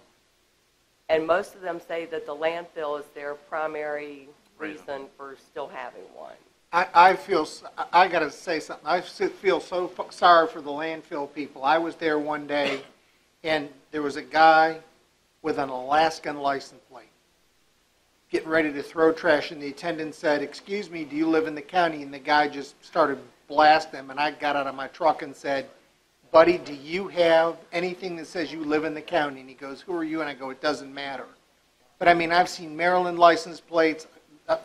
And most of them say that the landfill is their primary reason for still having one. I got to say something. I feel so sorry for the landfill people. I was there one day, and there was a guy with an Alaskan license plate getting ready to throw trash, and the attendant said, "Excuse me, do you live in the county?" And the guy just started blasting him, and I got out of my truck and said, "Buddy, do you have anything that says you live in the county?" And he goes, "Who are you?" And I go, "It doesn't matter." But I mean, I've seen Maryland license plates.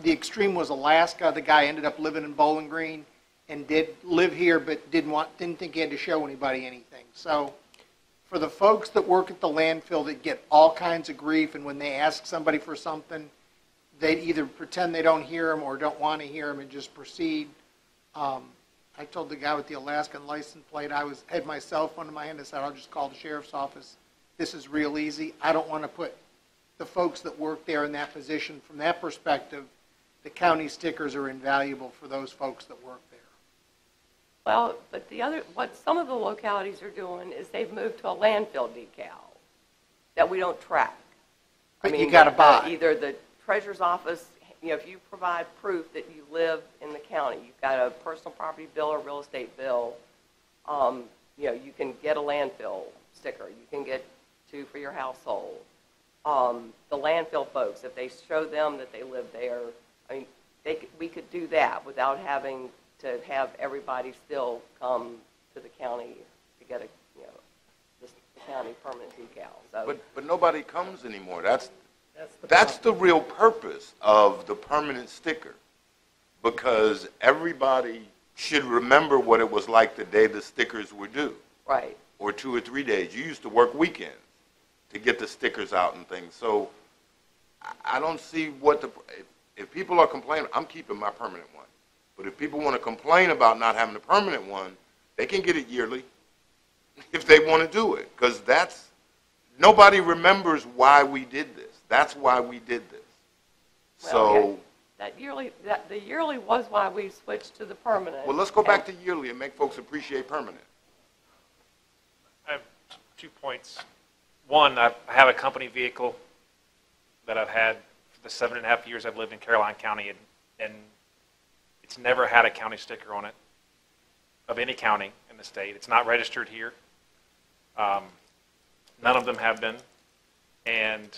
The extreme was Alaska. The guy ended up living in Bowling Green and did live here, but didn't think he had to show anybody anything. So for the folks that work at the landfill that get all kinds of grief, and when they ask somebody for something, they either pretend they don't hear them or don't want to hear them and just proceed. I told the guy with the Alaskan license plate, had my cell phone in my hand. I said, "I'll just call the sheriff's office. This is real easy. I don't want to put the folks that work there in that position." From that perspective, the county stickers are invaluable for those folks that work there. Well, but what some of the localities are doing is they've moved to a landfill decal that we don't track. But you got to buy. Either the treasurer's office, if you provide proof that you live in the county, you've got a personal property bill or real estate bill, you can get a landfill sticker. You can get 2 for your household. The landfill folks, if they show them that they live there, I mean, we could do that without having to have everybody still come to the county to get the county permanent decal. So, but nobody comes anymore. That's the real purpose of the permanent sticker, because everybody should remember what it was like the day the stickers were due. Right. Or 2 or 3 days. You used to work weekends to get the stickers out and things. So I don't see if people are complaining, I'm keeping my permanent one. But if people want to complain about not having a permanent one, they can get it yearly if they want to do it. Because nobody remembers why we did this. That's why we did this. Well, the yearly was why we switched to the permanent. Well, let's go back to yearly and make folks appreciate permanent. 2 points. One, I have a company vehicle that I've had for the 7.5 years I've lived in Caroline County, and it's never had a county sticker on it of any county in the state. It's not registered here. None of them have been. And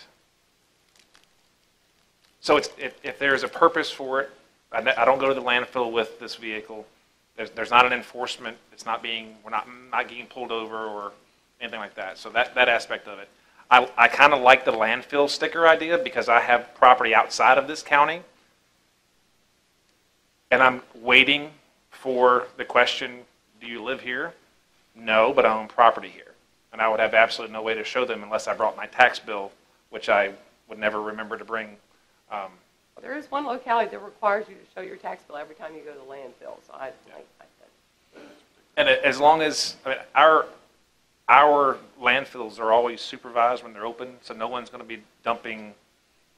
so if there's a purpose for it, I don't go to the landfill with this vehicle. There's not an enforcement. It's not being, we're not getting pulled over or anything like that. So that aspect of it. I kind of like the landfill sticker idea because I have property outside of this county. And I'm waiting for the question, do you live here? No, but I own property here. And I would have absolutely no way to show them unless I brought my tax bill, which I would never remember to bring. There is one locality that requires you to show your tax bill every time you go to the landfill, so I like that. And as long as, I mean, our landfills are always supervised when they're open, so no one's going to be dumping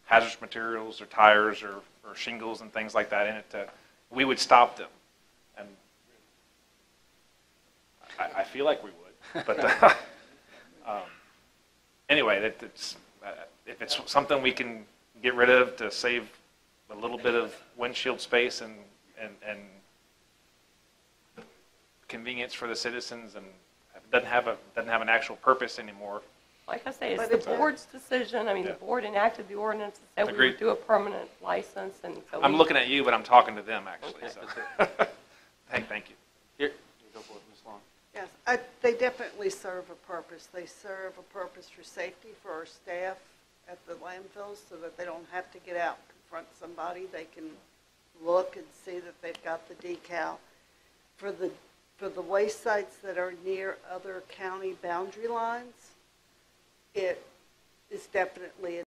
hazardous materials or tires or shingles and things like that in it. We would stop them. And I feel like we would. But anyway, if it's something we can get rid of to save a little bit of windshield space and convenience for the citizens, and it doesn't have an actual purpose anymore. Like I say, it's the board's decision. I mean, the board enacted the ordinance that said we would do a permanent license, and so I'm looking at you, but I'm talking to them actually. Okay. So. Thank you. Here, you go for it, Ms. Long. Yes, they definitely serve a purpose. They serve a purpose for safety for our staff at the landfills so that they don't have to get out and confront somebody. They can look and see that they've got the decal. For the waste sites that are near other county boundary lines, it is definitely